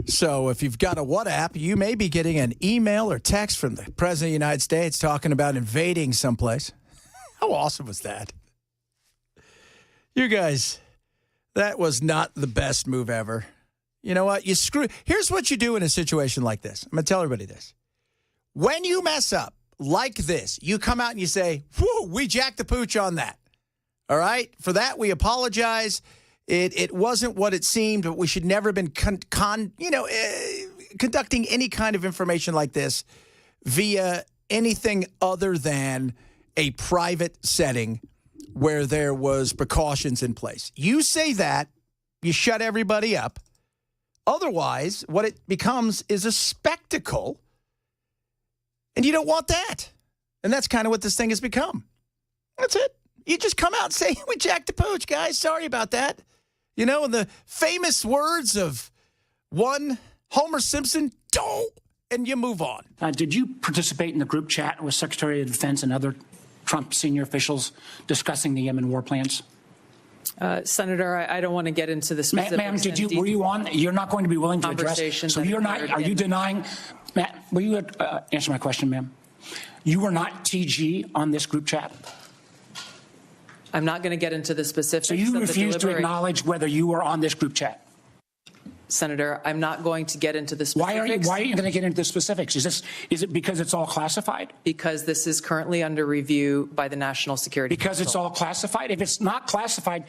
So if you've got a WhatsApp, you may be getting an email or text from the President of the United States talking about invading someplace. How awesome was that? You guys, that was not the best move ever. You know what? Here's what you do in a situation like this. I'm going to tell everybody this. When you mess up like this, you come out and you say, whoo, we jacked the pooch on that. All right? For that, we apologize. It wasn't what it seemed, but we should never have been conducting any kind of information like this via anything other than a private setting where there was precautions in place. You say that, you shut everybody up. Otherwise, what it becomes is a spectacle, and you don't want that. And that's kind of what this thing has become. That's it. You just come out and say, we jacked the pooch, guys. Sorry about that. You know, in the famous words of one Homer Simpson, don't, and you move on. Did you participate in the group chat with Secretary of Defense and other Trump senior officials discussing the Yemen war plans? Senator, I don't want to get into the specifics. Ma'am, were you on? You're not going to be willing to address. So you're not. Are you denying? Matt, will you answer my question, ma'am? You were not TG on this group chat. I'm not going to get into the specifics. So you refuse to acknowledge whether you were on this group chat? Senator, I'm not going to get into the specifics. Why are you going to get into the specifics? Is it because it's all classified? Because this is currently under review by the National Security Council. Because it's all classified? If it's not classified,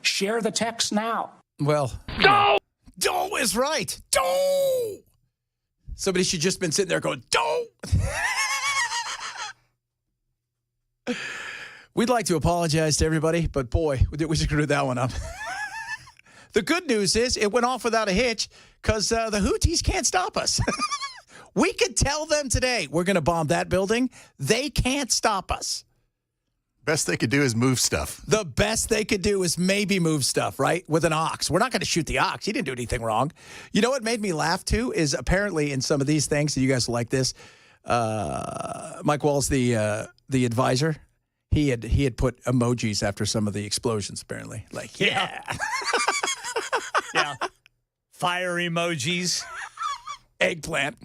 share the text now. Well, no! Don't is right. Don't! Somebody should just been sitting there going, don't! We'd like to apologize to everybody, but boy, we screwed that one up. The good news is it went off without a hitch because the Houthis can't stop us. We could tell them today we're going to bomb that building. They can't stop us. Best they could do is move stuff. The best they could do is maybe move stuff, right? With an ox. We're not going to shoot the ox. He didn't do anything wrong. You know what made me laugh, too, is apparently in some of these things, and you guys will like this, Mike Walls, the advisor, he had put emojis after some of the explosions, apparently. Like, yeah. Yeah. Fire emojis. Eggplant.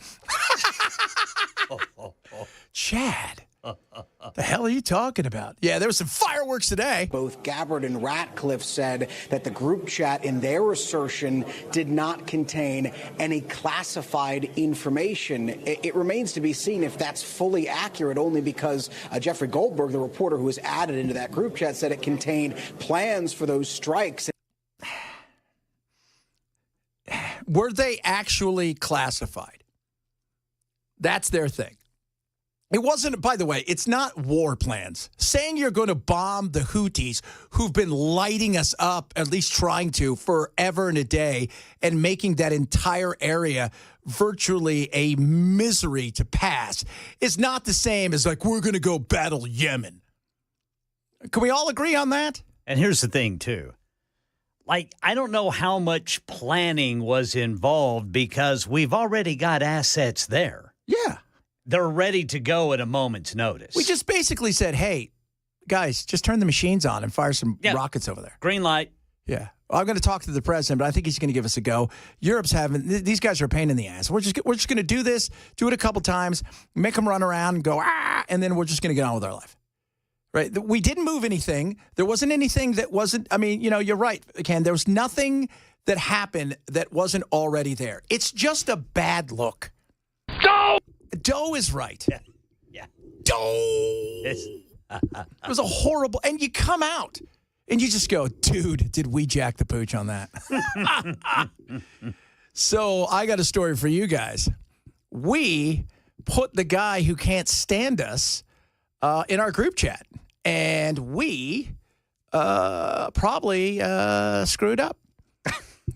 Chad. The hell are you talking about? Yeah, there was some fireworks today. Both Gabbard and Ratcliffe said that the group chat in their assertion did not contain any classified information. It remains to be seen if that's fully accurate, only because Jeffrey Goldberg, the reporter who was added into that group chat, said it contained plans for those strikes. Were they actually classified? That's their thing. It wasn't, by the way, it's not war plans. Saying you're going to bomb the Houthis who've been lighting us up, at least trying to, forever and a day, and making that entire area virtually a misery to pass is not the same as like, we're going to go battle Yemen. Can we all agree on that? And here's the thing, too. Like, I don't know how much planning was involved because we've already got assets there. Yeah. They're ready to go at a moment's notice. We just basically said, hey, guys, just turn the machines on and fire some rockets over there. Green light. Yeah. Well, I'm going to talk to the president, but I think he's going to give us a go. Europe's having – these guys are a pain in the ass. We're just going to do this, do it a couple times, make them run around and go, and then we're just going to get on with our life. Right? We didn't move anything. There wasn't anything that wasn't – I mean, you're right, Ken. There was nothing that happened that wasn't already there. It's just a bad look. Doe is right. Yeah. Doe. It was a horrible, and you come out and you just go, dude, did we jack the pooch on that? So I got a story for you guys. We put the guy who can't stand us in our group chat, and we probably screwed up.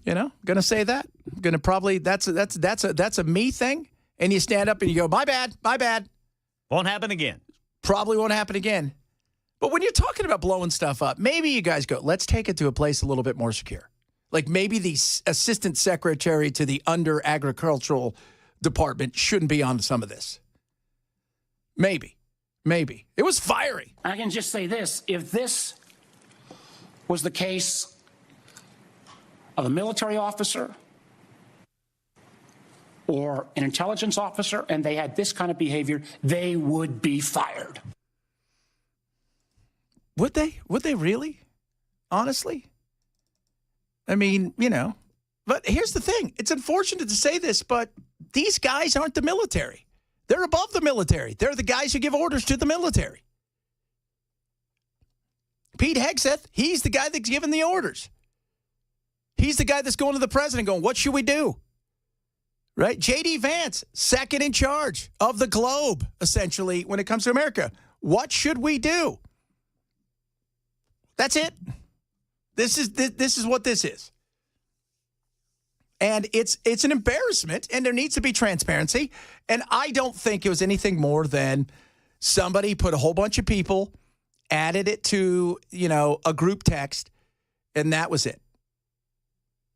Gonna say that. Gonna probably that's a me thing. And you stand up and you go, my bad. Won't happen again. Probably won't happen again. But when you're talking about blowing stuff up, maybe you guys go, let's take it to a place a little bit more secure. Like maybe the assistant secretary to the under agricultural department shouldn't be on some of this. Maybe. It was fiery. I can just say this. If this was the case of a military officer or an intelligence officer and they had this kind of behavior, they would be fired. Would they? Would they really? Honestly? I mean, but here's the thing. It's unfortunate to say this, but these guys aren't the military. They're above the military. They're the guys who give orders to the military. Pete Hegseth, he's the guy that's giving the orders. He's the guy that's going to the president going, what should we do? Right? J.D. Vance, second in charge of the globe, essentially, when it comes to America. What should we do? That's it. This is what this is. And it's an embarrassment, and there needs to be transparency. And I don't think it was anything more than somebody put a whole bunch of people, added it to, a group text, and that was it.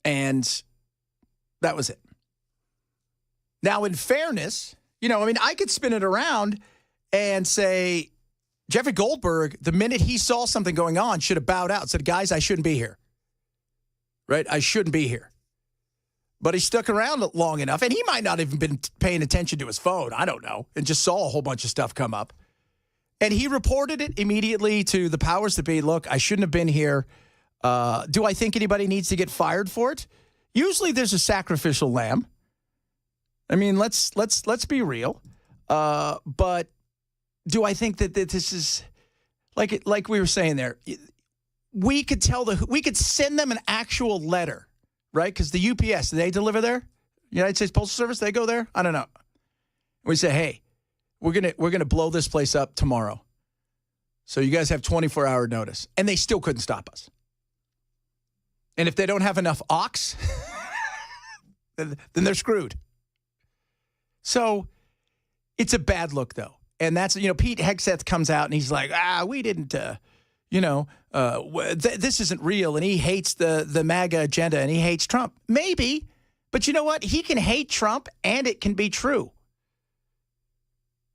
And that was it. Now, in fairness, I could spin it around and say, Jeffrey Goldberg, the minute he saw something going on, should have bowed out and said, guys, I shouldn't be here. Right? I shouldn't be here. But he stuck around long enough, and he might not have even been paying attention to his phone. I don't know. And just saw a whole bunch of stuff come up. And he reported it immediately to the powers that be. Look, I shouldn't have been here. Do I think anybody needs to get fired for it? Usually there's a sacrificial lamb. I mean, let's be real. But do I think that this is like we were saying there? We could send them an actual letter, right? Because the UPS, do they deliver there? United States Postal Service, they go there? I don't know. We say, hey, we're gonna blow this place up tomorrow. So you guys have 24-hour notice. And they still couldn't stop us. And if they don't have enough ox, then they're screwed. So it's a bad look, though. And that's, Pete Hegseth comes out and he's like, we didn't, this isn't real. And he hates the MAGA agenda and he hates Trump. Maybe. But you know what? He can hate Trump and it can be true.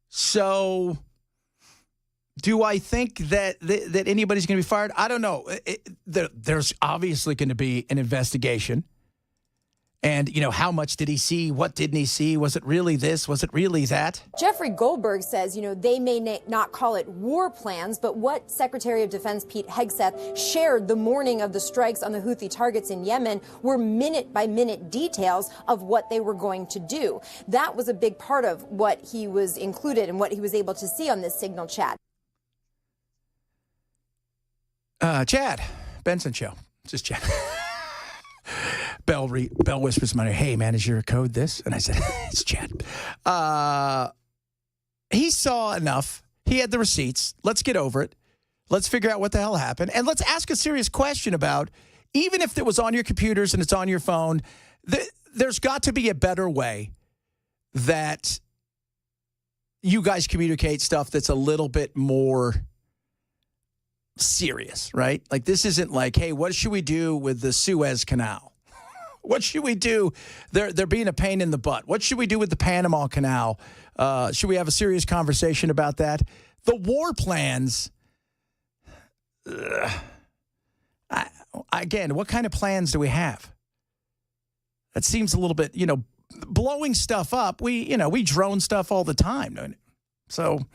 So do I think that anybody's going to be fired? I don't know. There's obviously going to be an investigation. And, how much did he see? What didn't he see? Was it really this? Was it really that? Jeffrey Goldberg says, they may not call it war plans, but what Secretary of Defense Pete Hegseth shared the morning of the strikes on the Houthi targets in Yemen were minute-by-minute details of what they were going to do. That was a big part of what he was included and what he was able to see on this signal chat. Chad, Benson Show. Just Chad. Bell whispers my ear, hey, man, is your code this? And I said, it's Chad. He saw enough. He had the receipts. Let's get over it. Let's figure out what the hell happened. And let's ask a serious question about, even if it was on your computers and it's on your phone, there's got to be a better way that you guys communicate stuff that's a little bit more serious, right? Like, this isn't like, hey, what should we do with the Suez Canal? What should we do? They're being a pain in the butt. What should we do with the Panama Canal? Should we have a serious conversation about that? The war plans, again, what kind of plans do we have? That seems a little bit, blowing stuff up. We drone stuff all the time. So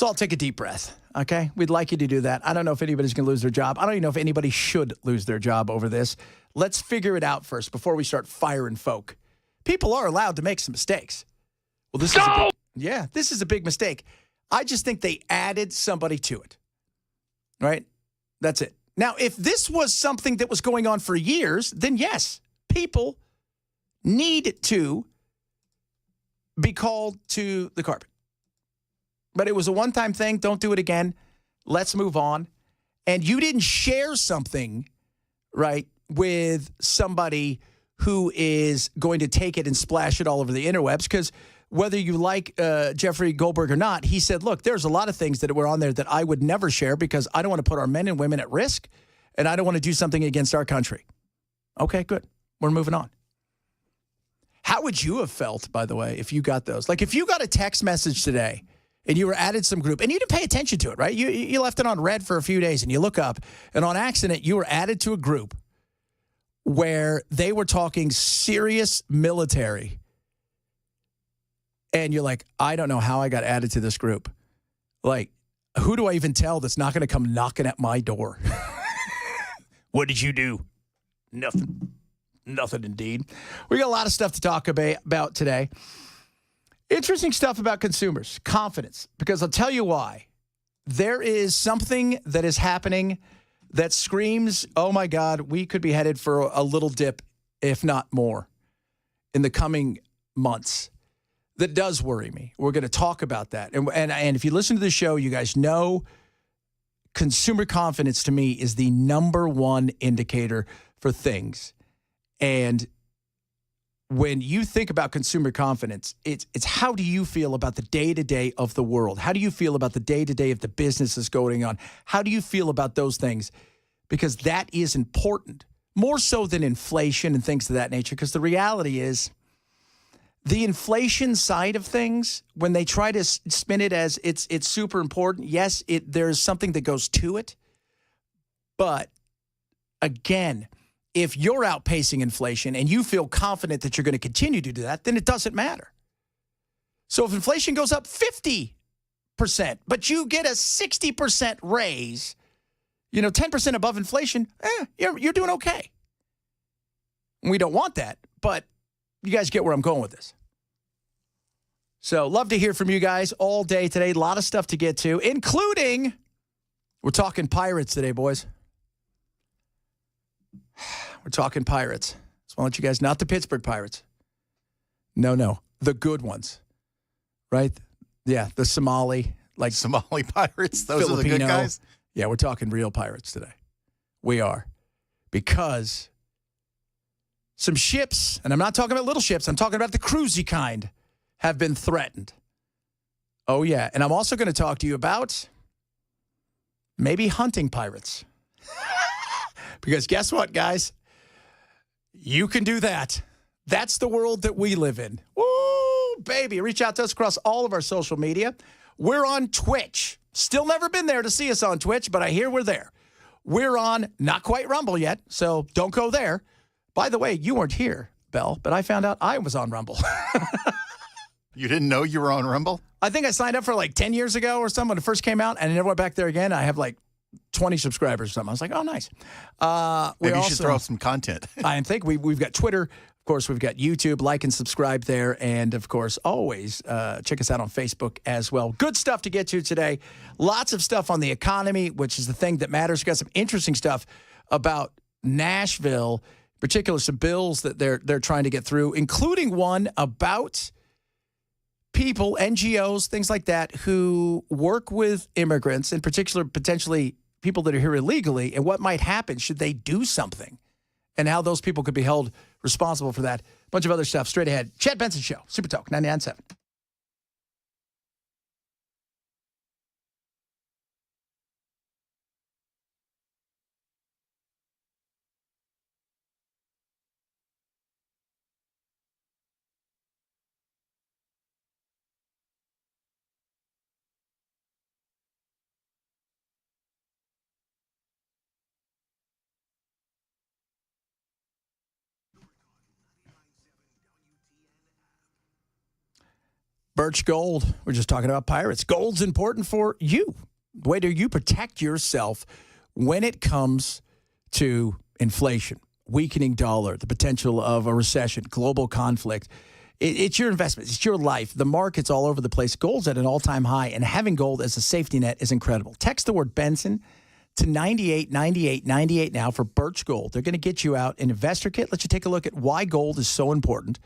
all take a deep breath, okay? We'd like you to do that. I don't know if anybody's going to lose their job. I don't even know if anybody should lose their job over this. Let's figure it out first before we start firing folk. People are allowed to make some mistakes. Well, this is a big mistake. I just think they added somebody to it, right? That's it. Now, if this was something that was going on for years, then yes, people need to be called to the carpet. But it was a one-time thing. Don't do it again. Let's move on. And you didn't share something, right, with somebody who is going to take it and splash it all over the interwebs, because whether you like Jeffrey Goldberg or not, he said, look, there's a lot of things that were on there that I would never share because I don't want to put our men and women at risk, and I don't want to do something against our country. Okay, good. We're moving on. How would you have felt, by the way, if you got those? Like, if you got a text message today and you were added some group and you didn't pay attention to it, right? You left it on red for a few days and you look up and on accident you were added to a group where they were talking serious military and you're like, I don't know how I got added to this group. Like, who do I even tell that's not going to come knocking at my door? What did you do? Nothing. Nothing indeed. We got a lot of stuff to talk about today. Interesting stuff about consumers, confidence, because I'll tell you why. There is something that is happening that screams, oh my God, we could be headed for a little dip, if not more, in the coming months. That does worry me. We're going to talk about that. And if you listen to the show, you guys know consumer confidence to me is the number one indicator for things. And when you think about consumer confidence, it's how do you feel about the day-to-day of the world? How do you feel about the day-to-day of the businesses going on? How do you feel about those things? Because that is important, more so than inflation and things of that nature. Because the reality is, the inflation side of things, when they try to spin it as it's super important, yes, there's something that goes to it. But again, if you're outpacing inflation and you feel confident that you're going to continue to do that, then it doesn't matter. So if inflation goes up 50%, but you get a 60% raise, 10% above inflation, you're doing okay. We don't want that, but you guys get where I'm going with this. So love to hear from you guys all day today. A lot of stuff to get to, including we're talking Pirates today, boys. We're talking Pirates. Just want to let you guys, not the Pittsburgh Pirates. No, the good ones, right? Yeah, the Somali Pirates. Those Filipino. are the good guys. Yeah, we're talking real Pirates today. We are, because some ships, and I'm not talking about little ships, I'm talking about the cruisy kind, have been threatened. Oh, yeah. And I'm also going to talk to you about maybe hunting pirates. Because guess what, guys? You can do that. That's the world that we live in. Woo, baby. Reach out to us across all of our social media. We're on Twitch. Still never been there to see us on Twitch, but I hear we're there. We're on not quite Rumble yet, so don't go there. By the way, you weren't here, Bell, but I found out I was on Rumble. You didn't know you were on Rumble? I think I signed up for like 10 years ago or something when it first came out, and I never went back there again. I have like 20 subscribers or something. I was like, oh, nice. Maybe you should throw up some content. I think we've got Twitter. Of course, we've got YouTube. Like and subscribe there. And, of course, always check us out on Facebook as well. Good stuff to get to today. Lots of stuff on the economy, which is the thing that matters. We've got some interesting stuff about Nashville, in particular some bills that they're trying to get through, including one about people, NGOs, things like that, who work with immigrants, in particular, potentially people that are here illegally, and what might happen should they do something, and how those people could be held responsible for that. A bunch of other stuff straight ahead. Chad Benson Show, Super Talk 99.7. Birch Gold. We're just talking about pirates. Gold's important for you. The way do you protect yourself when it comes to inflation, weakening dollar, the potential of a recession, global conflict? It's your investment. It's your life. The market's all over the place. Gold's at an all-time high, and having gold as a safety net is incredible. Text the word Benson to 989898 now for Birch Gold. They're going to get you out an investor kit. Let you take a look at why gold is so important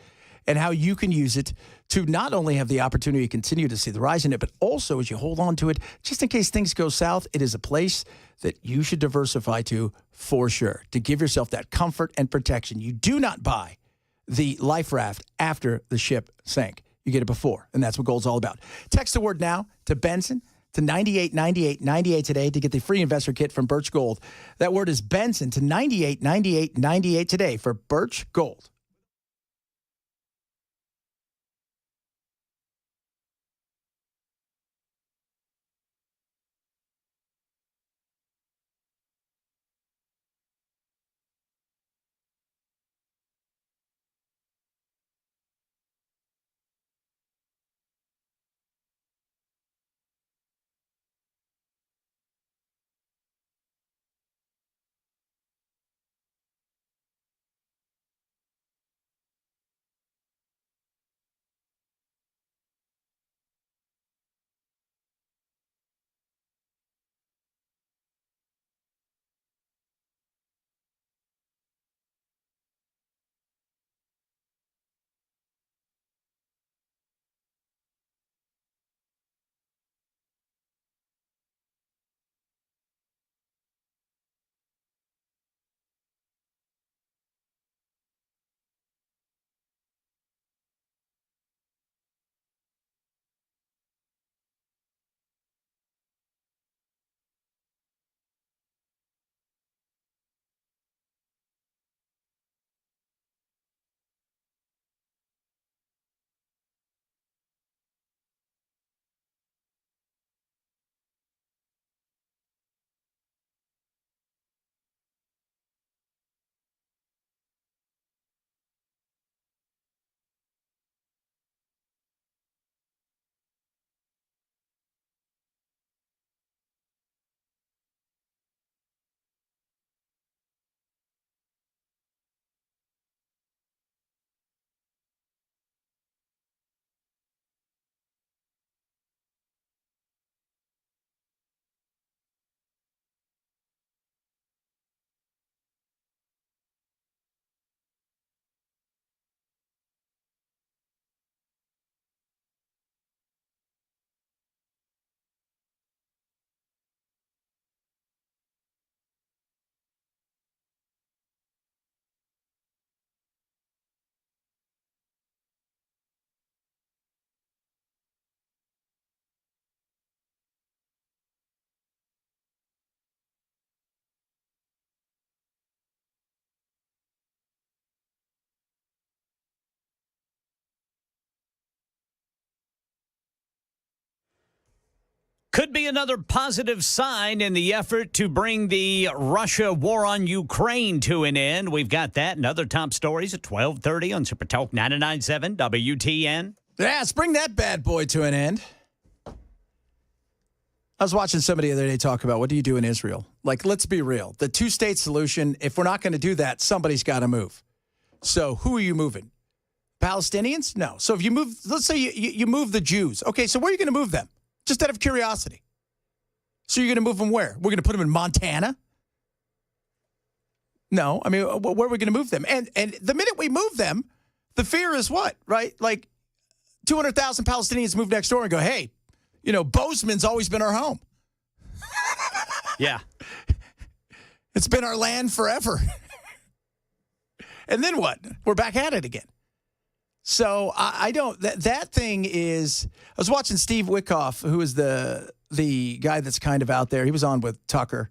and how you can use it to not only have the opportunity to continue to see the rise in it, but also as you hold on to it, just in case things go south, it is a place that you should diversify to for sure, to give yourself that comfort and protection. You do not buy the life raft after the ship sank. You get it before, and that's what gold's all about. Text the word now to Benson to 989898 today to get the free investor kit from Birch Gold. That word is Benson to 989898 today for Birch Gold. Could be another positive sign in the effort to bring the Russia war on Ukraine to an end. We've got that and other top stories at 12:30 on Super Talk 99.7 WTN. Yeah, let's bring that bad boy to an end. I was watching somebody the other day talk about what do you do in Israel? Like, let's be real. The two-state solution, if we're not going to do that, somebody's got to move. So who are you moving? Palestinians? No. So if you move, let's say you move the Jews. Okay, so where are you going to move them? Just out of curiosity. So you're going to move them where? We're going to put them in Montana? No. I mean, where are we going to move them? And the minute we move them, the fear is what, right? Like 200,000 Palestinians move next door and go, hey, Bozeman's always been our home. Yeah. It's been our land forever. And then what? We're back at it again. So I don't, that thing is, I was watching Steve Witkoff, who is the guy that's kind of out there. He was on with Tucker.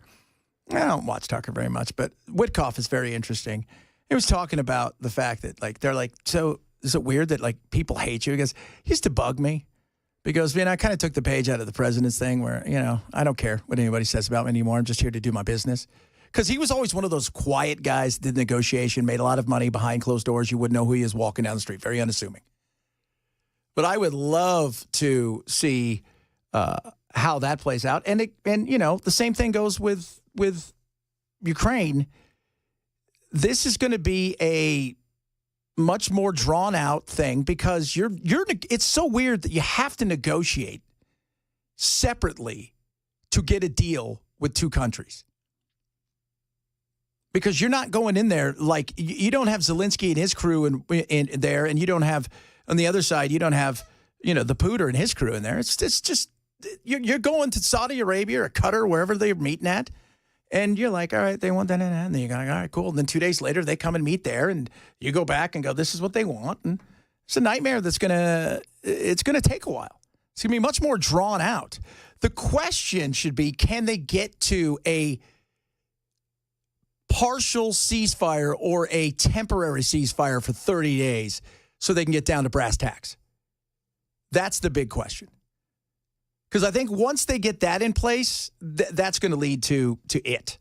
I don't watch Tucker very much, but Witkoff is very interesting. He was talking about the fact that, like, they're like, so is it weird that, like, people hate you? He goes, he used to bug me because, I kind of took the page out of the president's thing where, I don't care what anybody says about me anymore. I'm just here to do my business. Because he was always one of those quiet guys, did negotiation, made a lot of money behind closed doors. You wouldn't know who he is walking down the street. Very unassuming. But I would love to see how that plays out. And the same thing goes with Ukraine. This is going to be a much more drawn out thing because it's so weird that you have to negotiate separately to get a deal with two countries. Because you're not going in there like you don't have Zelensky and his crew in there, and you don't have on the other side you don't have the Pooter and his crew in there. It's just you're going to Saudi Arabia or Qatar, wherever they're meeting at, and you're like, all right, they want that, and then you're going, all right, cool. And then 2 days later, they come and meet there, and you go back and go, this is what they want, and it's a nightmare. It's gonna take a while. It's gonna be much more drawn out. The question should be, can they get to a partial ceasefire or a temporary ceasefire for 30 days so they can get down to brass tacks? That's the big question. Because I think once they get that in place, that's going to lead to it.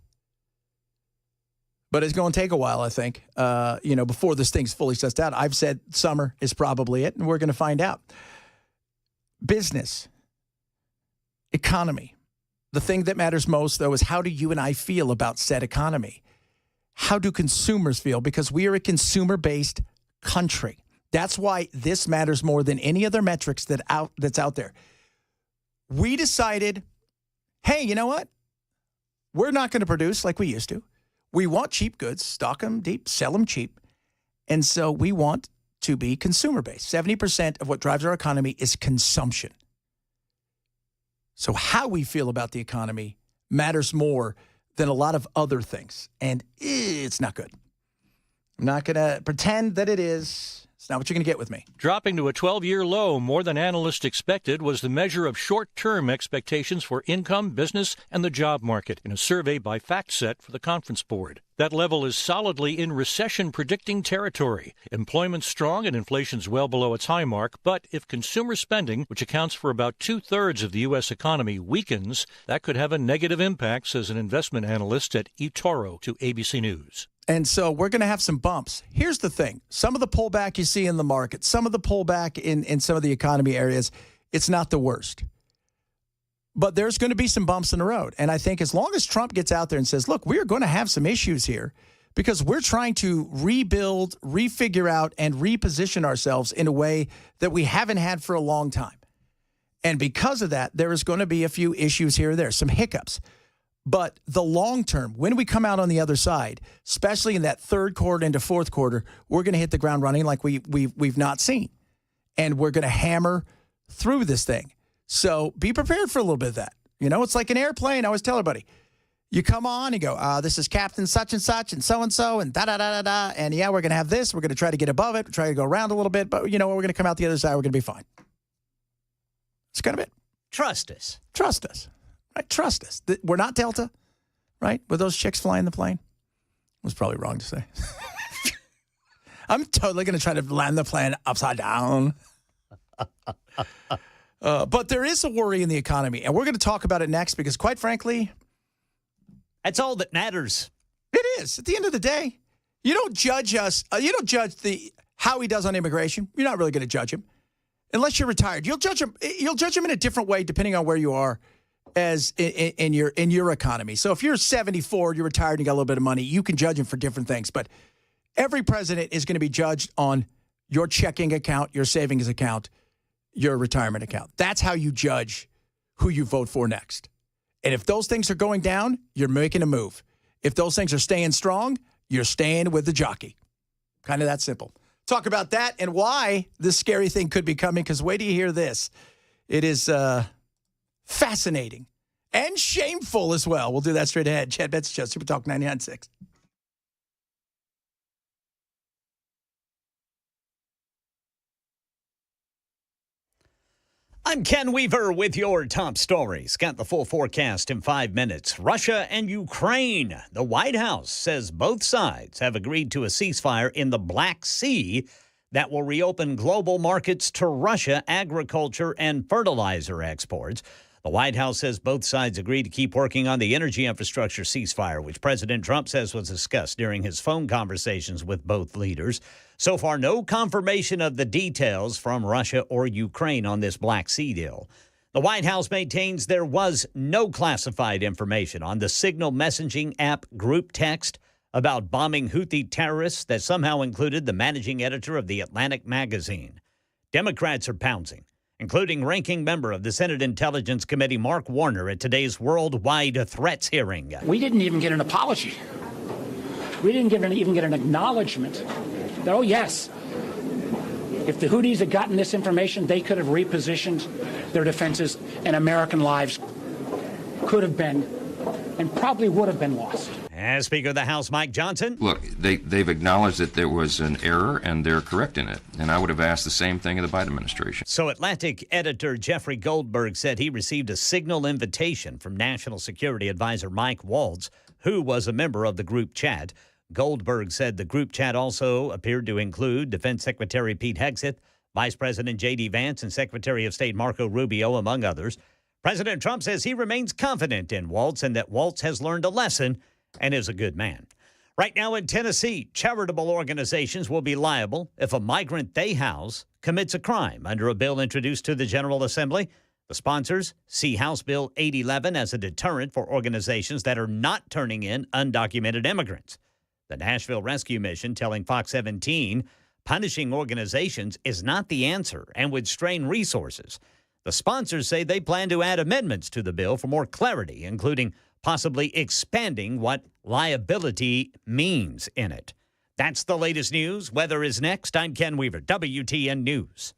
But it's going to take a while, I think, before this thing's fully sussed out. I've said summer is probably it, and we're going to find out. Business, economy. The thing that matters most, though, is how do you and I feel about said economy? How do consumers feel? Because we are a consumer-based country. That's why this matters more than any other metrics that's out there. We decided, hey, you know what? We're not going to produce like we used to. We want cheap goods, stock them deep, sell them cheap. And so we want to be consumer-based. 70% of what drives our economy is consumption. So how we feel about the economy matters more than a lot of other things. And it's not good. I'm not going to pretend that it is. It's not what you're going to get with me. Dropping to a 12-year low more than analysts expected was the measure of short-term expectations for income, business, and the job market in a survey by FactSet for the Conference Board. That level is solidly in recession-predicting territory. Employment's strong and inflation's well below its high mark, but if consumer spending, which accounts for about two-thirds of the U.S. economy, weakens, that could have a negative impact, says an investment analyst at eToro to ABC News. And so we're going to have some bumps. Here's the thing. Some of the pullback you see in the market, some of the pullback in some of the economy areas, it's not the worst. But there's going to be some bumps in the road. And I think as long as Trump gets out there and says, look, we're going to have some issues here because we're trying to rebuild, refigure out, and reposition ourselves in a way that we haven't had for a long time. And because of that, there is going to be a few issues here or there, some hiccups. But the long term, when we come out on the other side, especially in that third quarter into fourth quarter, we're going to hit the ground running like we've not seen. And we're going to hammer through this thing. So be prepared for a little bit of that. It's like an airplane. I always tell everybody, you come on and go, this is Captain such and so-and-so and da-da-da-da-da. And yeah, we're going to have this. We're going to try to get above it. Try to go around a little bit. But we're going to come out the other side. We're going to be fine. That's kind of it. Trust us. Trust us. Right? Trust us. We're not Delta, right? Were those chicks flying the plane? It was probably wrong to say. I'm totally going to try to land the plane upside down. But there is a worry in the economy, and we're going to talk about it next because, quite frankly, that's all that matters. It is. At the end of the day, you don't judge us. You don't judge how he does on immigration. You're not really going to judge him unless you're retired. You'll judge him. You'll judge him in a different way depending on where you are as in your economy. So if you're 74, you're retired, and you got a little bit of money, you can judge him for different things. But every president is going to be judged on your checking account, your savings account, your retirement account. That's how you judge who you vote for next. And if those things are going down, you're making a move. If those things are staying strong, you're staying with the jockey. Kind of that simple. Talk about that and why this scary thing could be coming, because wait till you hear this. It is fascinating and shameful as well. We'll do that straight ahead. Chad Benson Show, Super Talk 99.6. I'm Ken Weaver with your top stories. Got the full forecast in 5 minutes. Russia and Ukraine. The White House says both sides have agreed to a ceasefire in the Black Sea that will reopen global markets to Russia agriculture and fertilizer exports. The White House says both sides agreed to keep working on the energy infrastructure ceasefire, which President Trump says was discussed during his phone conversations with both leaders. So far, no confirmation of the details from Russia or Ukraine on this Black Sea deal. The White House maintains there was no classified information on the Signal messaging app group text about bombing Houthi terrorists that somehow included the managing editor of The Atlantic magazine. Democrats are pouncing, including ranking member of the Senate Intelligence Committee Mark Warner at today's worldwide threats hearing. We didn't even get an apology. We didn't even get an acknowledgement that, oh, yes, if the Houthis had gotten this information, they could have repositioned their defenses and American lives could have been and probably would have been lost. As Speaker of the House, Mike Johnson. Look, they've acknowledged that there was an error, and they're correcting it. And I would have asked the same thing of the Biden administration. So Atlantic editor Jeffrey Goldberg said he received a Signal invitation from National Security Advisor Mike Waltz, who was a member of the group chat. Goldberg said the group chat also appeared to include Defense Secretary Pete Hegseth, Vice President J.D. Vance, and Secretary of State Marco Rubio, among others. President Trump says he remains confident in Waltz and that Waltz has learned a lesson and is a good man. Right now in Tennessee, charitable organizations will be liable if a migrant they house commits a crime under a bill introduced to the General Assembly. The sponsors see House Bill 811 as a deterrent for organizations that are not turning in undocumented immigrants. The Nashville Rescue Mission telling Fox 17 punishing organizations is not the answer and would strain resources. The sponsors say they plan to add amendments to the bill for more clarity, including possibly expanding what liability means in it. That's the latest news. Weather is next. I'm Ken Weaver, WTN News.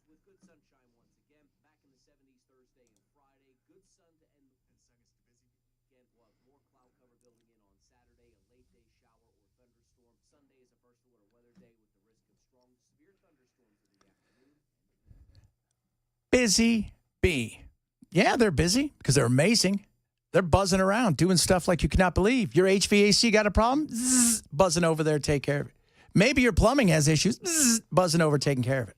With good sunshine once again. Back in the 70s Thursday and Friday. Good sun to end the weekend. We'll have more cloud cover building in on Saturday. A late day shower or thunderstorm. Sunday is a first order weather day with the risk of strong severe thunderstorms in the afternoon. Busy bee. Yeah, they're busy because they're amazing. They're buzzing around, doing stuff like you cannot believe. Your HVAC got a problem? Zzz, buzzing over there, take care of it. Maybe your plumbing has issues? Zzz, buzzing over, taking care of it.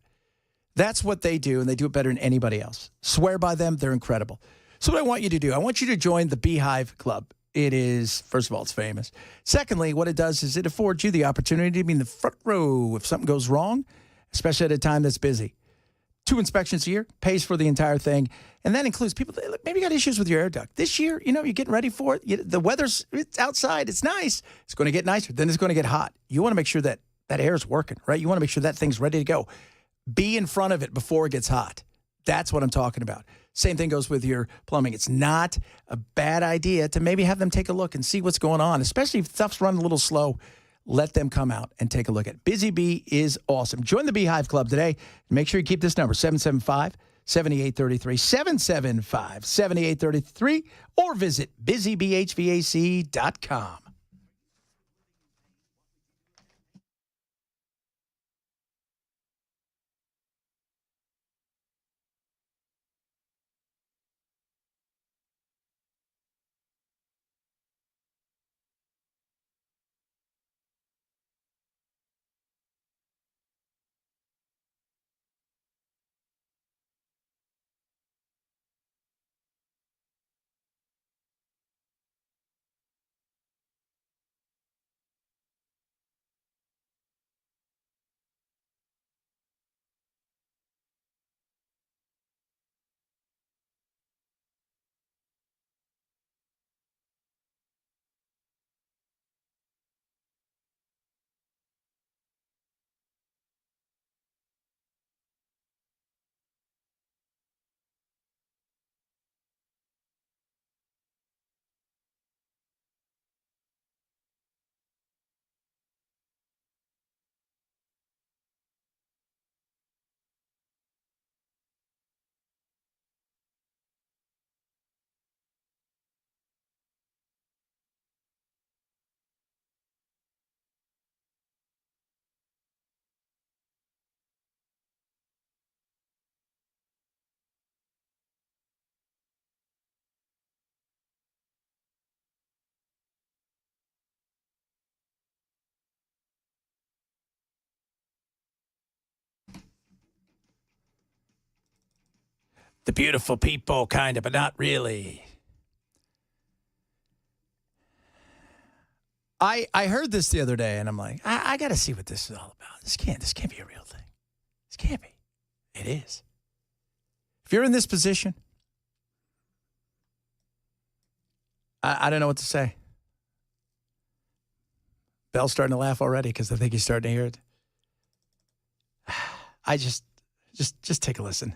That's what they do, and they do it better than anybody else. Swear by them, they're incredible. So what I want you to do, I want you to join the Beehive Club. It is, first of all, it's famous. Secondly, what it does is it affords you the opportunity to be in the front row if something goes wrong, especially at a time that's busy. 2 inspections a year, pays for the entire thing. And that includes people that maybe got issues with your air duct. This year, you're getting ready for it. The weather's it's outside. It's nice. It's going to get nicer. Then it's going to get hot. You want to make sure that air is working, right? You want to make sure that thing's ready to go. Be in front of it before it gets hot. That's what I'm talking about. Same thing goes with your plumbing. It's not a bad idea to maybe have them take a look and see what's going on, especially if stuff's running a little slow. Let them come out and take a look at it. Busy Bee is awesome. Join the Beehive Club today. Make sure you keep this number, 775-7833, 775-7833, or visit busybhvac.com. The beautiful people, kind of, but not really. I heard this the other day, and I'm like, I got to see what this is all about. This can't be a real thing. This can't be. It is. If you're in this position, I don't know what to say. Bell's starting to laugh already because I think he's starting to hear it. I just take a listen.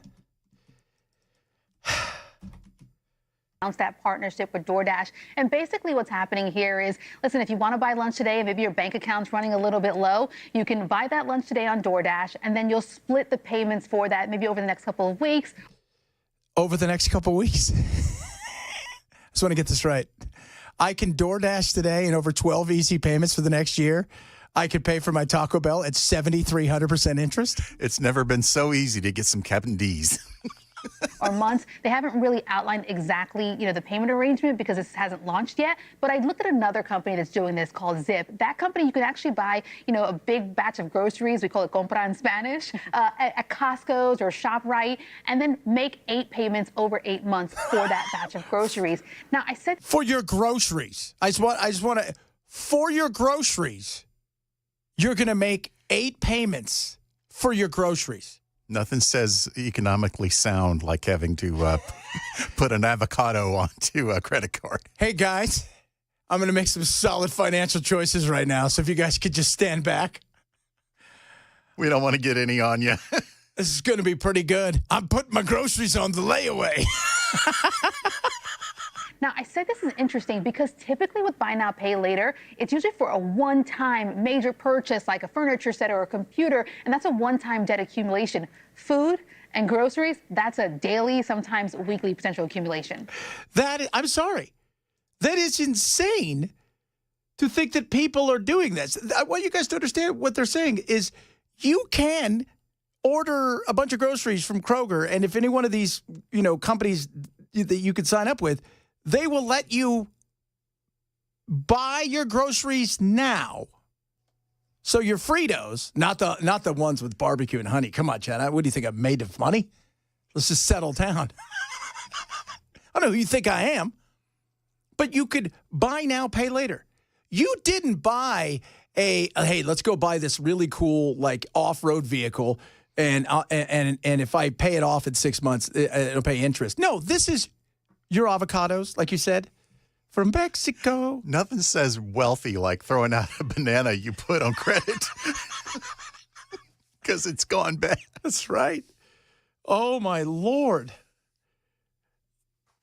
That partnership with DoorDash. And basically what's happening here is, listen, if you want to buy lunch today and maybe your bank account's running a little bit low, you can buy that lunch today on DoorDash, and then you'll split the payments for that maybe over the next couple of weeks. Over the next couple of weeks? I just want to get this right. I can DoorDash today and over 12 easy payments for the next year. I could pay for my Taco Bell at 7,300% interest. It's never been so easy to get some Captain D's. Or months. They haven't really outlined exactly, the payment arrangement because this hasn't launched yet. But I looked at another company that's doing this called Zip. That company, you can actually buy, a big batch of groceries. We call it compra in Spanish, at Costco's or ShopRite, and then make 8 payments over 8 months for that batch of groceries. Now, I said for your groceries, I just want to for your groceries, you're going to make 8 payments for your groceries. Nothing says economically sound like having to put an avocado onto a credit card. Hey, guys, I'm going to make some solid financial choices right now, so if you guys could just stand back. We don't want to get any on you. This is going to be pretty good. I'm putting my groceries on the layaway. Now, I said this is interesting because typically with buy now, pay later, it's usually for a one-time major purchase like a furniture set or a computer, and that's a one-time debt accumulation. Food and groceries, that's a daily, sometimes weekly potential accumulation. I'm sorry. That is insane to think that people are doing this. I want you guys to understand what they're saying is you can order a bunch of groceries from Kroger, and if any one of these, companies that you could sign up with, they will let you buy your groceries now. So your Fritos, not the ones with barbecue and honey. Come on, Chad. What do you think? I'm made of money? Let's just settle down. I don't know who you think I am, but you could buy now, pay later. You didn't buy hey, let's go buy this really cool off-road vehicle, and if I pay it off in 6 months, it'll pay interest. No, this is your avocados, like you said, from Mexico. Nothing says wealthy like throwing out a banana you put on credit because it's gone bad. That's right. Oh, my Lord.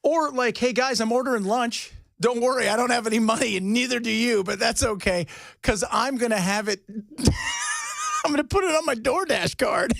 Or hey, guys, I'm ordering lunch. Don't worry, I don't have any money, and neither do you, but that's okay, because I'm going to have it. I'm going to put it on my DoorDash card.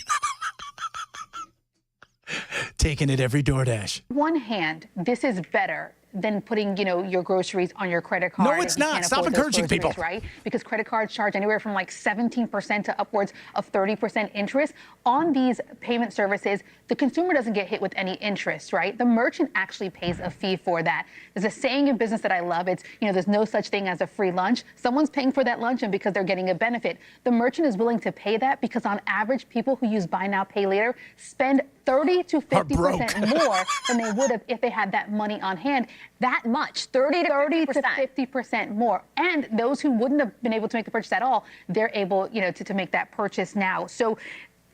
Taking it every DoorDash. One hand, this is better than putting, your groceries on your credit card. No, it's not. Stop encouraging people. Right? Because credit cards charge anywhere from 17% to upwards of 30% interest. On these payment services, the consumer doesn't get hit with any interest, right? The merchant actually pays a fee for that. There's a saying in business that I love. It's, there's no such thing as a free lunch. Someone's paying for that lunch, and because they're getting a benefit. The merchant is willing to pay that because on average, people who use buy now, pay later spend 30 to 50% more than they would have if they had that money on hand. That much, 30 to 50% more. And those who wouldn't have been able to make the purchase at all, they're able, to make that purchase now. So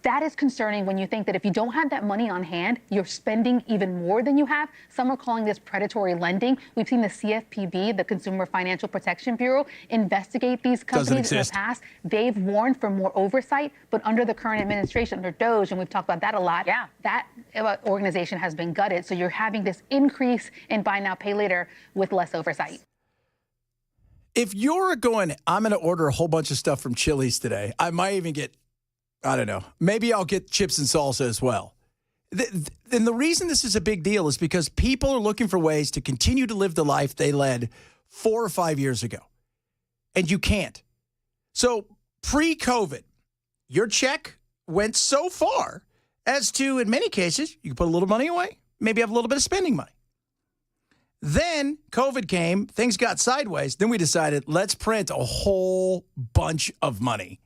that is concerning when you think that if you don't have that money on hand, you're spending even more than you have. Some are calling this predatory lending. We've seen the CFPB, the Consumer Financial Protection Bureau, investigate these companies in the past. They've warned for more oversight, but under the current administration, under DOGE, and we've talked about that a lot, that organization has been gutted. So you're having this increase in buy now, pay later with less oversight. If you're going, I'm going to order a whole bunch of stuff from Chili's today, I might even get, I don't know, maybe I'll get chips and salsa as well. And the reason this is a big deal is because people are looking for ways to continue to live the life they led 4 or 5 years ago. And you can't. So pre-COVID, your check went so far as to, in many cases, you can put a little money away, maybe have a little bit of spending money. Then COVID came, things got sideways. Then we decided, let's print a whole bunch of money.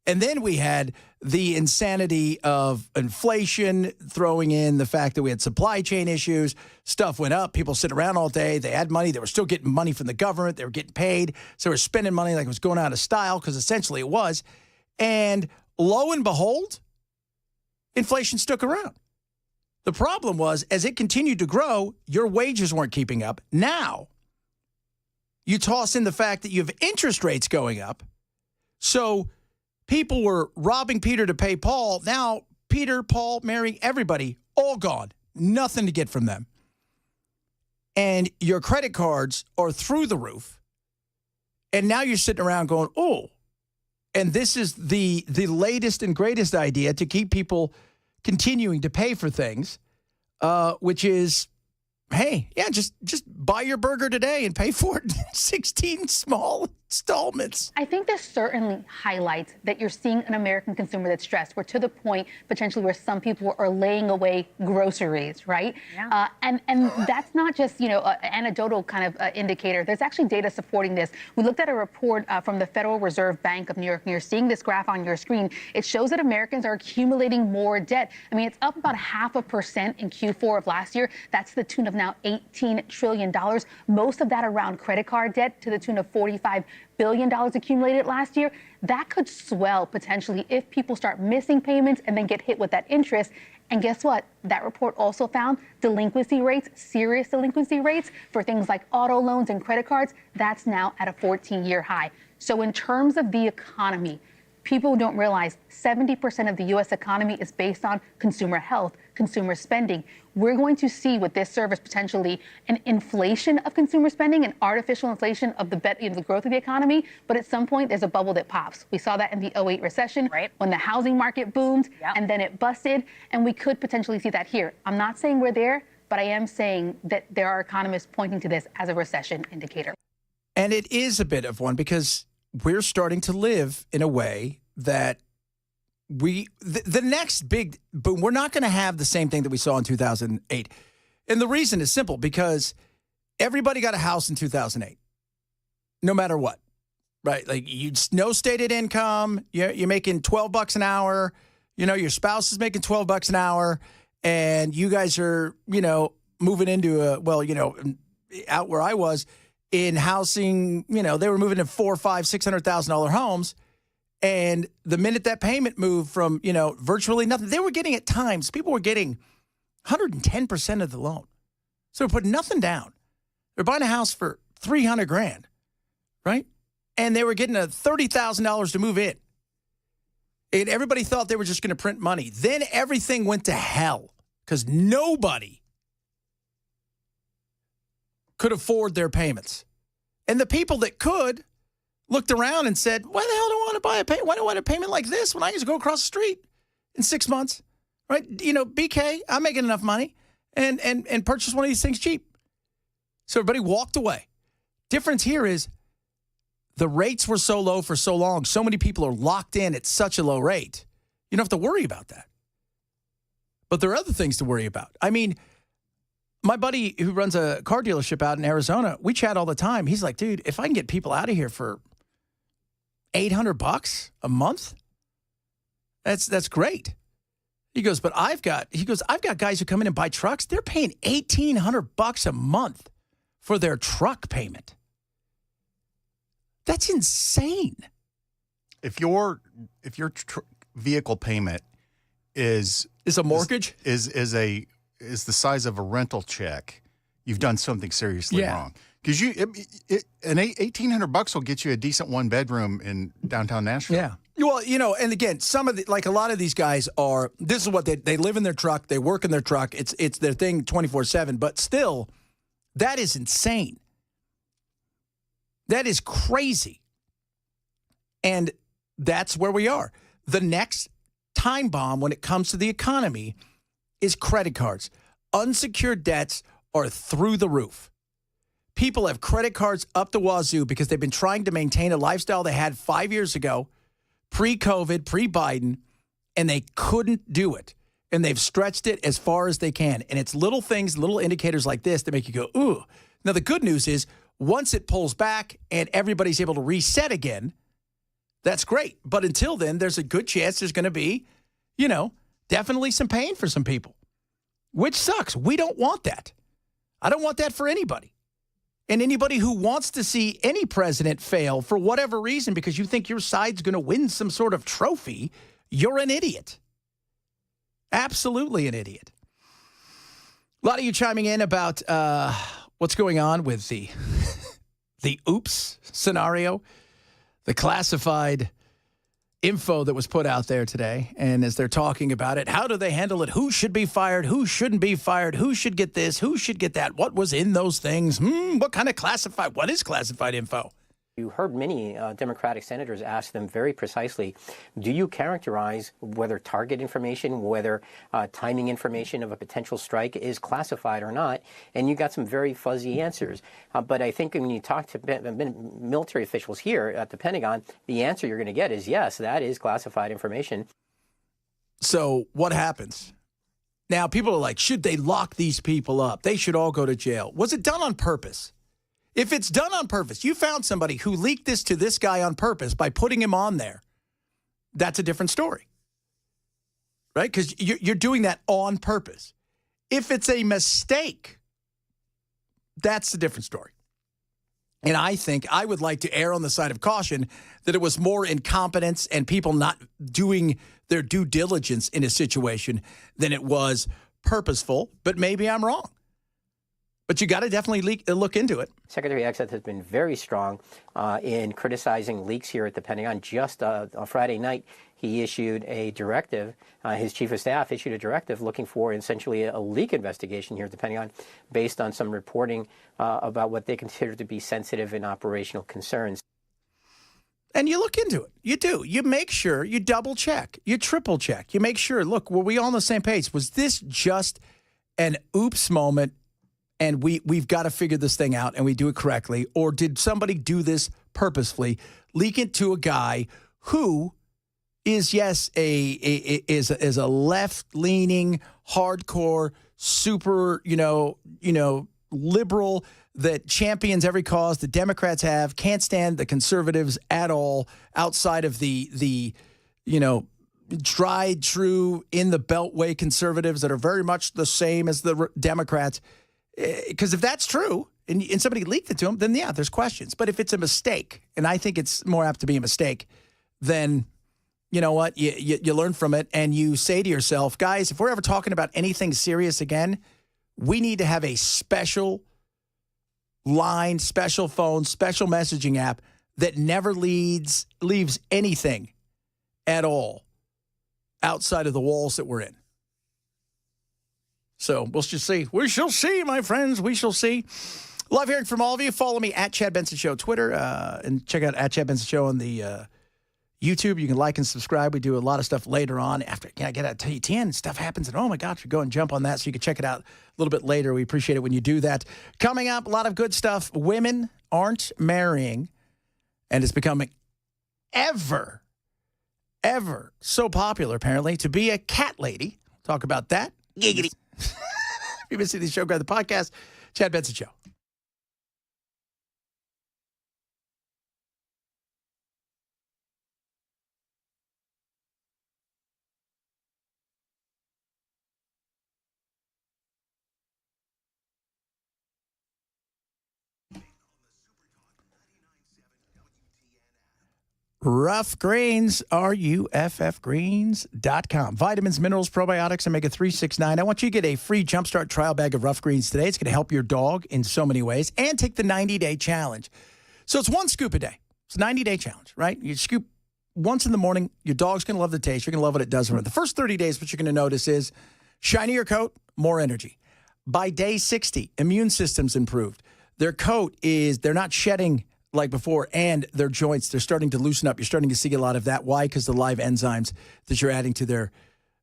And then we had the insanity of inflation, throwing in the fact that we had supply chain issues. Stuff went up. People sit around all day. They had money. They were still getting money from the government. They were getting paid. So they were spending money like it was going out of style, because essentially it was. And lo and behold, inflation stuck around. The problem was, as it continued to grow, your wages weren't keeping up. Now, you toss in the fact that you have interest rates going up. So people were robbing Peter to pay Paul. Now, Peter, Paul, Mary, everybody, all gone. Nothing to get from them. And your credit cards are through the roof. And now you're sitting around going, oh. And this is the latest and greatest idea to keep people continuing to pay for things, which is, hey, yeah, just buy your burger today and pay for it in 16 small installments. I think this certainly highlights that you're seeing an American consumer that's stressed. We're to the point potentially where some people are laying away groceries, right? Yeah. And that's not just, an anecdotal kind of indicator. There's actually data supporting this. We looked at a report from the Federal Reserve Bank of New York, and you're seeing this graph on your screen. It shows that Americans are accumulating more debt. I mean, it's up about 0.5% in Q4 of last year. That's to the tune of now $18 trillion. Most of that around credit card debt, to the tune of $45 billion accumulated last year. That could swell potentially if people start missing payments and then get hit with that interest. And guess what? That report also found delinquency rates, serious delinquency rates for things like auto loans and credit cards, that's now at a 14-year high. So in terms of the economy, people don't realize 70% of the U.S. economy is based on consumer health, consumer spending. We're going to see with this service potentially an inflation of consumer spending, an artificial inflation of the growth of the economy. But at some point, there's a bubble that pops. We saw that in the 2008 recession, when the housing market boomed and then it busted. And we could potentially see that here. I'm not saying we're there, but I am saying that there are economists pointing to this as a recession indicator. And it is a bit of one because we're starting to live in a way that the next big boom, we're not going to have the same thing that we saw in 2008. And the reason is simple, because everybody got a house in 2008, no matter what, right? Like, no stated income, you're making $12 an hour, your spouse is making $12 an hour, and you guys are, moving into out where I was in housing, they were moving to $400,000, $600,000 homes. And the minute that payment moved from, virtually nothing, they were getting at times, people were getting 110% of the loan. So they're putting nothing down. They're buying a house for $300,000, right? And they were getting $30,000 to move in. And everybody thought they were just going to print money. Then everything went to hell because nobody could afford their payments. And the people that could looked around and said, why the hell do I want to buy why do I want a payment like this when I can just go across the street in 6 months, right? BK, I'm making enough money and purchase one of these things cheap. So everybody walked away. Difference here is the rates were so low for so long. So many people are locked in at such a low rate. You don't have to worry about that. But there are other things to worry about. I mean, my buddy who runs a car dealership out in Arizona, we chat all the time. He's like, dude, if I can get people out of here for $800 a month, that's great. He goes, but I've got guys who come in and buy trucks. They're paying $1,800 a month for their truck payment. That's insane. If your vehicle payment is a mortgage, is the size of a rental check, you've done something seriously wrong. Because $1,800 will get you a decent 1-bedroom in downtown Nashville. Yeah. Well, and again, a lot of these guys are. This is what they live in their truck. They work in their truck. It's their thing 24/7. But still, that is insane. That is crazy. And that's where we are. The next time bomb when it comes to the economy is credit cards. Unsecured debts are through the roof. People have credit cards up the wazoo because they've been trying to maintain a lifestyle they had 5 years ago, pre-COVID, pre-Biden, and they couldn't do it. And they've stretched it as far as they can. And it's little things, little indicators like this that make you go, ooh. Now, the good news is once it pulls back and everybody's able to reset again, that's great. But until then, there's a good chance there's going to be, definitely some pain for some people, which sucks. We don't want that. I don't want that for anybody. And anybody who wants to see any president fail for whatever reason because you think your side's going to win some sort of trophy, you're an idiot. Absolutely an idiot. A lot of you chiming in about what's going on with the oops scenario, the classified info that was put out there today. And as they're talking about it, how do they handle it? Who should be fired? Who shouldn't be fired? Who should get this? Who should get that? What was in those things? What kind of classified? What is classified info? You heard many Democratic senators ask them very precisely, do you characterize whether target information, whether timing information of a potential strike is classified or not? And you got some very fuzzy answers. But I think when you talk to military officials here at the Pentagon, the answer you're going to get is yes, that is classified information. So what happens? Now, people are like, should they lock these people up? They should all go to jail. Was it done on purpose? If it's done on purpose, you found somebody who leaked this to this guy on purpose by putting him on there, that's a different story, right? Because you're doing that on purpose. If it's a mistake, that's a different story. And I think I would like to err on the side of caution that it was more incompetence and people not doing their due diligence in a situation than it was purposeful, but maybe I'm wrong. But you got to definitely look into it. Secretary Exeth has been very strong in criticizing leaks here at the Pentagon. Just on Friday night, he issued a directive. His chief of staff issued a directive looking for essentially a leak investigation here at the Pentagon based on some reporting about what they consider to be sensitive and operational concerns. And you look into it. You do. You make sure you double check. You triple check. You make sure, look, were we all on the same page? Was this just an oops moment and we've got to figure this thing out and we do it correctly? Or did somebody do this purposefully, leak it to a guy who is, yes, is a left-leaning, hardcore, super, liberal that champions every cause the Democrats have, can't stand the conservatives at all outside of the tried, true, in the beltway conservatives that are very much the same as the Democrats. Because if that's true and somebody leaked it to them, then, yeah, there's questions. But if it's a mistake, and I think it's more apt to be a mistake, then you know what? You learn from it and you say to yourself, guys, if we're ever talking about anything serious again, we need to have a special line, special phone, special messaging app that never leaves anything at all outside of the walls that we're in. So we'll just see. We shall see, my friends. We shall see. Love hearing from all of you. Follow me at Chad Benson Show Twitter and check out at Chad Benson Show on the YouTube. You can like and subscribe. We do a lot of stuff later on. After I get out to 10, stuff happens, and oh my gosh, you go and jump on that so you can check it out a little bit later. We appreciate it when you do that. Coming up, a lot of good stuff. Women aren't marrying, and it's becoming ever so popular, apparently, to be a cat lady. Talk about that. Giggity. If you've been seeing the show, grab the podcast. Chad Benson Show. Rough Greens, ruffgreens.com. Vitamins, minerals, probiotics, omega-3, 6, 9. I want you to get a free Jumpstart trial bag of Rough Greens today. It's going to help your dog in so many ways. And take the 90-day challenge. So it's one scoop a day. It's a 90-day challenge, right? You scoop once in the morning. Your dog's going to love the taste. You're going to love what it does for it. The first 30 days, what you're going to notice is shinier coat, more energy. By day 60, immune system's improved. Their coat they're not shedding like before, and their joints, they're starting to loosen up. You're starting to see a lot of that. Why? Because the live enzymes that you're adding to their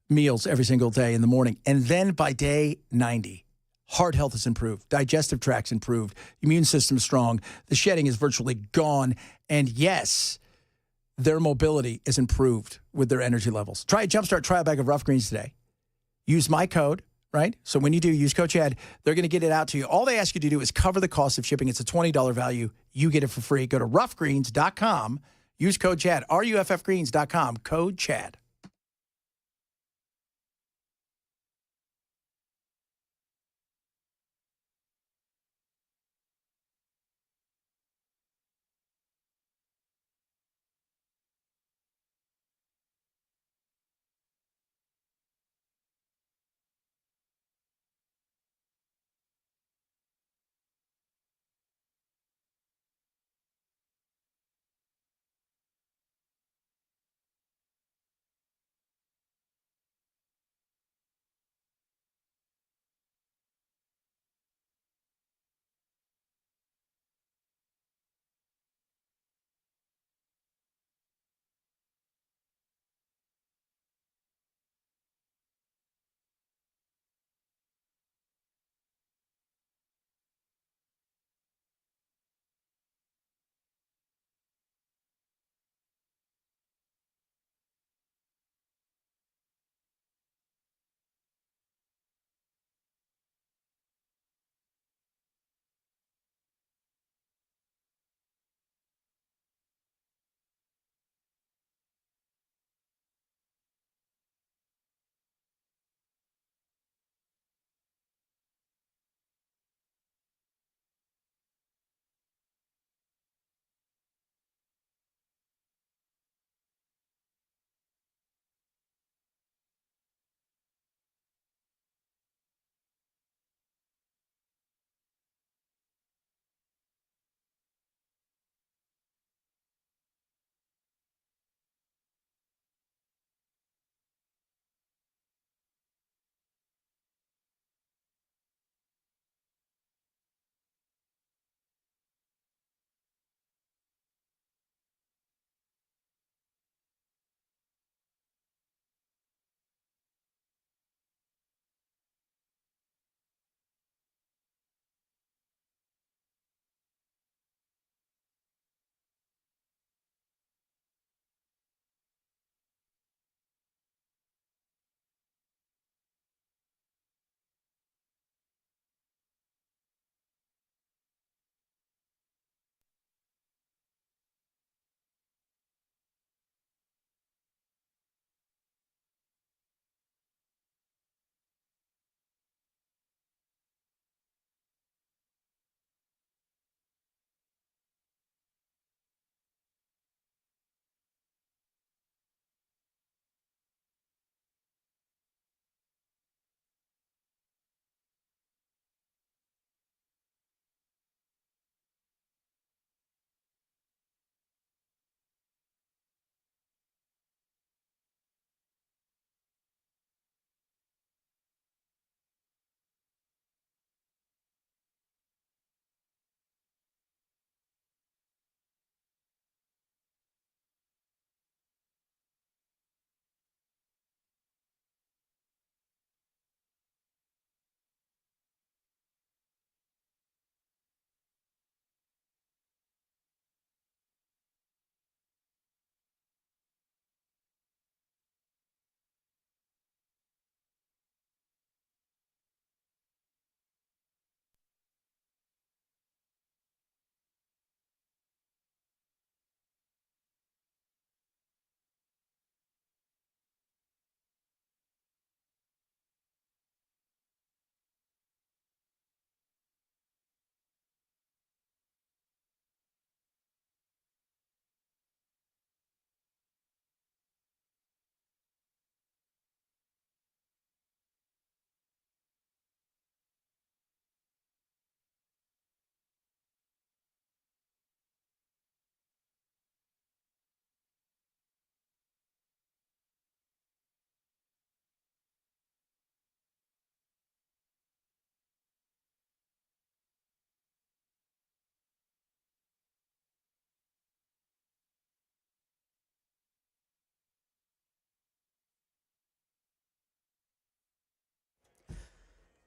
meals every single day in the morning. And then by day 90, heart health is improved. Digestive tract's improved. Immune system's strong. The shedding is virtually gone. And yes, their mobility is improved with their energy levels. Try a Jumpstart trial bag of Rough Greens today. Use my code, right? So when you do, use code Chad. They're going to get it out to you. All they ask you to do is cover the cost of shipping. It's a $20 value. You get it for free. Go to ruffgreens.com. Use code Chad. ruffgreens.com. Code Chad.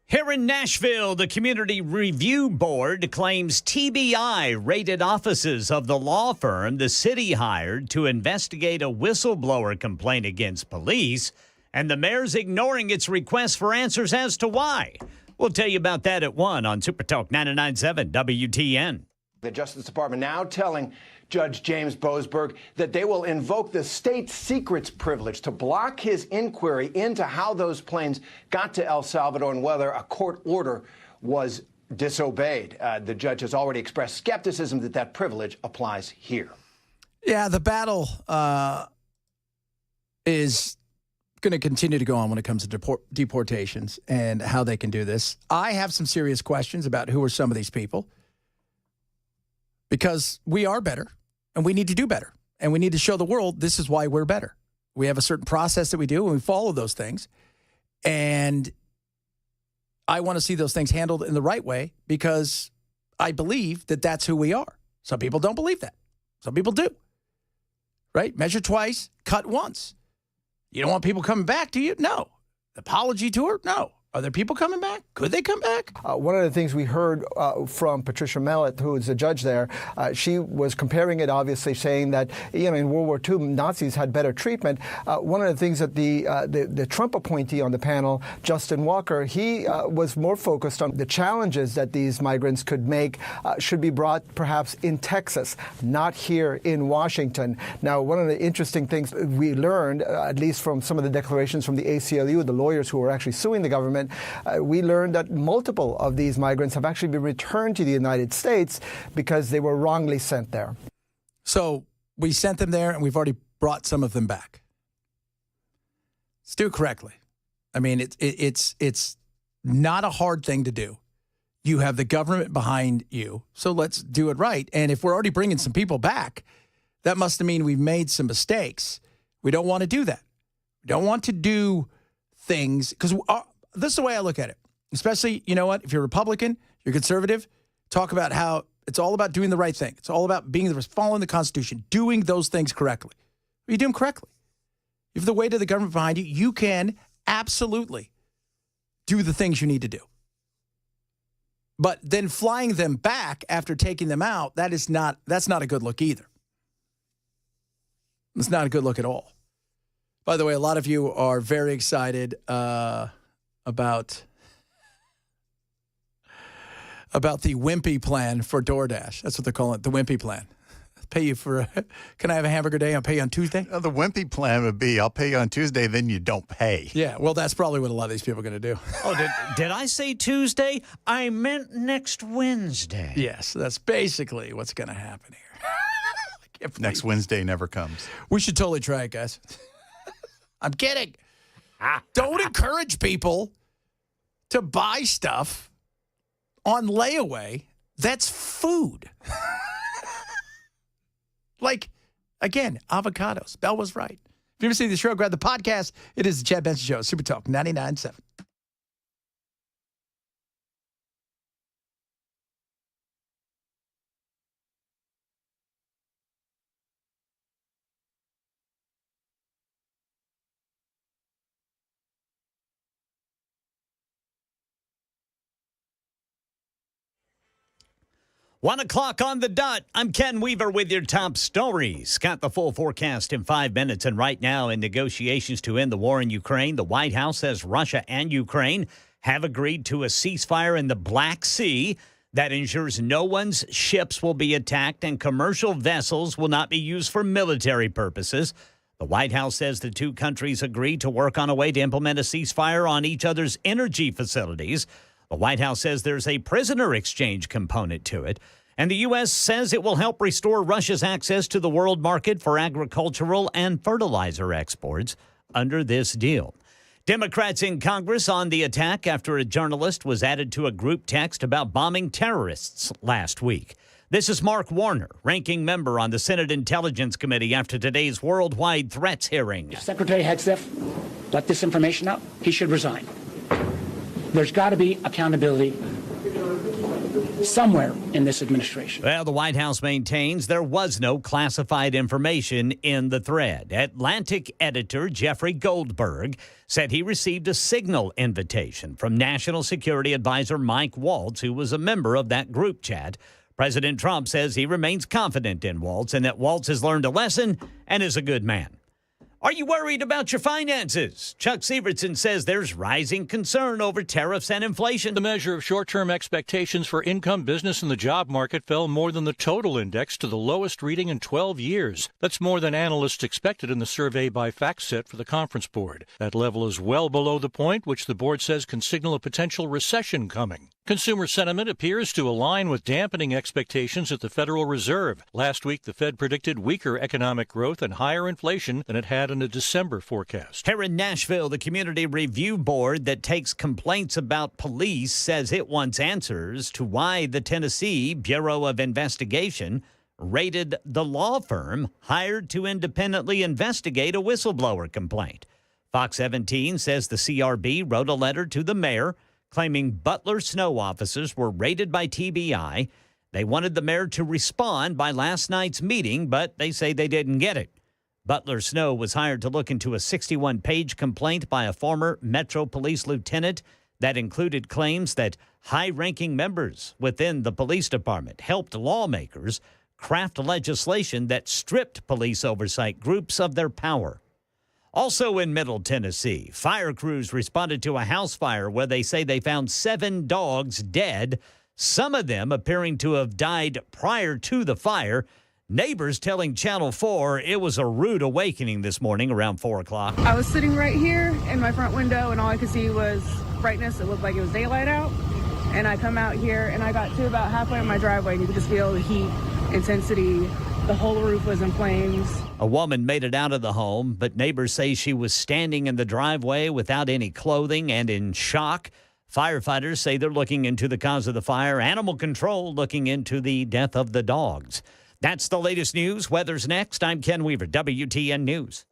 Here in Nashville, the Community Review Board claims TBI raided offices of the law firm the city hired to investigate a whistleblower complaint against police, and the mayor's ignoring its request for answers as to why. We'll tell you about that at 1 on Super Talk 99.7 WTN. The Justice Department now telling Judge James Boasberg that they will invoke the state secrets privilege to block his inquiry into how those planes got to El Salvador and whether a court order was disobeyed. The judge has already expressed skepticism that that privilege applies here. Yeah, the battle is going to continue to go on when it comes to deportations and how they can do this. I have some serious questions about who are some of these people, because we are better and we need to do better. And we need to show the world this is why we're better. We have a certain process that we do and we follow those things. And I want to see those things handled in the right way because I believe that that's who we are. Some people don't believe that. Some people do. Right? Measure twice, cut once. You don't want people coming back, do you? No. Apology tour? No. Are there people coming back? Could they come back? One of the things we heard from Patricia Mellett, who is the judge there, she was comparing it, obviously, saying that in World War II, Nazis had better treatment. One of the things that the Trump appointee on the panel, Justin Walker, he was more focused on the challenges that these migrants could make should be brought perhaps in Texas, not here in Washington. Now, one of the interesting things we learned, at least from some of the declarations from the ACLU, the lawyers who were actually suing the government, we learned that multiple of these migrants have actually been returned to the United States because they were wrongly sent there. So we sent them there, and we've already brought some of them back. Let's do it correctly. I mean, it's not a hard thing to do. You have the government behind you, so let's do it right. And if we're already bringing some people back, that must mean we've made some mistakes. We don't want to do that. We don't want to do things because this is the way I look at it, especially, you know what, if you're Republican, you're conservative, talk about how it's all about doing the right thing. It's all about following the Constitution, doing those things correctly. You do them correctly. You have the weight of the government behind you. You can absolutely do the things you need to do. But then flying them back after taking them out, that's not a good look either. It's not a good look at all. By the way, a lot of you are very excited about the Wimpy plan for DoorDash. That's what they're calling it, the Wimpy plan. Pay you for, can I have a hamburger day? I'll pay you on Tuesday? The Wimpy plan would be, I'll pay you on Tuesday, then you don't pay. Yeah, well, that's probably what a lot of these people are going to do. Oh, did I say Tuesday? I meant next Wednesday. Yes, that's basically what's going to happen here. Next Wednesday never comes. We should totally try it, guys. I'm kidding. Don't encourage people to buy stuff on layaway that's food. Like, again, avocados. Bell was right. If you ever see the show, grab the podcast. It is the Chad Benson Show, Super Talk 99.7. One o'clock on the dot. I'm Ken Weaver with your top stories. Got the full forecast in 5 minutes. And right now, in negotiations to end the war in Ukraine, the White House says Russia and Ukraine have agreed to a ceasefire in the Black Sea that ensures no one's ships will be attacked and commercial vessels will not be used for military purposes. The White House says the two countries agreed to work on a way to implement a ceasefire on each other's energy facilities. The White House says there's a prisoner exchange component to it. And the U.S. says it will help restore Russia's access to the world market for agricultural and fertilizer exports under this deal. Democrats in Congress on the attack after a journalist was added to a group text about bombing terrorists last week. This is Mark Warner, ranking member on the Senate Intelligence Committee after today's worldwide threats hearing. If Secretary Hegseth let this information out, he should resign. There's got to be accountability somewhere in this administration. Well, the White House maintains there was no classified information in the thread. Atlantic editor Jeffrey Goldberg said he received a Signal invitation from National Security Advisor Mike Waltz, who was a member of that group chat. President Trump says he remains confident in Waltz and that Waltz has learned a lesson and is a good man. Are you worried about your finances? Chuck Severson says there's rising concern over tariffs and inflation. The measure of short-term expectations for income, business, and the job market fell more than the total index to the lowest reading in 12 years. That's more than analysts expected in the survey by FactSet for the Conference Board. That level is well below the point, which the board says can signal a potential recession coming. Consumer sentiment appears to align with dampening expectations at the Federal Reserve. Last week, the Fed predicted weaker economic growth and higher inflation than it had in a December forecast. Here in Nashville, the Community Review Board that takes complaints about police says it wants answers to why the Tennessee Bureau of Investigation raided the law firm hired to independently investigate a whistleblower complaint. Fox 17 says the CRB wrote a letter to the mayor claiming Butler Snow officers were raided by TBI. They wanted the mayor to respond by last night's meeting, but they say they didn't get it. Butler Snow was hired to look into a 61-page complaint by a former Metro Police lieutenant that included claims that high-ranking members within the police department helped lawmakers craft legislation that stripped police oversight groups of their power. Also in Middle Tennessee, fire crews responded to a house fire where they say they found 7 dogs dead, some of them appearing to have died prior to the fire. Neighbors telling Channel 4 it was a rude awakening this morning around 4 o'clock. I was sitting right here in my front window, and all I could see was brightness. It looked like it was daylight out. And I come out here, and I got to about halfway in my driveway, and you could just feel the heat, intensity. The whole roof was in flames. A woman made it out of the home, but neighbors say she was standing in the driveway without any clothing and in shock. Firefighters say they're looking into the cause of the fire. Animal control looking into the death of the dogs. That's the latest news. Weather's next. I'm Ken Weaver, WTN News.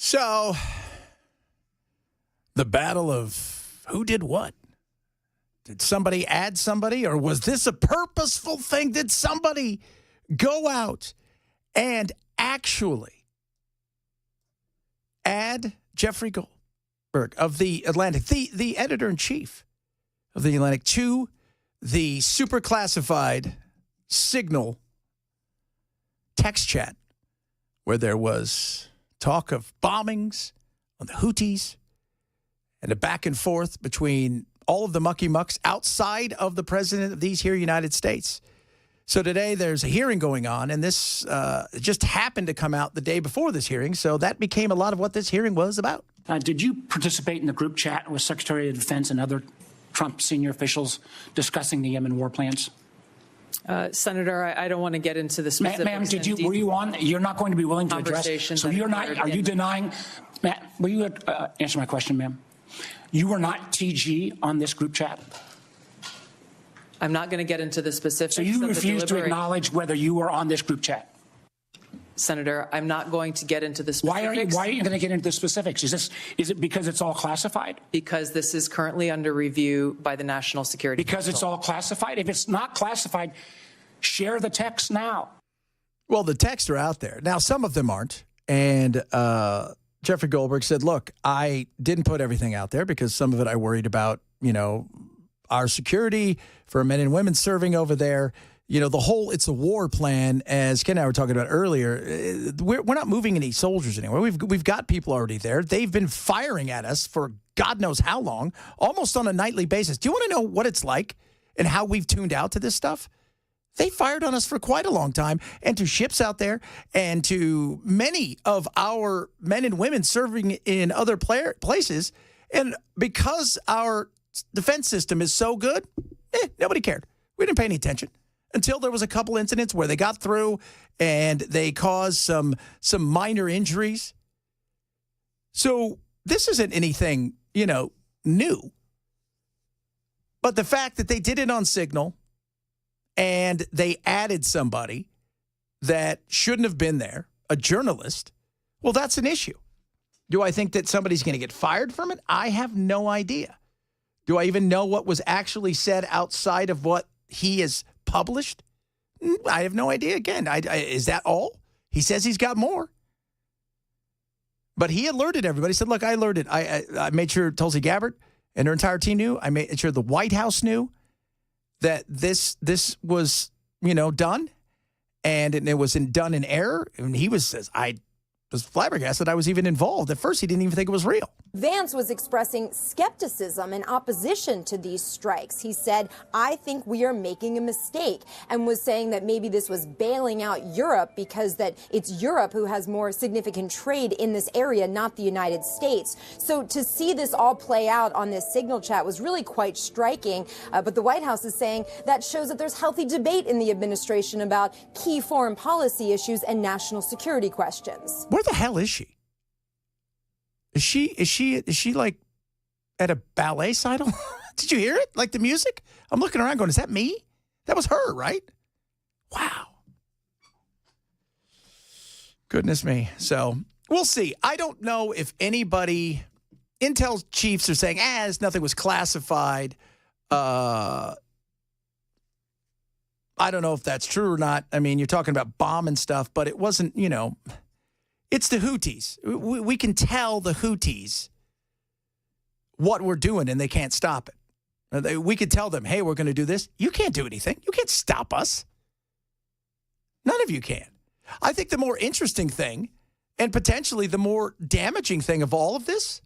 So, the battle of who did what? Did somebody add somebody, or was this a purposeful thing? Did somebody go out and actually add Jeffrey Goldberg of The Atlantic, the editor-in-chief of The Atlantic, to the super classified Signal text chat where there was talk of bombings on the Houthis and a back and forth between all of the mucky mucks outside of the president of these here United States. So today there's a hearing going on, and this just happened to come out the day before this hearing, so that became a lot of what this hearing was about. Did you participate in the group chat with Secretary of Defense and other Trump senior officials discussing the Yemen war plans? Senator, I don't want to get into the specifics. Ma'am, were you on? You're not going to be willing to address. So you're not. Are you denying? Matt, will you answer my question, ma'am? You were not TG on this group chat. I'm not going to get into the specifics. So you refuse to acknowledge whether you were on this group chat. Senator, I'm not going to get into the specifics. Why are you going to get into the specifics? Is it because it's all classified? Because this is currently under review by the National Security Because Council. it's all classified? If it's not classified, share the text now. Well, the texts are out there. Now, some of them aren't. And Jeffrey Goldberg said, look, I didn't put everything out there because some of it I worried about, our security for men and women serving over there. The whole it's a war plan, as Ken and I were talking about earlier, we're not moving any soldiers anywhere. We've got people already there. They've been firing at us for God knows how long, almost on a nightly basis. Do you want to know what it's like and how we've tuned out to this stuff? They fired on us for quite a long time, and to ships out there and to many of our men and women serving in other places. And because our defense system is so good, nobody cared. We didn't pay any attention until there was a couple incidents where they got through and they caused some minor injuries. So this isn't anything, new. But the fact that they did it on Signal and they added somebody that shouldn't have been there, a journalist, well, that's an issue. Do I think that somebody's going to get fired from it? I have no idea. Do I even know what was actually said outside of what he has published? I have no idea. Again, is that all? He says he's got more. But he alerted everybody. He said, look, I alerted. I made sure Tulsi Gabbard and her entire team knew. I made sure the White House knew that this was, done. And it was done in error. And he says, I was flabbergasted I was even involved. At first, he didn't even think it was real. Vance was expressing skepticism and opposition to these strikes. He said, I think we are making a mistake, and was saying that maybe this was bailing out Europe because that it's Europe who has more significant trade in this area, not the United States. So to see this all play out on this Signal chat was really quite striking. But the White House is saying that shows that there's healthy debate in the administration about key foreign policy issues and national security questions. Where the hell is she? Is she like at a ballet recital? Did you hear it? Like the music? I'm looking around going, is that me? That was her, right? Wow. Goodness me. So we'll see. I don't know if anybody, Intel chiefs are saying, nothing was classified. I don't know if that's true or not. I mean, you're talking about bomb and stuff, but it wasn't, it's the Houthis. We can tell the Houthis what we're doing, and they can't stop it. We could tell them, hey, we're going to do this. You can't do anything. You can't stop us. None of you can. I think the more interesting thing, and potentially the more damaging thing of all of this,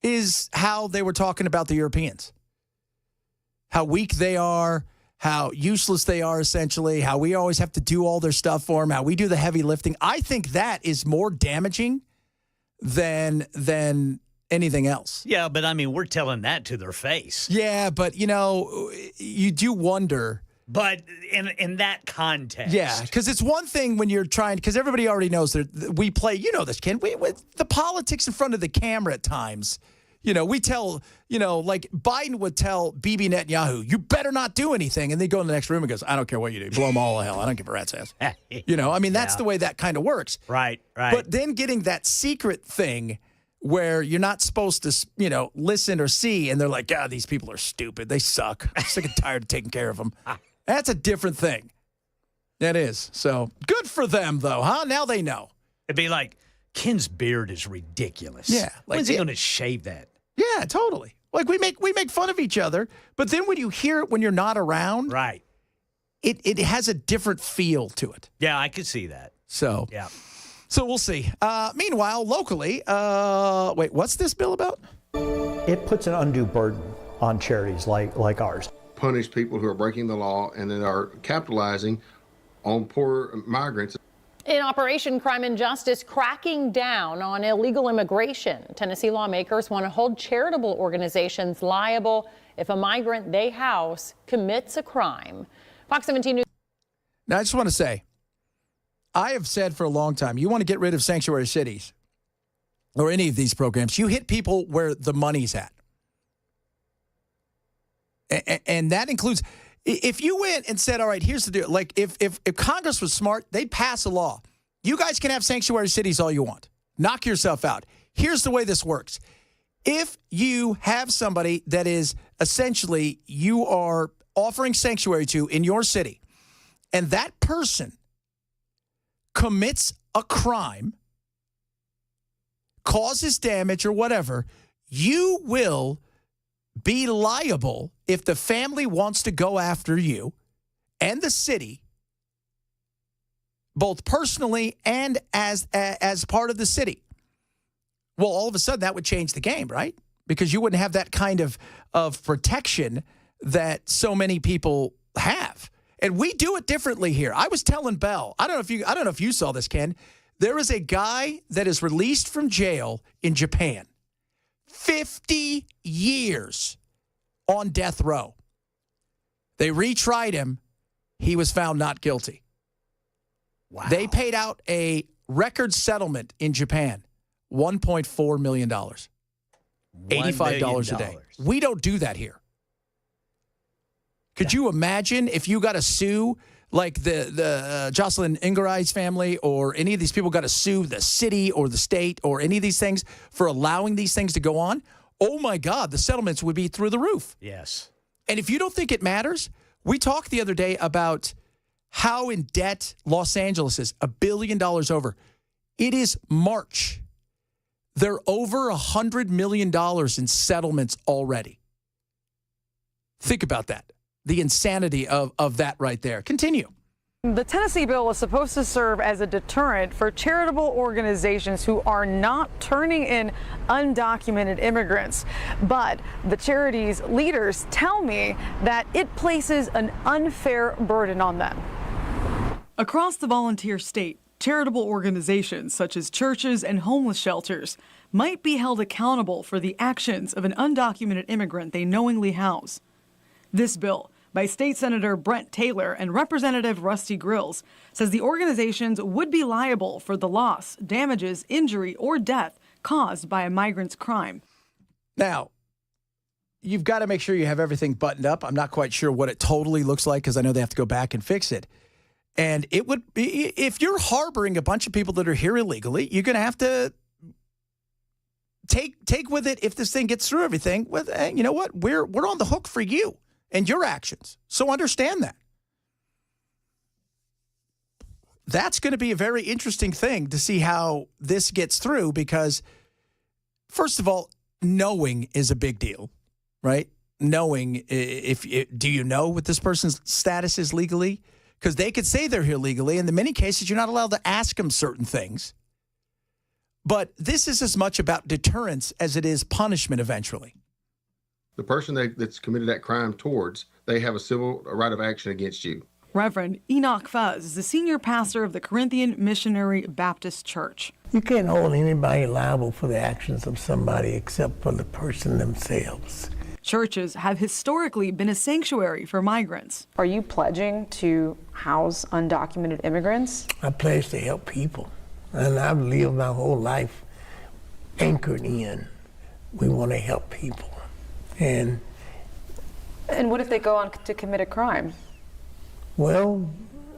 is how they were talking about the Europeans. How weak they are, how useless they are, essentially, how we always have to do all their stuff for them, how we do the heavy lifting. I think that is more damaging than anything else. Yeah, but I mean, we're telling that to their face. Yeah, but, you do wonder. But in that context. Yeah, because it's one thing when you're trying, because everybody already knows that we play, this, Ken, with the politics in front of the camera at times we tell, like Biden would tell Bibi Netanyahu, you better not do anything. And they go in the next room and goes, I don't care what you do. Blow them all to hell. I don't give a rat's ass. That's the way that kind of works. Right. But then getting that secret thing where you're not supposed to, listen or see, and they're like, God, these people are stupid. They suck. I'm sick and tired of taking care of them. That's a different thing. That is. So good for them, though, huh? Now they know. It'd be like, Ken's beard is ridiculous. Yeah. When's he going to shave that? Yeah, totally. Like we make fun of each other, but then when you hear it when you're not around, right? It has a different feel to it. Yeah, I could see that. So yeah. So we'll see. Meanwhile, locally, wait, what's this bill about? It puts an undue burden on charities like ours. Punish people who are breaking the law and then are capitalizing on poor migrants. In Operation Crime and Justice, cracking down on illegal immigration, Tennessee lawmakers want to hold charitable organizations liable if a migrant they house commits a crime. Fox 17 News. Now, I just want to say, I have said for a long time, you want to get rid of sanctuary cities or any of these programs, you hit people where the money's at. And that includes, if you went and said, all right, here's the deal. Like, if Congress was smart, they'd pass a law. You guys can have sanctuary cities all you want. Knock yourself out. Here's the way this works. If you have somebody that is essentially you are offering sanctuary to in your city, and that person commits a crime, causes damage or whatever, you will be liable if the family wants to go after you and the city, both personally and as part of the city. Well, all of a sudden that would change the game, right? Because you wouldn't have that kind of protection that so many people have. And we do it differently here. I was telling Belle, I don't know if you saw this, Ken. There is a guy that is released from jail in Japan. 50 years on death row. They retried him. He was found not guilty. Wow. They paid out a record settlement in Japan, $1.4 million. $85 a day. We don't do that here. Could you imagine if you got to sue, like the Jocelyn Ingerai's family or any of these people got to sue the city or the state or any of these things for allowing these things to go on? Oh, my God, the settlements would be through the roof. Yes. And if you don't think it matters, we talked the other day about how in debt Los Angeles is, $1 billion over. It is March. They're over $100 million in settlements already. Think about that. The insanity of that right there. Continue. The Tennessee bill is supposed to serve as a deterrent for charitable organizations who are not turning in undocumented immigrants. But the charity's leaders tell me that it places an unfair burden on them. Across the volunteer state, charitable organizations such as churches and homeless shelters might be held accountable for the actions of an undocumented immigrant they knowingly house. This bill, by State Senator Brent Taylor and Representative Rusty Grills, says the organizations would be liable for the loss, damages, injury, or death caused by a migrant's crime. Now, you've got to make sure you have everything buttoned up. I'm not quite sure what it totally looks like because I know they have to go back and fix it. And it would be, if you're harboring a bunch of people that are here illegally, you're going to have to take with it, if this thing gets through everything, with, you know what, we're on the hook for you and your actions. So understand that. That's going to be a very interesting thing to see how this gets through because, first of all, knowing is a big deal, right? Knowing, do you know what this person's status is legally? Because they could say they're here legally, and in many cases, you're not allowed to ask them certain things. But this is as much about deterrence as it is punishment eventually. The person that's committed that crime towards, they have a civil right of action against you. Reverend Enoch Fuzz is the senior pastor of the Corinthian Missionary Baptist Church. You can't hold anybody liable for the actions of somebody except for the person themselves. Churches have historically been a sanctuary for migrants. Are you pledging to house undocumented immigrants? I pledge to help people, and I've lived my whole life anchored in We want to help people. And what if they go on to commit a crime? well,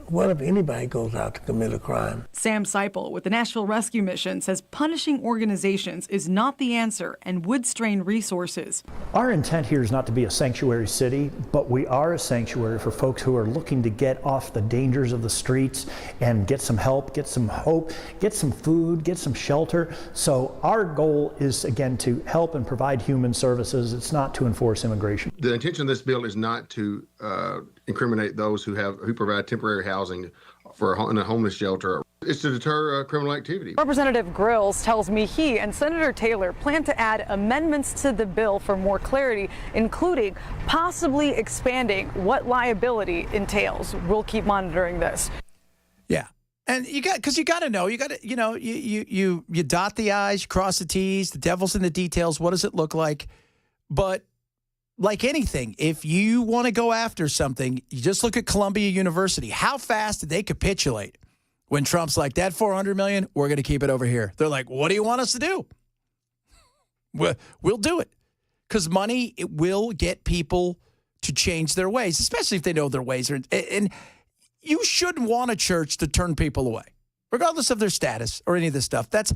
what if anybody goes out to commit a crime? Sam Seipel with the Nashville Rescue Mission says punishing organizations is not the answer and would strain resources. Our intent here is not to be a sanctuary city, but we are a sanctuary for folks who are looking to get off the dangers of the streets and get some help, get some hope, get some food, get some shelter. So our goal is, again, to help and provide human services. It's not to enforce immigration. The intention of this bill is not to incriminate those who provide temporary housing in a homeless shelter. It's to deter criminal activity. Representative Grills tells me he and Senator Taylor plan to add amendments to the bill for more clarity, including possibly expanding what liability entails. We'll keep monitoring this. Yeah. And you got to know, you dot the I's, you cross the T's, the devil's in the details. What does it look like? But like anything, if you want to go after something, you just look at Columbia University. How fast did they capitulate when Trump's like, that $400 million, we're going to keep it over here? They're like, what do you want us to do? We'll do it. Because money, it will get people to change their ways, especially if they know their ways are. And you shouldn't want a church to turn people away, regardless of their status or any of this stuff. That's,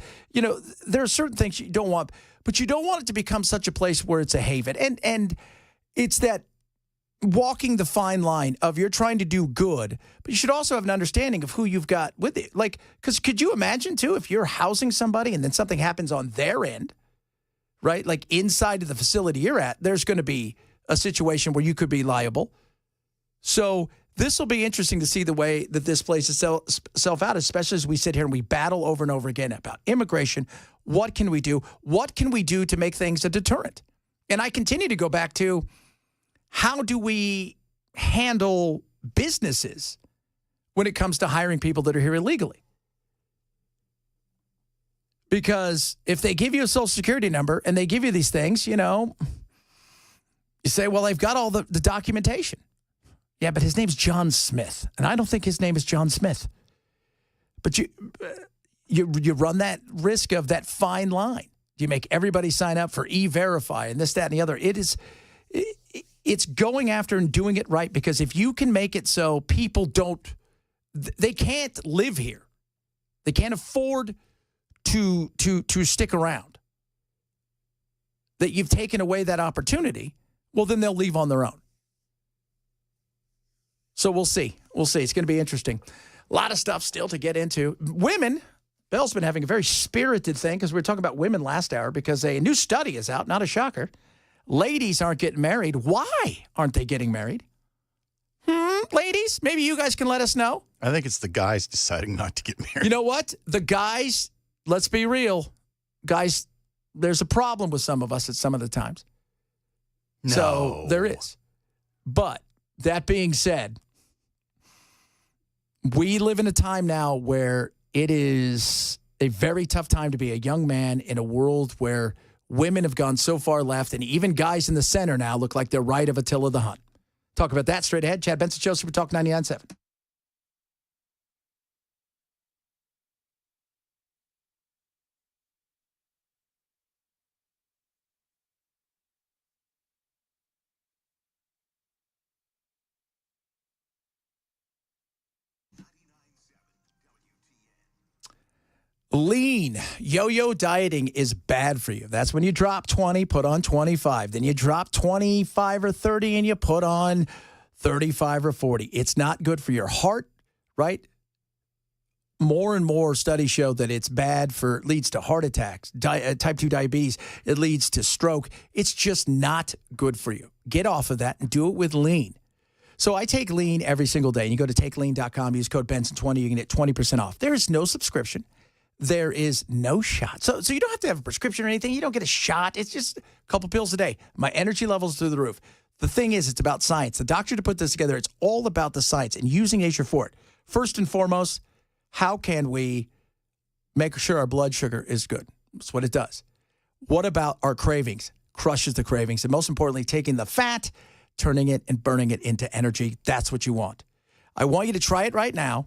there are certain things you don't want, but you don't want it to become such a place where it's a haven. And it's that walking the fine line of you're trying to do good, but you should also have an understanding of who you've got with it. Like, because could you imagine, too, if you're housing somebody and then something happens on their end, right? Like inside of the facility you're at, there's going to be a situation where you could be liable. So this will be interesting to see the way that this plays itself out, especially as we sit here and we battle over and over again about immigration. What can we do? What can we do to make things a deterrent? And I continue to go back to, how do we handle businesses when it comes to hiring people that are here illegally? Because if they give you a Social Security number and they give you these things, you say, well, they've got all the documentation. Yeah, but his name's John Smith, and I don't think his name is John Smith. But you run that risk of that fine line. You make everybody sign up for E-Verify and this, that, and the other. It's going after and doing it right, because if you can make it so people they can't live here. They can't afford to stick around. That you've taken away that opportunity, well, then they'll leave on their own. So we'll see. It's going to be interesting. A lot of stuff still to get into. Women, Bell's been having a very spirited thing, because we were talking about women last hour, because a new study is out, not a shocker. Ladies aren't getting married. Why aren't they getting married? Ladies, maybe you guys can let us know. I think it's the guys deciding not to get married. You know what? The guys, let's be real. Guys, there's a problem with some of us at some of the times. No. So there is. But that being said, we live in a time now where it is a very tough time to be a young man in a world where women have gone so far left, and even guys in the center now look like they're right of Attila the Hun. Talk about that straight ahead. Chad Benson Show, Super Talk 99.7. Lean, yo-yo dieting is bad for you. That's when you drop 20, put on 25. Then you drop 25 or 30 and you put on 35 or 40. It's not good for your heart, right? More and more studies show that it's bad leads to heart attacks, type 2 diabetes. It leads to stroke. It's just not good for you. Get off of that and do it with Lean. So I take Lean every single day. And you go to takelean.com, use code Benson20, you can get 20% off. There is no subscription. There is no shot. So you don't have to have a prescription or anything. You don't get a shot. It's just a couple pills a day. My energy level's through the roof. The thing is, it's about science. The doctor to put this together, it's all about the science and using nature for it. First and foremost, how can we make sure our blood sugar is good? That's what it does. What about our cravings? Crushes the cravings. And most importantly, taking the fat, turning it and burning it into energy. That's what you want. I want you to try it right now.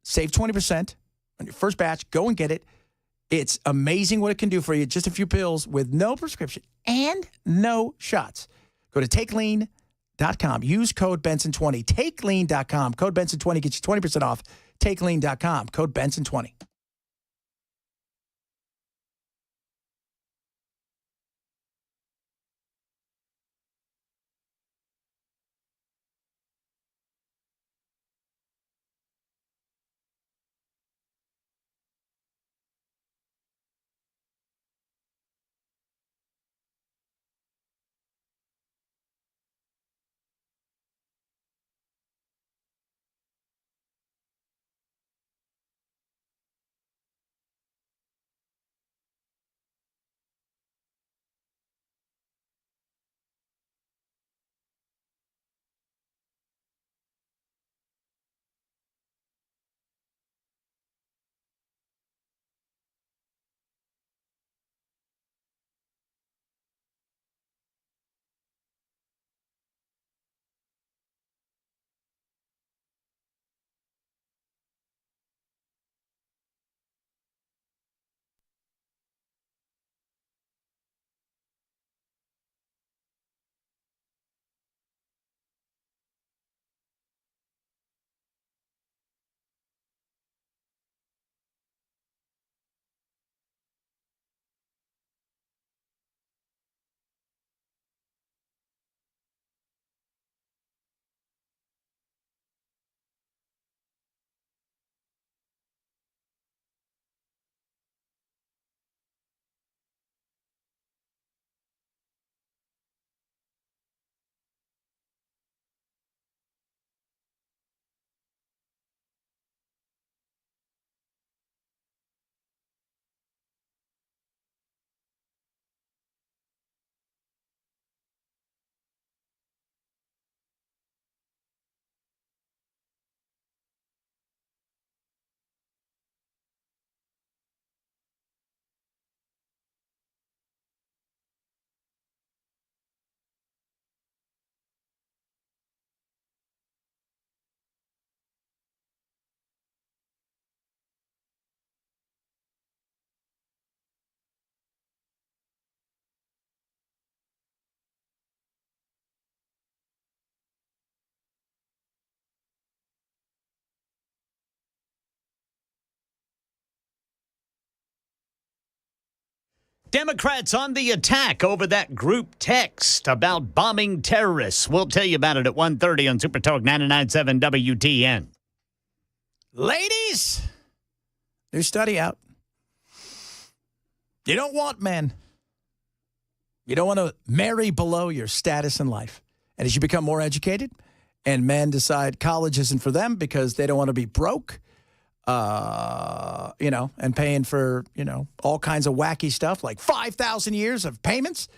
Save 20%. On your first batch, go and get it. It's amazing what it can do for you. Just a few pills with no prescription and no shots. Go to TakeLean.com. Use code Benson20. TakeLean.com. Code Benson20 gets you 20% off. TakeLean.com. Code Benson20. Democrats on the attack over that group text about bombing terrorists. We'll tell you about it at 1:30 on Super Talk 99.7 WTN. Ladies, new study out. You don't want men. You don't want to marry below your status in life. And as you become more educated and men decide college isn't for them because they don't want to be broke, and paying for, all kinds of wacky stuff like 5,000 years of payments,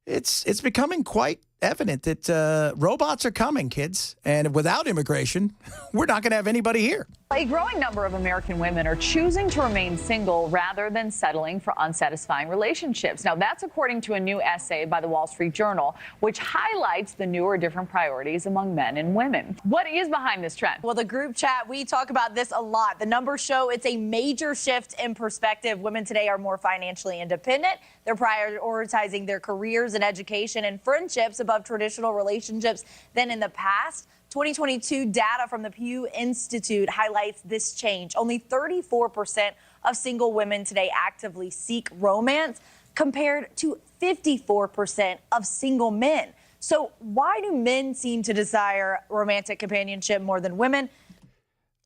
it's becoming quite evident that robots are coming, kids. And without immigration, we're not going to have anybody here. A growing number of American women are choosing to remain single rather than settling for unsatisfying relationships. Now, that's according to a new essay by the Wall Street Journal, which highlights the new or different priorities among men and women. What is behind this trend? Well, the group chat, we talk about this a lot. The numbers show it's a major shift in perspective. Women today are more financially independent. They're prioritizing their careers and education and friendships above traditional relationships than in the past. 2022 data from the Pew Institute highlights this change. Only 34% of single women today actively seek romance, compared to 54% of single men. So why do men seem to desire romantic companionship more than women?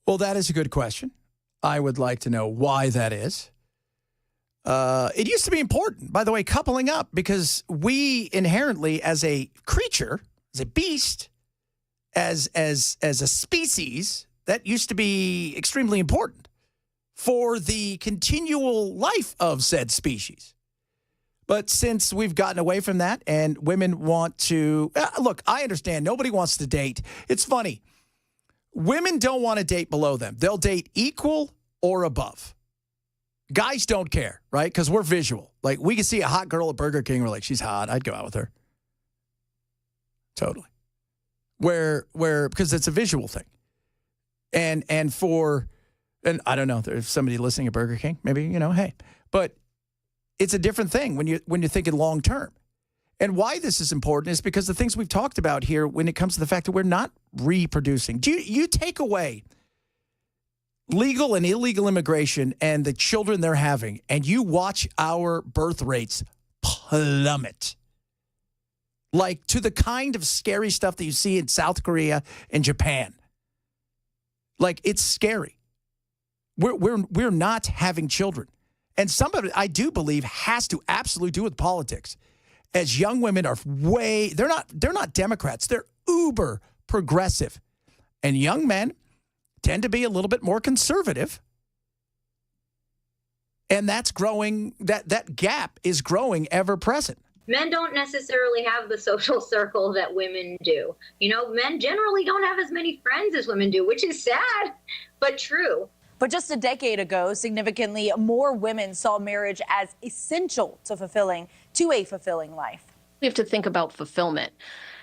Well, that is a good question. I would like to know why that is. It used to be important, by the way, coupling up, because we inherently, as a creature, as a beast, as a species, that used to be extremely important for the continual life of said species. But since we've gotten away from that and women want to look, I understand nobody wants to date. It's funny. Women don't want to date below them. They'll date equal or above. Guys don't care, right? Because we're visual. Like, we can see a hot girl at Burger King. We're like, she's hot. I'd go out with her. Totally. Because it's a visual thing. And I don't know, there's somebody listening at Burger King, maybe, hey. But it's a different thing when you're thinking long term. And why this is important is because the things we've talked about here when it comes to the fact that we're not reproducing. Do you take away legal and illegal immigration and the children they're having, and you watch our birth rates plummet, like to the kind of scary stuff that you see in South Korea and Japan. Like, it's scary. We're not having children. And some of it, I do believe, has to absolutely do with politics. As young women are they're not Democrats. They're uber progressive. And young men tend to be a little bit more conservative. And that's growing, that gap is growing ever present. Men don't necessarily have the social circle that women do. You know, men generally don't have as many friends as women do, which is sad, but true. But just a decade ago, significantly more women saw marriage as essential to a fulfilling life. We have to think about fulfillment.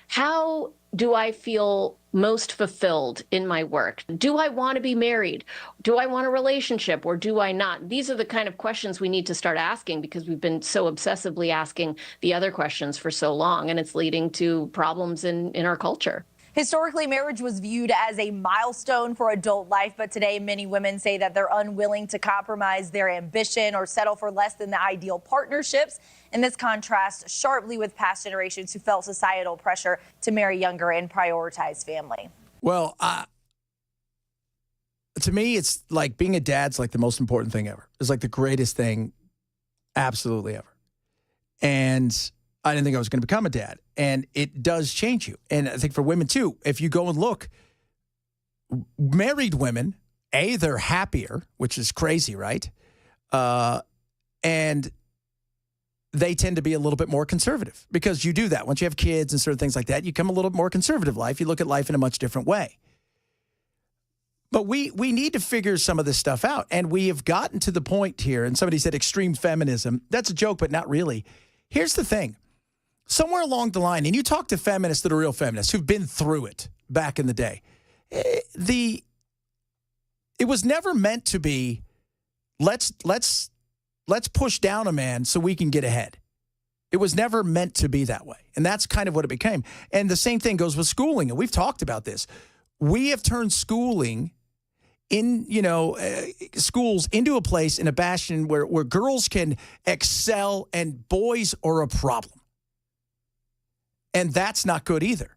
How do I feel most fulfilled in my work? Do I want to be married? Do I want a relationship or do I not? These are the kind of questions we need to start asking because we've been so obsessively asking the other questions for so long, and it's leading to problems in our culture. Historically, marriage was viewed as a milestone for adult life, but today many women say that they're unwilling to compromise their ambition or settle for less than the ideal partnerships. And this contrasts sharply with past generations who felt societal pressure to marry younger and prioritize family. Well, to me, it's like being a dad's like the most important thing ever. It's like the greatest thing absolutely ever. And I didn't think I was going to become a dad. And it does change you. And I think for women, too, if you go and look, married women, they're happier, which is crazy, right? And they tend to be a little bit more conservative because you do that. Once you have kids and certain things like that, you become a little more conservative life. You look at life in a much different way. But we need to figure some of this stuff out. And we have gotten to the point here, and somebody said extreme feminism. That's a joke, but not really. Here's the thing. Somewhere along the line, and you talk to feminists that are real feminists who've been through it back in the day, it was never meant to be let's push down a man so we can get ahead. It was never meant to be that way. And that's kind of what it became. And the same thing goes with schooling. And we've talked about this. We have turned schooling schools into a place in a bastion where girls can excel and boys are a problem. And that's not good either.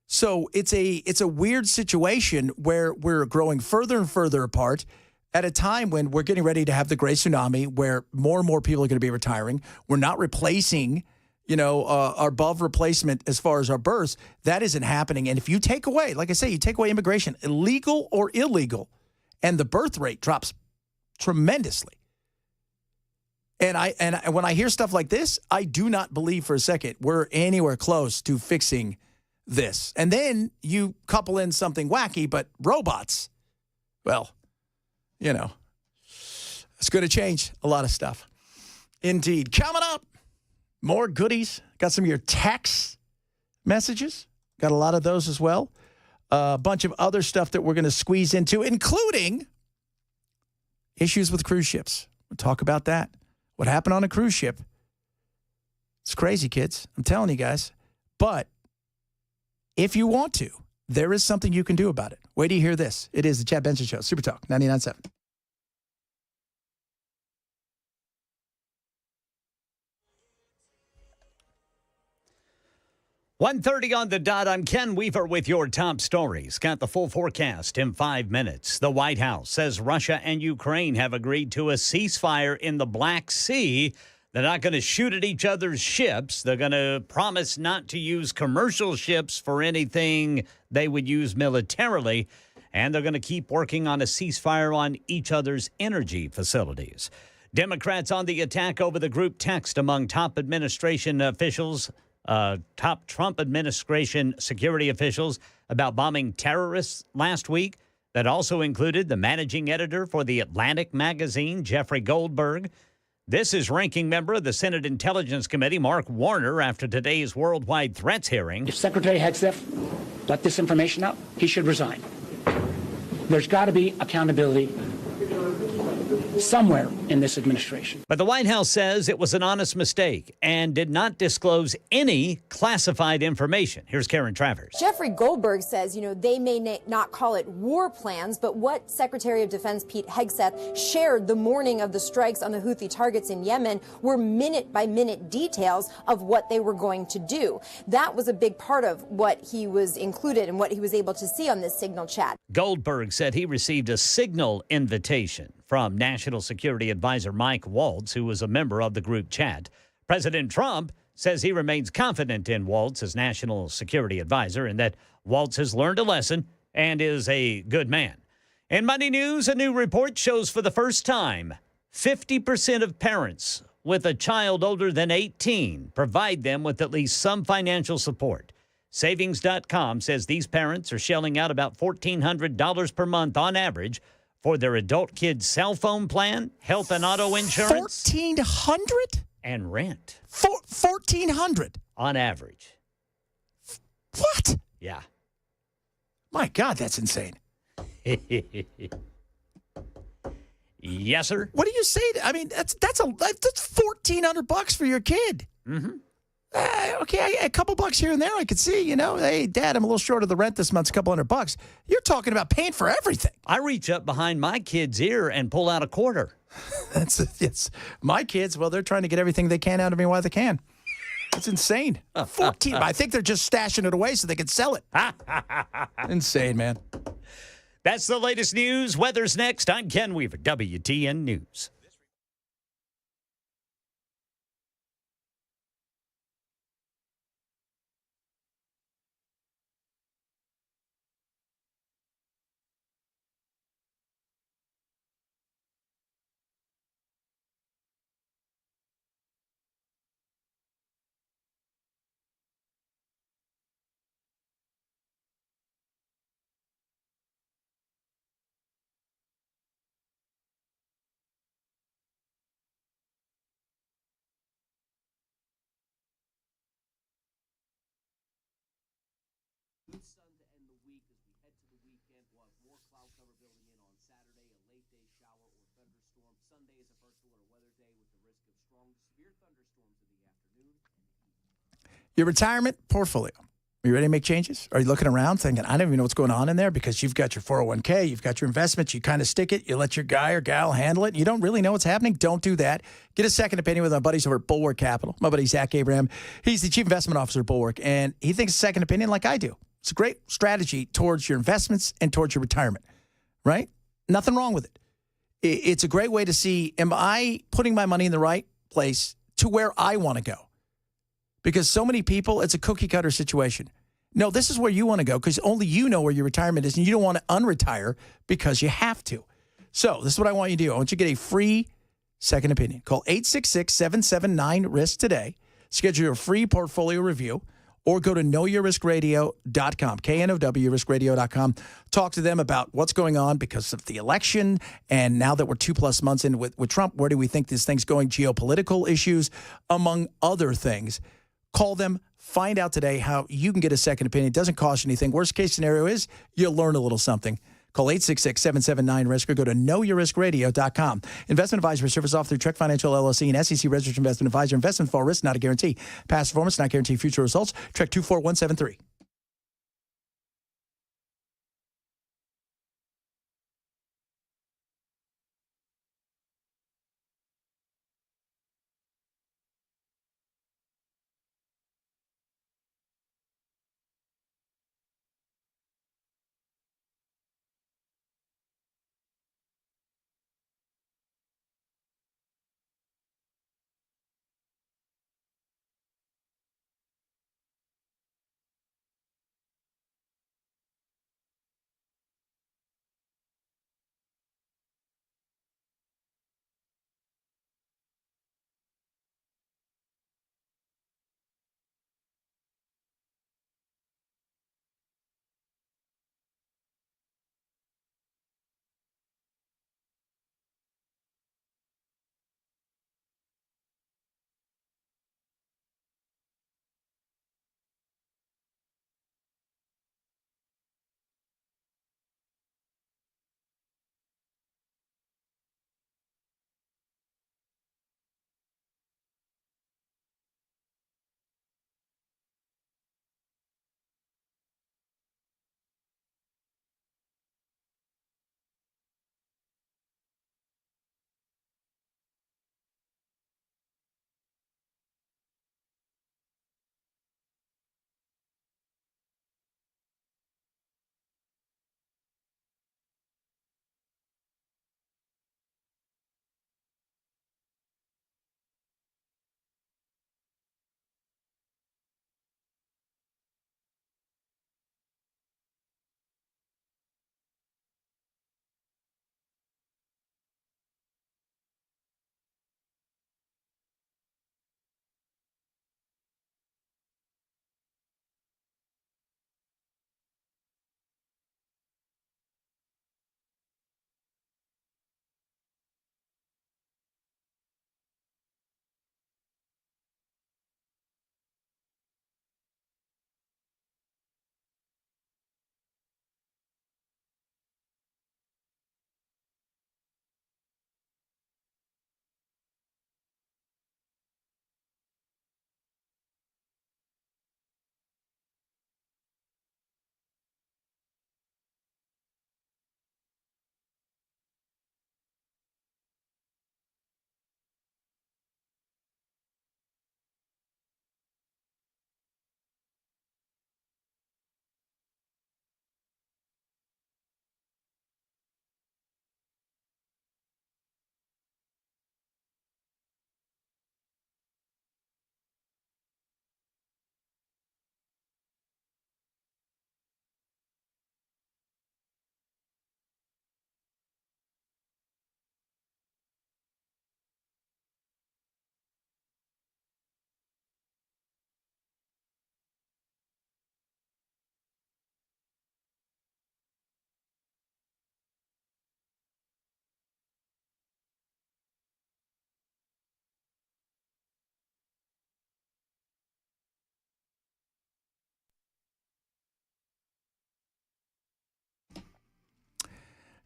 So it's a weird situation where we're growing further and further apart at a time when we're getting ready to have the great tsunami where more and more people are going to be retiring. We're not replacing, our above replacement as far as our births. That isn't happening. And if you take away, like I say, you take away immigration, illegal or illegal, and the birth rate drops tremendously. And when I hear stuff like this, I do not believe for a second we're anywhere close to fixing this. And then you couple in something wacky, but robots, well, it's going to change a lot of stuff. Indeed. Coming up, more goodies. Got some of your text messages. Got a lot of those as well. A bunch of other stuff that we're going to squeeze into, including issues with cruise ships. We'll talk about that. What happened on a cruise ship? It's crazy, kids. I'm telling you guys. But if you want to, there is something you can do about it. Wait till you hear this. It is the Chad Benson Show. Super Talk 99.7. .1:30 on the dot. I'm Ken Weaver with your top stories. Got the full forecast in 5 minutes. The White House says Russia and Ukraine have agreed to a ceasefire in the Black Sea. They're not going to shoot at each other's ships. They're going to promise not to use commercial ships for anything they would use militarily. And they're going to keep working on a ceasefire on each other's energy facilities. Democrats on the attack over the group text among top administration officials. Top Trump administration security officials about bombing terrorists last week. That also included the managing editor for The Atlantic magazine, Jeffrey Goldberg. This is ranking member of the Senate Intelligence Committee, Mark Warner, after today's worldwide threats hearing. If Secretary Hegseth let this information out, he should resign. There's got to be accountability. somewhere in this administration. But the White House says it was an honest mistake and did not disclose any classified information. Here's Karen Travers. Jeffrey Goldberg says, they may not call it war plans, but what Secretary of Defense Pete Hegseth shared the morning of the strikes on the Houthi targets in Yemen were minute-by-minute details of what they were going to do. That was a big part of what he was included and what he was able to see on this Signal chat. Goldberg said he received a Signal invitation from National Security Advisor Mike Waltz, who was a member of the group chat. President Trump says he remains confident in Waltz as National Security Advisor and that Waltz has learned a lesson and is a good man. In Money News, a new report shows for the first time 50% of parents with a child older than 18 provide them with at least some financial support. Savings.com says these parents are shelling out about $1,400 per month on average for their adult kid's cell phone plan, health and auto insurance. $1,400? And rent. $1,400? On average. What? Yeah. My God, that's insane. Yes, sir. What do you say? That's $1,400 for your kid. Mm-hmm. Okay, a couple bucks here and there I could see, hey, Dad, I'm a little short of the rent this month, it's a couple $100. You're talking about paying for everything. I reach up behind my kid's ear and pull out a quarter. It's my kids, well, they're trying to get everything they can out of me while they can. It's insane. 14. I think they're just stashing it away so they can sell it. Insane, man. That's the latest news. Weather's next. I'm Ken Weaver, WTN News. Sun to end the week as we head to the weekend. We'll have more cloud cover building in on Saturday, a late day shower or thunderstorm. Sunday is a first alert weather day with the risk of strong to severe thunderstorms in the afternoon. Your retirement portfolio. Are you ready to make changes? Are you looking around thinking, I don't even know what's going on in there? Because you've got your 401k, you've got your investments, you kind of stick it, you let your guy or gal handle it, and you don't really know what's happening. Don't do that. Get a second opinion with my buddies over at Bulwark Capital. My buddy Zach Abraham, he's the chief investment officer at Bulwark, and he thinks a second opinion like I do. It's a great strategy towards your investments and towards your retirement, right? Nothing wrong with it. It's a great way to see, am I putting my money in the right place to where I want to go? Because so many people, it's a cookie cutter situation. No, this is where you want to go because only you know where your retirement is and you don't want to unretire because you have to. So this is what I want you to do. I want you to get a free second opinion. Call 866-779-RISK today. Schedule your free portfolio review or go to knowyourriskradio.com, K-N-O-W, riskradio.com. Talk to them about what's going on because of the election. And now that we're 2+ months in with Trump, where do we think this thing's going? Geopolitical issues, among other things. Call them. Find out today how you can get a second opinion. It doesn't cost you anything. Worst case scenario is you'll learn a little something. Call 866-779-RISK or go to knowyourriskradio.com. Investment advisory service offered through Trek Financial LLC and SEC registered investment advisor. Investment for risk, not a guarantee. Past performance, not guarantee future results. Trek 24173.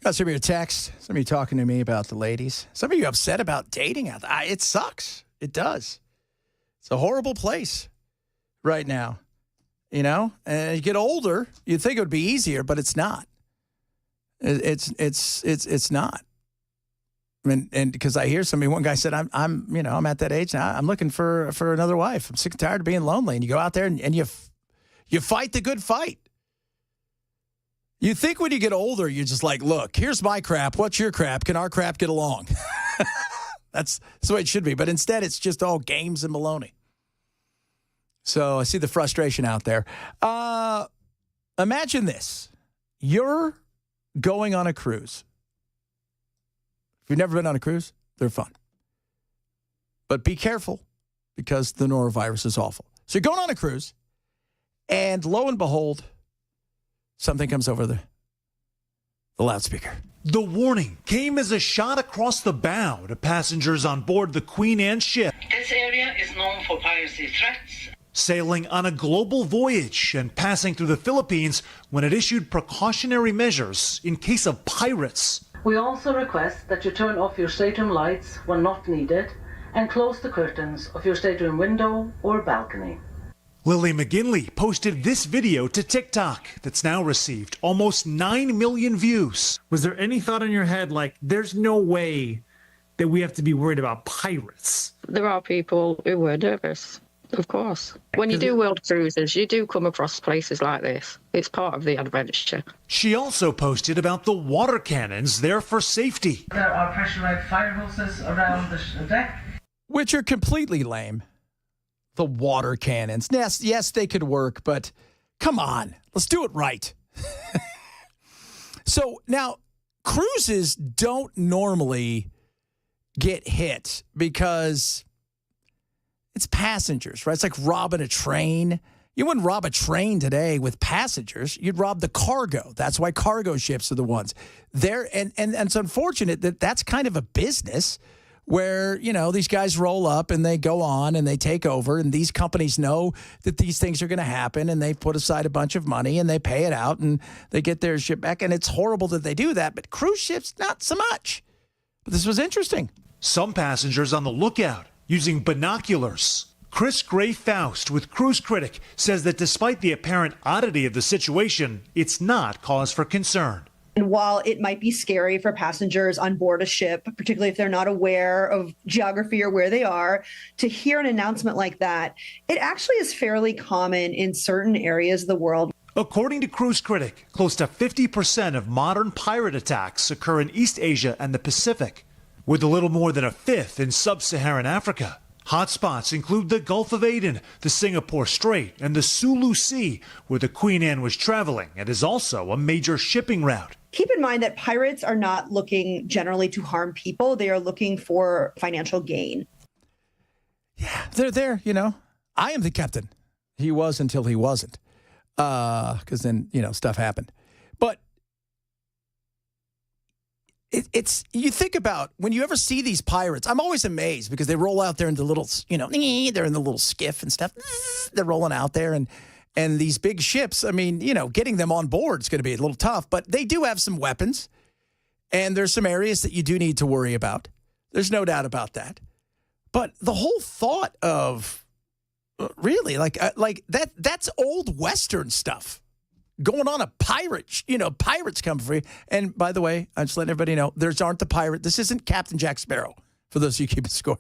Got some of your texts. Some of you talking to me about the ladies. Some of you upset about dating out there. It sucks. It does. It's a horrible place right now. You know, and you get older, you'd think it would be easier, but it's not. It's not. I mean, and because I hear somebody, one guy said, I'm at that age now. I'm looking for another wife. I'm sick and tired of being lonely. And you go out there and you fight the good fight. You think when you get older, you're just like, look, here's my crap. What's your crap? Can our crap get along? That's the way it should be. But instead, it's just all games and baloney. So I see the frustration out there. Imagine this. You're going on a cruise. If you've never been on a cruise, they're fun. But be careful because the norovirus is awful. So you're going on a cruise, and lo and behold, something comes over the loudspeaker. The warning came as a shot across the bow to passengers on board the Queen Anne ship. This area is known for piracy threats. Sailing on a global voyage and passing through the Philippines when it issued precautionary measures in case of pirates. We also request that you turn off your stateroom lights when not needed and close the curtains of your stateroom window or balcony. Lily McGinley posted this video to TikTok that's now received almost 9 million views. Was there any thought in your head like, there's no way that we have to be worried about pirates? There are people who were nervous. Of course. When you do world cruises, you do come across places like this. It's part of the adventure. She also posted about the water cannons there for safety. There are pressurized fire hoses around the deck, which are completely lame. The water cannons. Yes, they could work, but come on. Let's do it right. So now, cruises don't normally get hit because it's passengers, right? It's like robbing a train. You wouldn't rob a train today with passengers. You'd rob the cargo. That's why cargo ships are the ones. And it's unfortunate that that's kind of a business where, you know, these guys roll up and they go on and they take over, and these companies know that these things are going to happen, and they put aside a bunch of money and they pay it out and they get their ship back. And it's horrible that they do that, but cruise ships, not so much. But this was interesting. Some passengers on the lookout using binoculars. Chris Gray Faust with Cruise Critic says that despite the apparent oddity of the situation, it's not cause for concern. And while it might be scary for passengers on board a ship, particularly if they're not aware of geography or where they are, to hear an announcement like that, it actually is fairly common in certain areas of the world. According to Cruise Critic, close to 50% of modern pirate attacks occur in East Asia and the Pacific, with a little more than a fifth in sub-Saharan Africa. Hotspots include the Gulf of Aden, the Singapore Strait, and the Sulu Sea, where the Queen Anne was traveling and is also a major shipping route. Keep in mind that pirates are not looking generally to harm people. They are looking for financial gain. Yeah, they're there, you know. I am the captain. He was until he wasn't. Because then, you know, stuff happened. But it's you think about when you ever see these pirates, I'm always amazed because they roll out there in the little, you know, they're in the little skiff and stuff. They're rolling out there and these big ships, I mean, you know, getting them on board is going to be a little tough, but they do have some weapons and there's some areas that you do need to worry about. There's no doubt about that. But the whole thought of really like that's old Western stuff. Going on a pirate, you know, pirates come free. And by the way, I'm just letting everybody know, aren't the pirate. This isn't Captain Jack Sparrow, for those of you keeping score.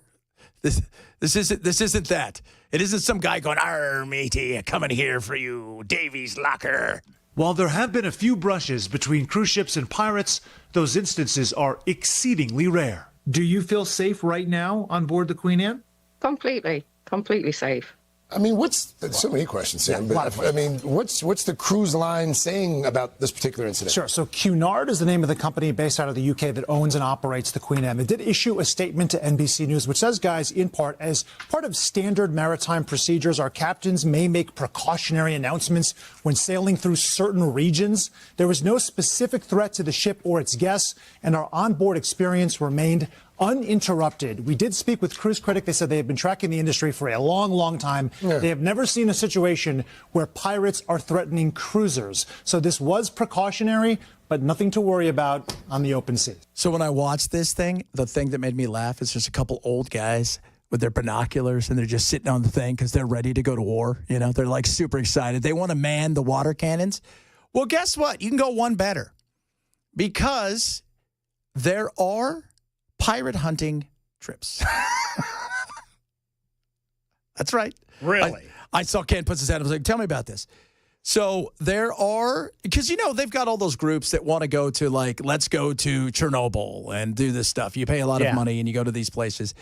This isn't that. It isn't some guy going, "Arr, matey, coming here for you, Davy's locker." While there have been a few brushes between cruise ships and pirates, those instances are exceedingly rare. Do you feel safe right now on board the Queen Anne? Completely safe. I mean, so many questions, Sam. Yeah, but I mean, what's the cruise line saying about this particular incident? Sure. So Cunard is the name of the company based out of the UK that owns and operates the Queen Anne. It did issue a statement to NBC News, which says, guys, in part, as part of standard maritime procedures, our captains may make precautionary announcements when sailing through certain regions. There was no specific threat to the ship or its guests, and our onboard experience remained uninterrupted. We did speak with Cruise Critic. They said they have been tracking the industry for a long, long time. They have never seen a situation where pirates are threatening cruisers. So this was precautionary, but nothing to worry about on the open sea. So when I watched this thing, the thing that made me laugh is just a couple old guys with their binoculars, and they're just sitting on the thing because they're ready to go to war. You know, they're like super excited. They want to man the water cannons. Well, guess what? You can go one better, because there are pirate hunting trips. That's right. Really? I saw Ken puts his hand up. I was like, tell me about this. So there are, because, you know, they've got all those groups that want to go to, like, let's go to Chernobyl and do this stuff. You pay a lot of money and you go to these places.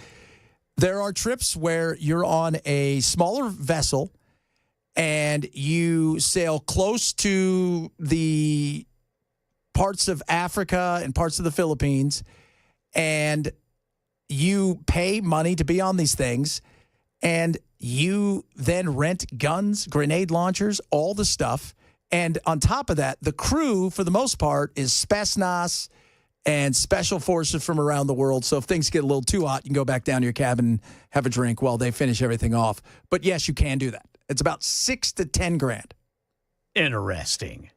There are trips where you're on a smaller vessel and you sail close to the parts of Africa and parts of the Philippines, and you pay money to be on these things, and you then rent guns, grenade launchers, all the stuff. And on top of that, the crew, for the most part, is Spetsnaz and special forces from around the world. So if things get a little too hot, you can go back down to your cabin and have a drink while they finish everything off. But yes, you can do that. It's about $6 to $10 grand. Interesting.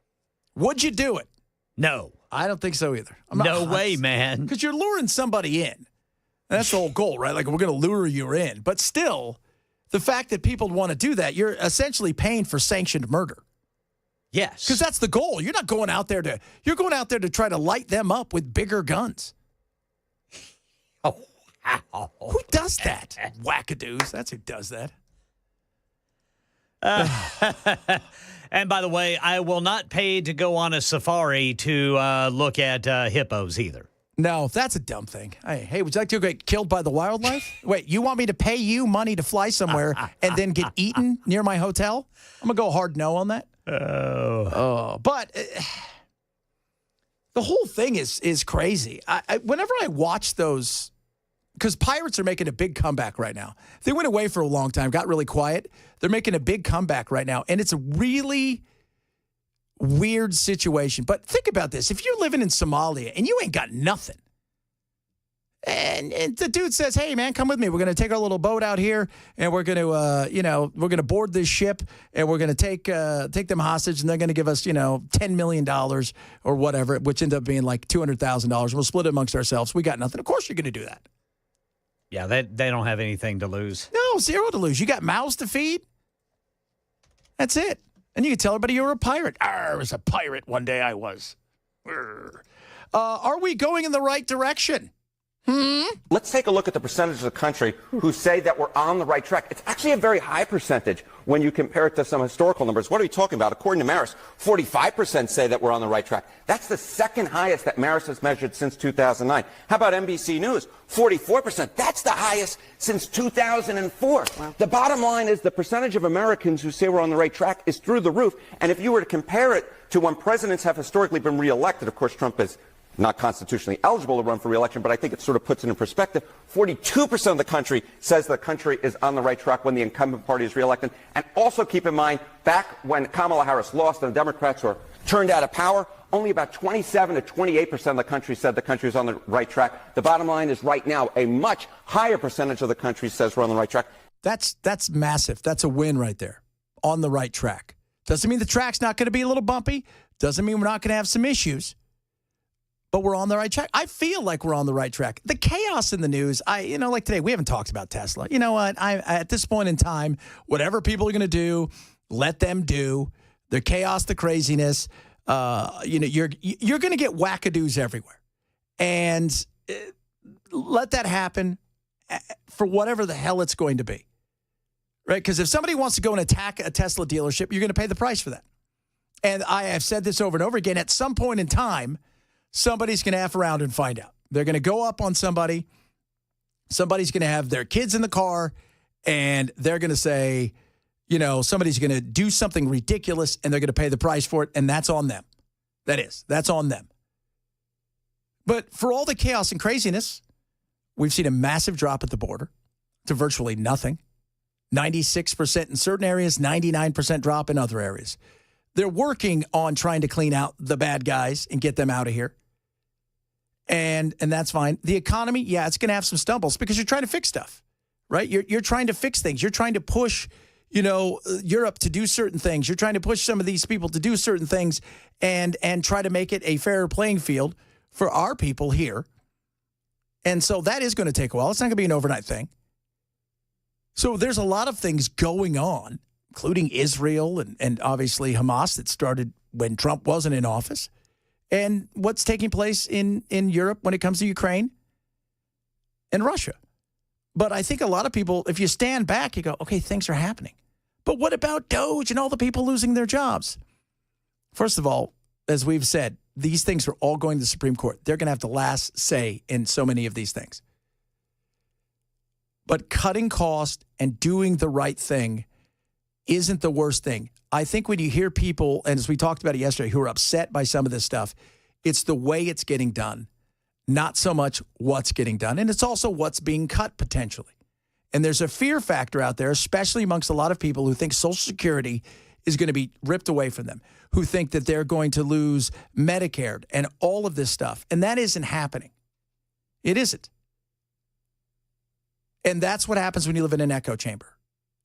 Would you do it? No. I don't think so either. No way, man. Because you're luring somebody in. That's the whole goal, right? Like, we're going to lure you in. But still, the fact that people want to do that, you're essentially paying for sanctioned murder. Yes. Because that's the goal. You're not going out there to try to light them up with bigger guns. Oh, wow. Who does that? Wackadoos. That's who does that. And by the way, I will not pay to go on a safari to look at hippos either. No, that's a dumb thing. Hey, would you like to get killed by the wildlife? Wait, you want me to pay you money to fly somewhere and then get eaten near my hotel? I'm going to go hard no on that. But the whole thing is crazy. Whenever I watch those, because pirates are making a big comeback right now. They went away for a long time, got really quiet. They're making a big comeback right now, and it's a really weird situation. But think about this. If you're living in Somalia and you ain't got nothing, and the dude says, hey, man, come with me. We're going to take our little boat out here, and we're going to, we're going to board this ship, and we're going to take them hostage, and they're going to give us, $10 million or whatever, which ends up being like $200,000. We'll split it amongst ourselves. We got nothing. Of course you're going to do that. Yeah, they don't have anything to lose. No, zero to lose. You got mouths to feed. That's it. And you can tell everybody you're a pirate. I was a pirate one day, I was. Are we going in the right direction? Let's take a look at the percentage of the country who say that we're on the right track. It's actually a very high percentage when you compare it to some historical numbers. What are we talking about? According to Maris, 45% say that we're on the right track. That's the second highest that Maris has measured since 2009. How about NBC News? 44%. That's the highest since 2004. Wow. The bottom line is the percentage of Americans who say we're on the right track is through the roof. And if you were to compare it to when presidents have historically been reelected, of course, Trump is not constitutionally eligible to run for re-election, but I think it sort of puts it in perspective. 42% of the country says the country is on the right track when the incumbent party is re-elected. And also keep in mind, back when Kamala Harris lost and the Democrats were turned out of power, only about 27 to 28% of the country said the country is on the right track. The bottom line is right now, a much higher percentage of the country says we're on the right track. That's massive. That's a win right there. On the right track. Doesn't mean the track's not going to be a little bumpy. Doesn't mean we're not going to have some issues. But we're on the right track. I feel like we're on the right track. The chaos in the news, like today, we haven't talked about Tesla. You know what? At this point in time, whatever people are going to do, let them do. The chaos, the craziness, you're going to get wackadoos everywhere. And let that happen for whatever the hell it's going to be. Right? Because if somebody wants to go and attack a Tesla dealership, you're going to pay the price for that. And I have said this over and over again. At some point in time, somebody's going to F around and find out. They're going to go up on somebody. Somebody's going to have their kids in the car, and they're going to say, somebody's going to do something ridiculous, and they're going to pay the price for it, and that's on them. That's on them. But for all the chaos and craziness, we've seen a massive drop at the border to virtually nothing. 96% in certain areas, 99% drop in other areas. They're working on trying to clean out the bad guys and get them out of here. and that's fine. The economy, yeah, it's going to have some stumbles because you're trying to fix stuff, right? You're trying to fix things. You're trying to push, Europe to do certain things. You're trying to push some of these people to do certain things and try to make it a fairer playing field for our people here. And so that is going to take a while. It's not going to be an overnight thing. So there's a lot of things going on, including Israel and obviously Hamas that started when Trump wasn't in office, and what's taking place in Europe when it comes to Ukraine and Russia. But I think a lot of people, if you stand back, you go, okay, things are happening. But what about Doge and all the people losing their jobs? First of all, as we've said, these things are all going to the Supreme Court. They're going to have the last say in so many of these things. But cutting costs and doing the right thing isn't the worst thing. I think when you hear people, and as we talked about it yesterday, who are upset by some of this stuff, it's the way it's getting done, not so much what's getting done. And it's also what's being cut potentially. And there's a fear factor out there, especially amongst a lot of people who think Social Security is going to be ripped away from them, who think that they're going to lose Medicare and all of this stuff. And that isn't happening. It isn't. And that's what happens when you live in an echo chamber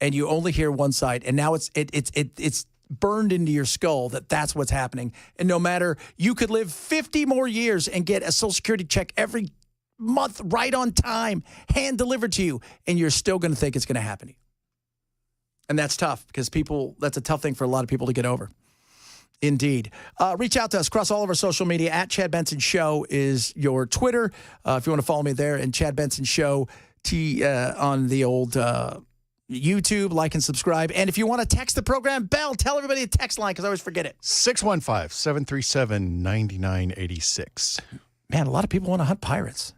and you only hear one side. And now it's burned into your skull that that's what's happening. And no matter, you could live 50 more years and get a Social Security check every month right on time, hand delivered to you, and you're still going to think it's going to happen to you. And that's tough because that's a tough thing for a lot of people to get over. Indeed. Reach out to us across all of our social media. At Chad Benson Show is your Twitter. If you want to follow me there, and Chad Benson Show on the old YouTube, like and subscribe. And if you want to text the program, Bell, tell everybody the text line because I always forget it. 615-737-9986. Man, a lot of people want to hunt pirates.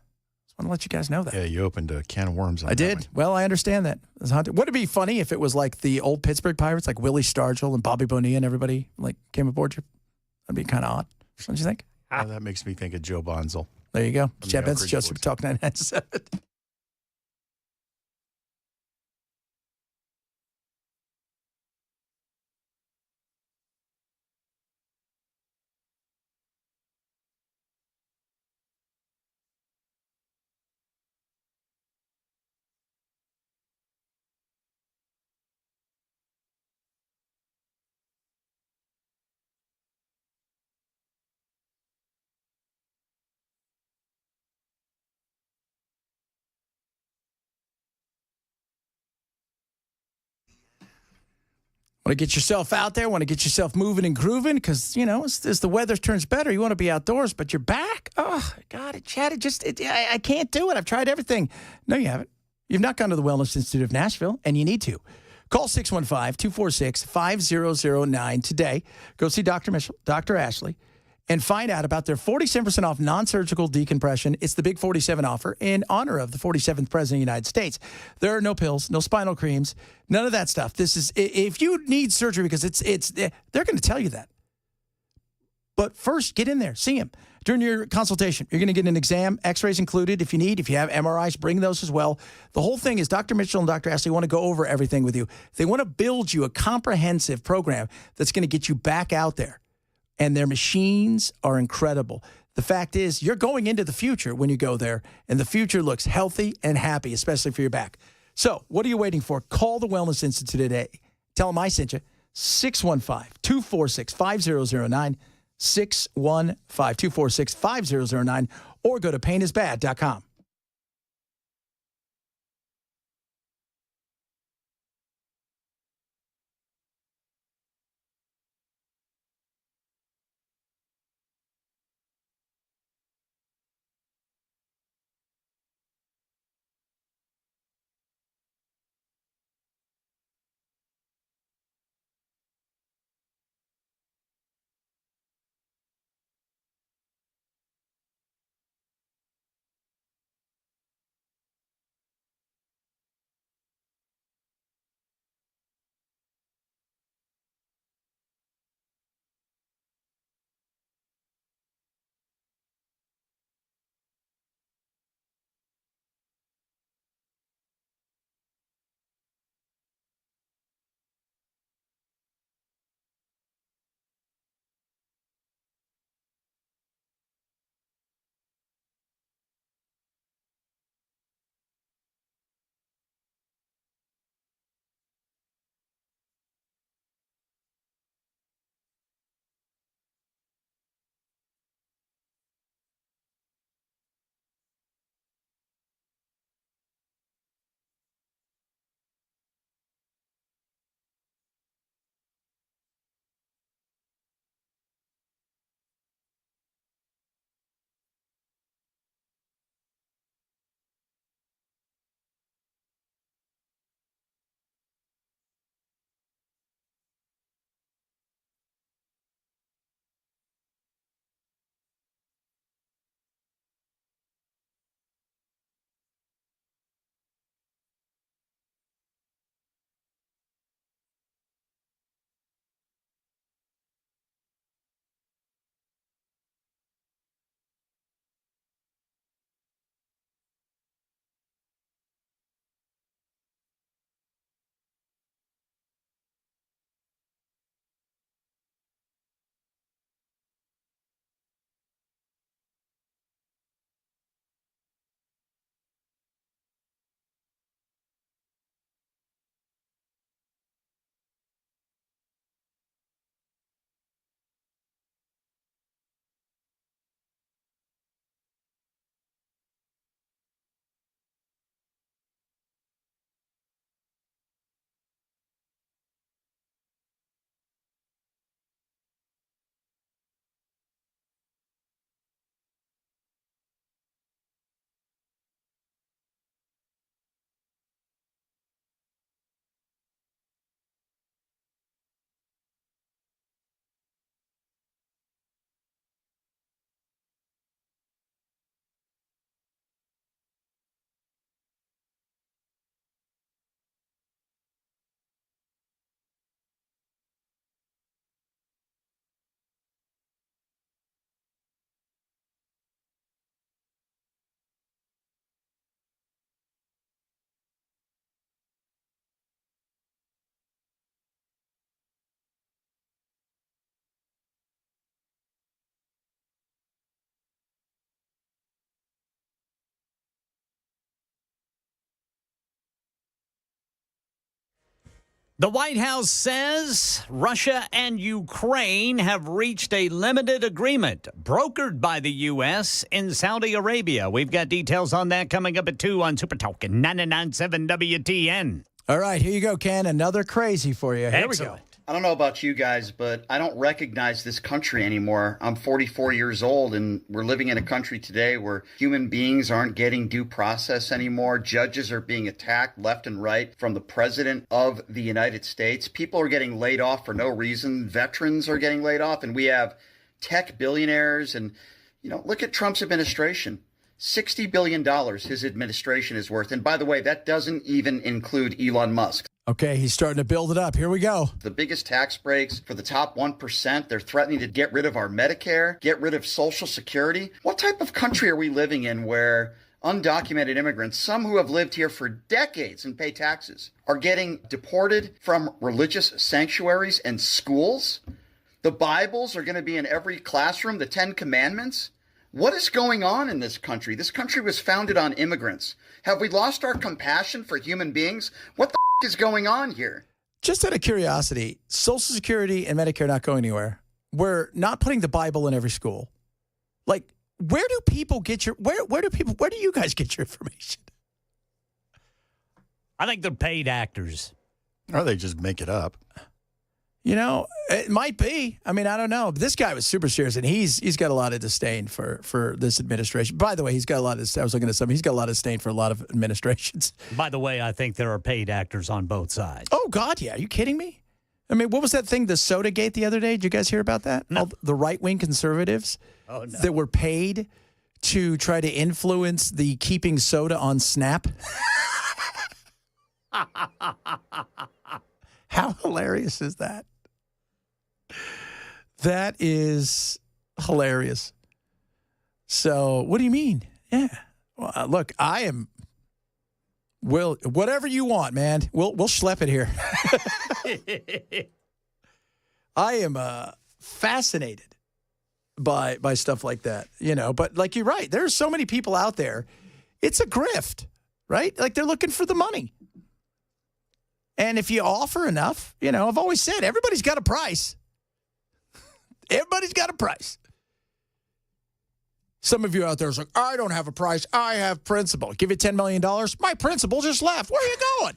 Just want to let you guys know that. Yeah, you opened a can of worms on I that did. one. Well, I understand that. Would it be funny if it was like the old Pittsburgh Pirates, like Willie Stargell and Bobby Bonilla and everybody like came aboard you? That'd be kind of odd. Don't you think? That makes me think of Joe Bonzel. There you go. From Chad the Oak Benson Ridge Show, Boys. Super Talk 997. Want to get yourself out there, want to get yourself moving and grooving because, as the weather turns better, you want to be outdoors, but you're back. Oh, God, Chad, I can't do it. I've tried everything. No, you haven't. You've not gone to the Wellness Institute of Nashville, and you need to. Call 615-246-5009 today. Go see Dr. Ashley, and find out about their 47% off non-surgical decompression. It's the Big 47 offer in honor of the 47th President of the United States. There are no pills, no spinal creams, none of that stuff. This is, if you need surgery, because they're going to tell you that. But first, get in there, see him. During your consultation, you're going to get an exam, x-rays included if you need. If you have MRIs, bring those as well. The whole thing is Dr. Mitchell and Dr. Ashley want to go over everything with you. They want to build you a comprehensive program that's going to get you back out there. And their machines are incredible. The fact is, you're going into the future when you go there, and the future looks healthy and happy, especially for your back. So what are you waiting for? Call the Wellness Institute today. Tell them I sent you. 615-246-5009, 615-246-5009, or go to painisbad.com. The White House says Russia and Ukraine have reached a limited agreement brokered by the U.S. in Saudi Arabia. We've got details on that coming up at 2 on Super Talk 99.7 WTN. All right, here you go, Ken. Another crazy for you. Here we go. I don't know about you guys, but I don't recognize this country anymore. I'm 44 years old, and we're living in a country today where human beings aren't getting due process anymore. Judges are being attacked left and right from the president of the United States. People are getting laid off for no reason. Veterans are getting laid off, and we have tech billionaires. And, look at Trump's administration. $60 billion his administration is worth. And by the way, that doesn't even include Elon Musk. Okay, he's starting to build it up. Here we go. The biggest tax breaks for the top 1%. They're threatening to get rid of our Medicare, get rid of Social Security. What type of country are we living in where undocumented immigrants, some who have lived here for decades and pay taxes, are getting deported from religious sanctuaries and schools? The Bibles are going to be in every classroom, the 10 Commandments. What is going on in this country? This country was founded on immigrants. Have we lost our compassion for human beings? What the is going on here? Just out of curiosity, Social Security and Medicare not going anywhere. We're not putting the Bible in every school. Like, where do people get where do you guys get your information? I think they're paid actors. Or they just make it up. It might be. I mean, I don't know. But this guy was super serious, and he's got a lot of disdain for this administration. By the way, he's got a lot of. I was looking at something. He's got a lot of disdain for a lot of administrations. By the way, I think there are paid actors on both sides. Oh God, yeah. Are you kidding me? I mean, what was that thing, the Soda Gate the other day? Did you guys hear about that? No. All the right-wing conservatives that were paid to try to influence the keeping soda on Snap. How hilarious is that? That is hilarious. So, what do you mean? Yeah. Well, look, whatever you want, man. We'll schlep it here. I am fascinated by stuff like that, But like you're right, there's so many people out there. It's a grift, right? Like they're looking for the money. And if you offer enough, I've always said everybody's got a price. Everybody's got a price. Some of you out there is like, I don't have a price. I have principal. Give you $10 million. My principal just left. Where are you going?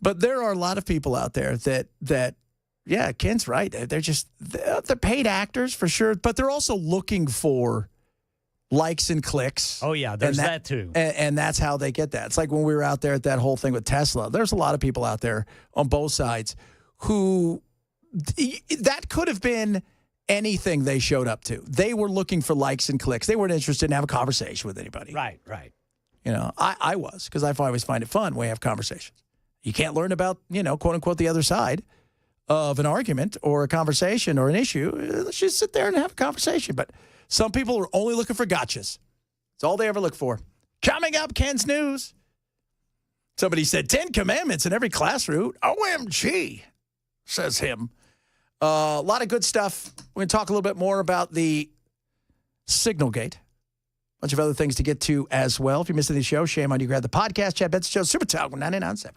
But there are a lot of people out there that yeah, Ken's right. They're paid actors for sure, but they're also looking for likes and clicks. Oh, yeah, there's that too. And that's how they get that. It's like when we were out there at that whole thing with Tesla. There's a lot of people out there on both sides who that could have been anything they showed up to. They were looking for likes and clicks. They weren't interested in having a conversation with anybody. Right. I was, because I always find it fun when we have conversations. You can't learn about, quote unquote, the other side of an argument or a conversation or an issue. Let's just sit there and have a conversation. But some people are only looking for gotchas. That's all they ever look for. Coming up, Ken's News. Somebody said 10 commandments in every classroom. OMG, says him. A lot of good stuff. We're going to talk a little bit more about the Signal Gate. A bunch of other things to get to as well. If you missed any show, shame on you. Grab the podcast. Chad Benson Show, Super Talk 99.7.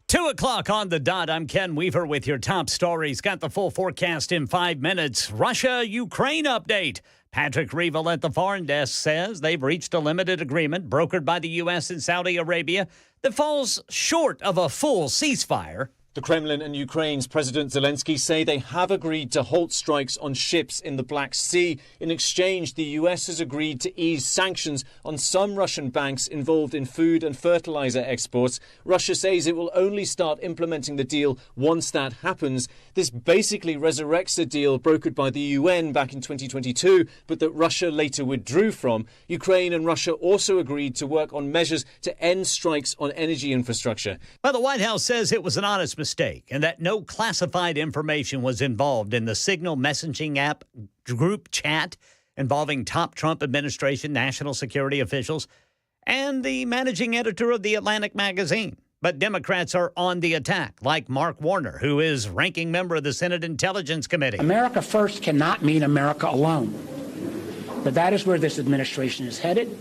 Two o'clock on the dot. I'm Ken Weaver with your top stories. Got the full forecast in 5 minutes. Russia-Ukraine update. Patrick Reevil at the foreign desk says they've reached a limited agreement brokered by the U.S. and Saudi Arabia that falls short of a full ceasefire. The Kremlin and Ukraine's President Zelensky say they have agreed to halt strikes on ships in the Black Sea. In exchange, the US has agreed to ease sanctions on some Russian banks involved in food and fertilizer exports. Russia says it will only start implementing the deal once that happens. This basically resurrects a deal brokered by the UN back in 2022, but that Russia later withdrew from. Ukraine and Russia also agreed to work on measures to end strikes on energy infrastructure. Well, the White House says it was an honest mistake and that no classified information was involved in the Signal messaging app group chat involving top Trump administration national security officials and the managing editor of The Atlantic magazine. But Democrats are on the attack, like Mark Warner, who is ranking member of the Senate Intelligence Committee. America first cannot mean America alone. But that is where this administration is headed.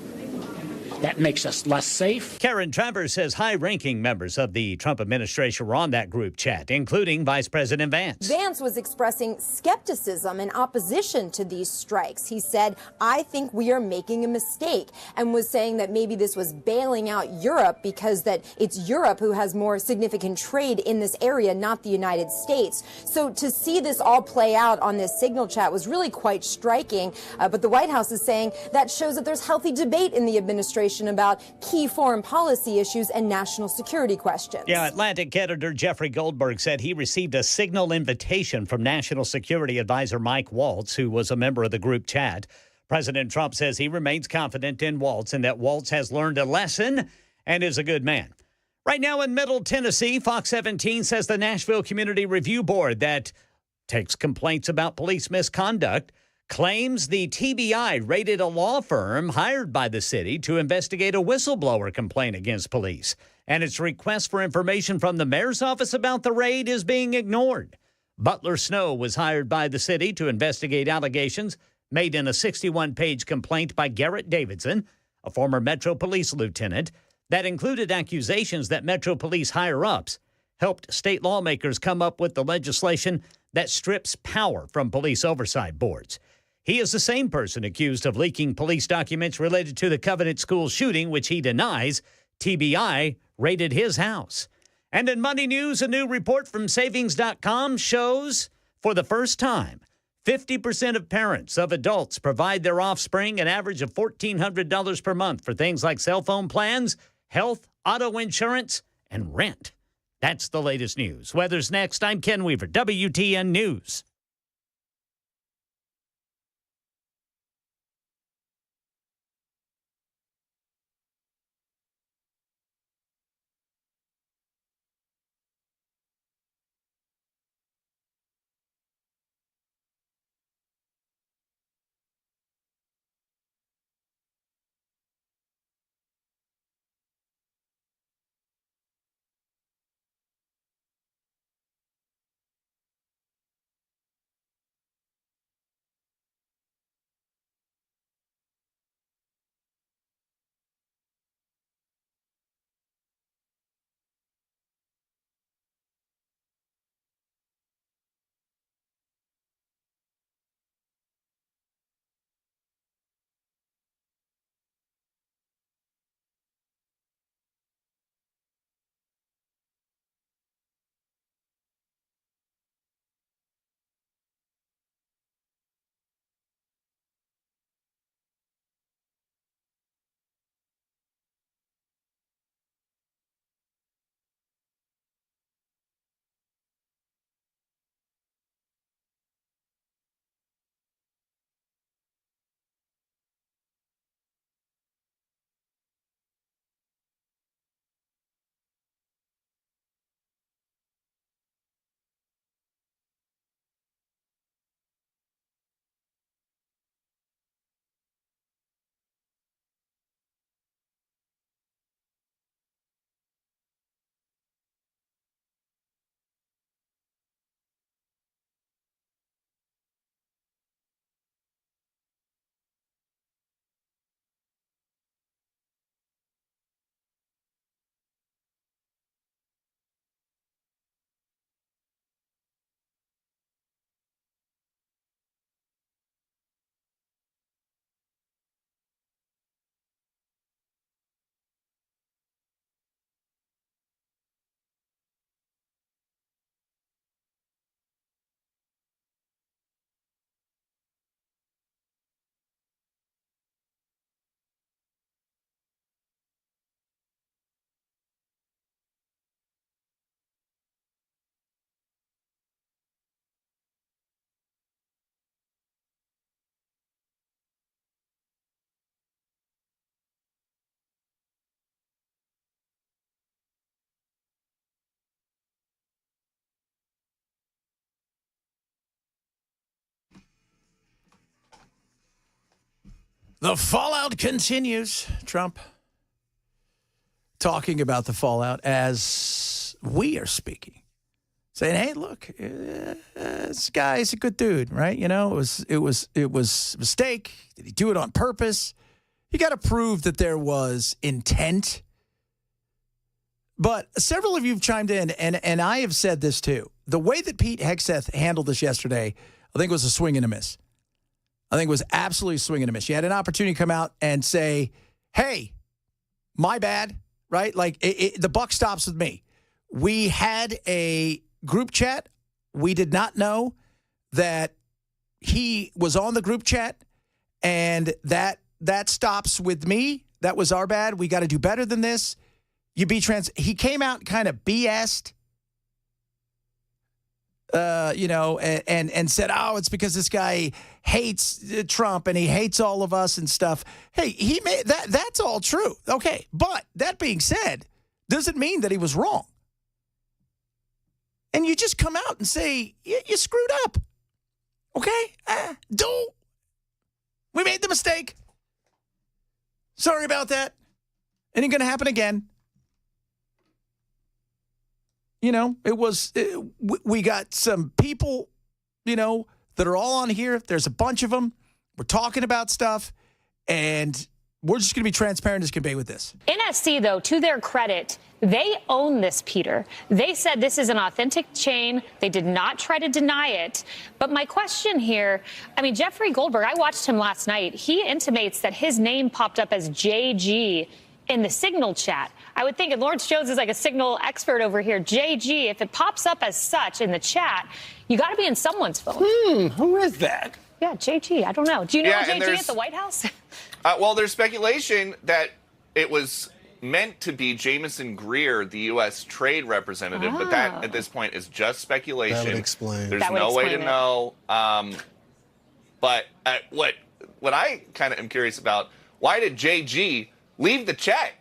That makes us less safe. Karen Travers says high-ranking members of the Trump administration were on that group chat, including Vice President Vance. Vance was expressing skepticism and opposition to these strikes. He said, I think we are making a mistake, and was saying that maybe this was bailing out Europe because that it's Europe who has more significant trade in this area, not the United States. So to see this all play out on this Signal chat was really quite striking. But the White House is saying that shows that there's healthy debate in the administration about key foreign policy issues and national security questions. Yeah, Atlantic editor Jeffrey Goldberg said he received a Signal invitation from National Security Advisor Mike Waltz, who was a member of the group chat. President Trump says he remains confident in Waltz and that Waltz has learned a lesson and is a good man. Right now in Middle Tennessee, Fox 17 says the Nashville Community Review Board that takes complaints about police misconduct claims the TBI raided a law firm hired by the city to investigate a whistleblower complaint against police. And its request for information from the mayor's office about the raid is being ignored. Butler Snow was hired by the city to investigate allegations made in a 61-page complaint by Garrett Davidson, a former Metro Police lieutenant, that included accusations that Metro Police higher-ups helped state lawmakers come up with the legislation that strips power from police oversight boards. He is the same person accused of leaking police documents related to the Covenant School shooting, which he denies. TBI raided his house. And in Money News, a new report from Savings.com shows, for the first time, 50% of parents of adults provide their offspring an average of $1,400 per month for things like cell phone plans, health, auto insurance, and rent. That's the latest news. Weather's next. I'm Ken Weaver, WTN News. The fallout continues. Trump talking about the fallout as we are speaking, saying, "Hey, look, this guy is a good dude, right? You know, it was a mistake. Did he do it on purpose? You got to prove that there was intent." But several of you have chimed in, and I have said this too. The way that Pete Hegseth handled this yesterday, I think was a swing and a miss. I think it was absolutely a swing and a miss. You had an opportunity to come out and say, "Hey, my bad," right? Like, the buck stops with me. We had a group chat. We did not know that he was on the group chat, and that stops with me. That was our bad. We got to do better than this. He came out and kind of BS'd, and said, "Oh, it's because this guy hates Trump and he hates all of us and stuff." Hey, he made that's all true. Okay. But that being said, doesn't mean that he was wrong. And you just come out and say, you screwed up. Okay? We made the mistake. Sorry about that. It ain't going to happen again. You know, we got some people, that are all on here. There's a bunch of them. We're talking about stuff, and we're just going to be transparent as can be with this. NSC, though, to their credit, they own this, Peter. They said this is an authentic chain. They did not try to deny it. But my question here, Jeffrey Goldberg, I watched him last night. He intimates that his name popped up as JG in the Signal chat. I would think, and Lawrence Jones is like a Signal expert over here, JG, if it pops up as such in the chat, you got to be in someone's phone. Who is that? Yeah, JG. I don't know. Do you know JG at the White House? Well, there's speculation that it was meant to be Jameson Greer, the U.S. trade representative, but that at this point is just speculation. That would explain. There's no way to know. But what I kind of am curious about, why did JG leave the chat?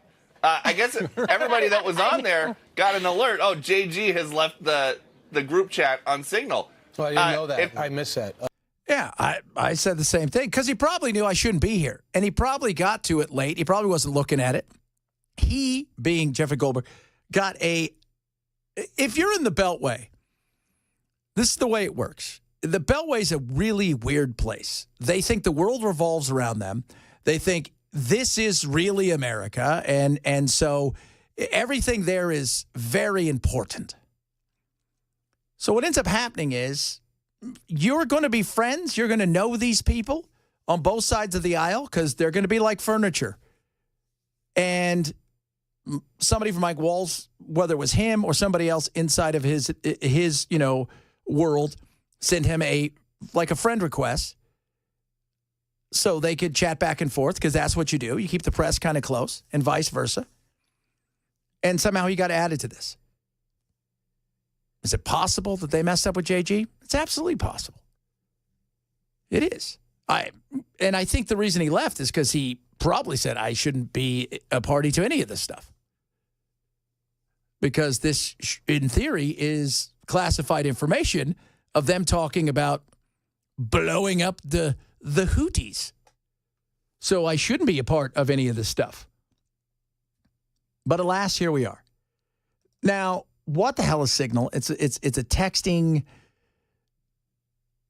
I guess everybody that was on there got an alert. Oh, JG has left the group chat on Signal. Well, I didn't know that. I missed that. Yeah, I said the same thing because he probably knew I shouldn't be here. And he probably got to it late. He probably wasn't looking at it. He, being Jeffrey Goldberg, got if you're in the Beltway, this is the way it works. The Beltway is a really weird place. They think the world revolves around them. They think this is really America. And so everything there is very important. So what ends up happening is you're going to be friends. You're going to know these people on both sides of the aisle because they're going to be like furniture. And somebody from Mike Walls, whether it was him or somebody else inside of his world, sent him a friend request so they could chat back and forth because that's what you do. You keep the press kind of close and vice versa. And somehow he got added to this. Is it possible that they messed up with JG? It's absolutely possible. It is. I think the reason he left is because he probably said, I shouldn't be a party to any of this stuff. Because this, in theory, is classified information of them talking about blowing up the Houthis. So I shouldn't be a part of any of this stuff. But alas, here we are. Now, what the hell is Signal? It's a texting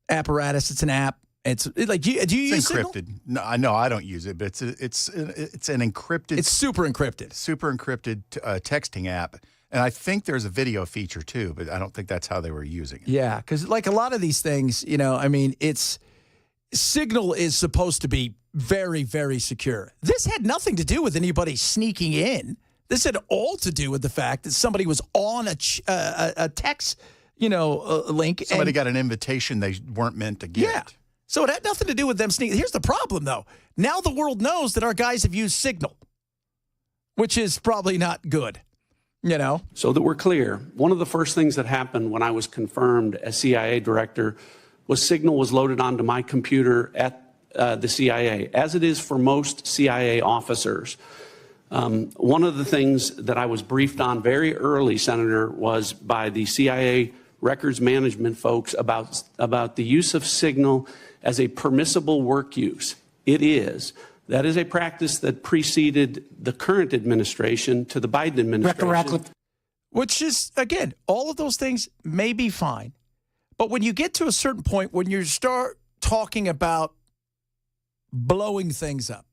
apparatus. It's an app. It's like, do you use encrypted? Signal? No, I don't use it, but it's an encrypted. It's super encrypted. Super encrypted texting app. And I think there's a video feature too, but I don't think that's how they were using it. Yeah, because like a lot of these things, Signal is supposed to be very, very secure. This had nothing to do with anybody sneaking in. This had all to do with the fact that somebody was on a text, link. Somebody got an invitation they weren't meant to get. Yeah. So it had nothing to do with them sneaking. Here's the problem, though. Now the world knows that our guys have used Signal, which is probably not good, So that we're clear, one of the first things that happened when I was confirmed as CIA director was Signal was loaded onto my computer at the CIA, as it is for most CIA officers. One of the things that I was briefed on very early, Senator, was by the CIA records management folks about the use of Signal as a permissible work use. It is. That is a practice that preceded the current administration to the Biden administration. Which is, again, all of those things may be fine. But when you get to a certain point, when you start talking about blowing things up,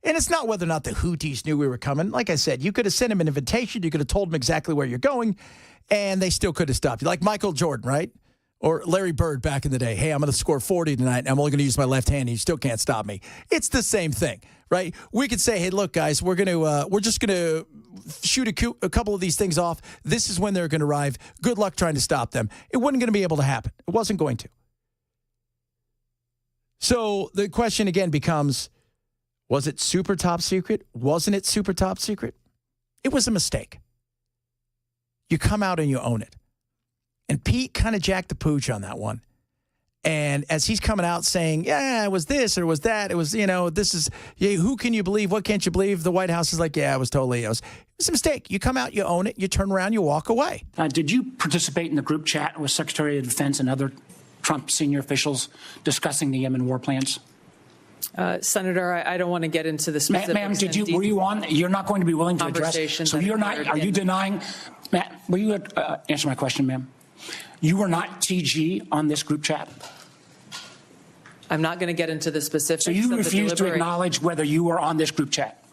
and it's not whether or not the Houthis knew we were coming. Like I said, you could have sent them an invitation. You could have told them exactly where you're going, and they still could have stopped you. Like Michael Jordan, right? Or Larry Bird back in the day. Hey, I'm going to score 40 tonight, and I'm only going to use my left hand, and you still can't stop me. It's the same thing, right? We could say, hey, look, guys, we're just going to shoot a couple of these things off. This is when they're going to arrive. Good luck trying to stop them. It wasn't going to be able to happen. It wasn't going to. So the question again becomes, was it super top secret? Wasn't it super top secret? It was a mistake. You come out and you own it. And Pete kind of jacked the pooch on that one. And as he's coming out saying, yeah, it was this or it was that. It was, this is, who can you believe? What can't you believe? The White House is like, yeah, it was a mistake. You come out, you own it, you turn around, you walk away. Did you participate in the group chat with Secretary of Defense and other Trump senior officials discussing the Yemen war plans? Senator, I don't want to get into the specifics. Ma'am, were you on? You're not going to be willing to address. So you're not. Are you denying? Matt, will you answer my question, ma'am? You were not TG on this group chat. I'm not going to get into the specifics. So you refuse to acknowledge whether you were on this group chat.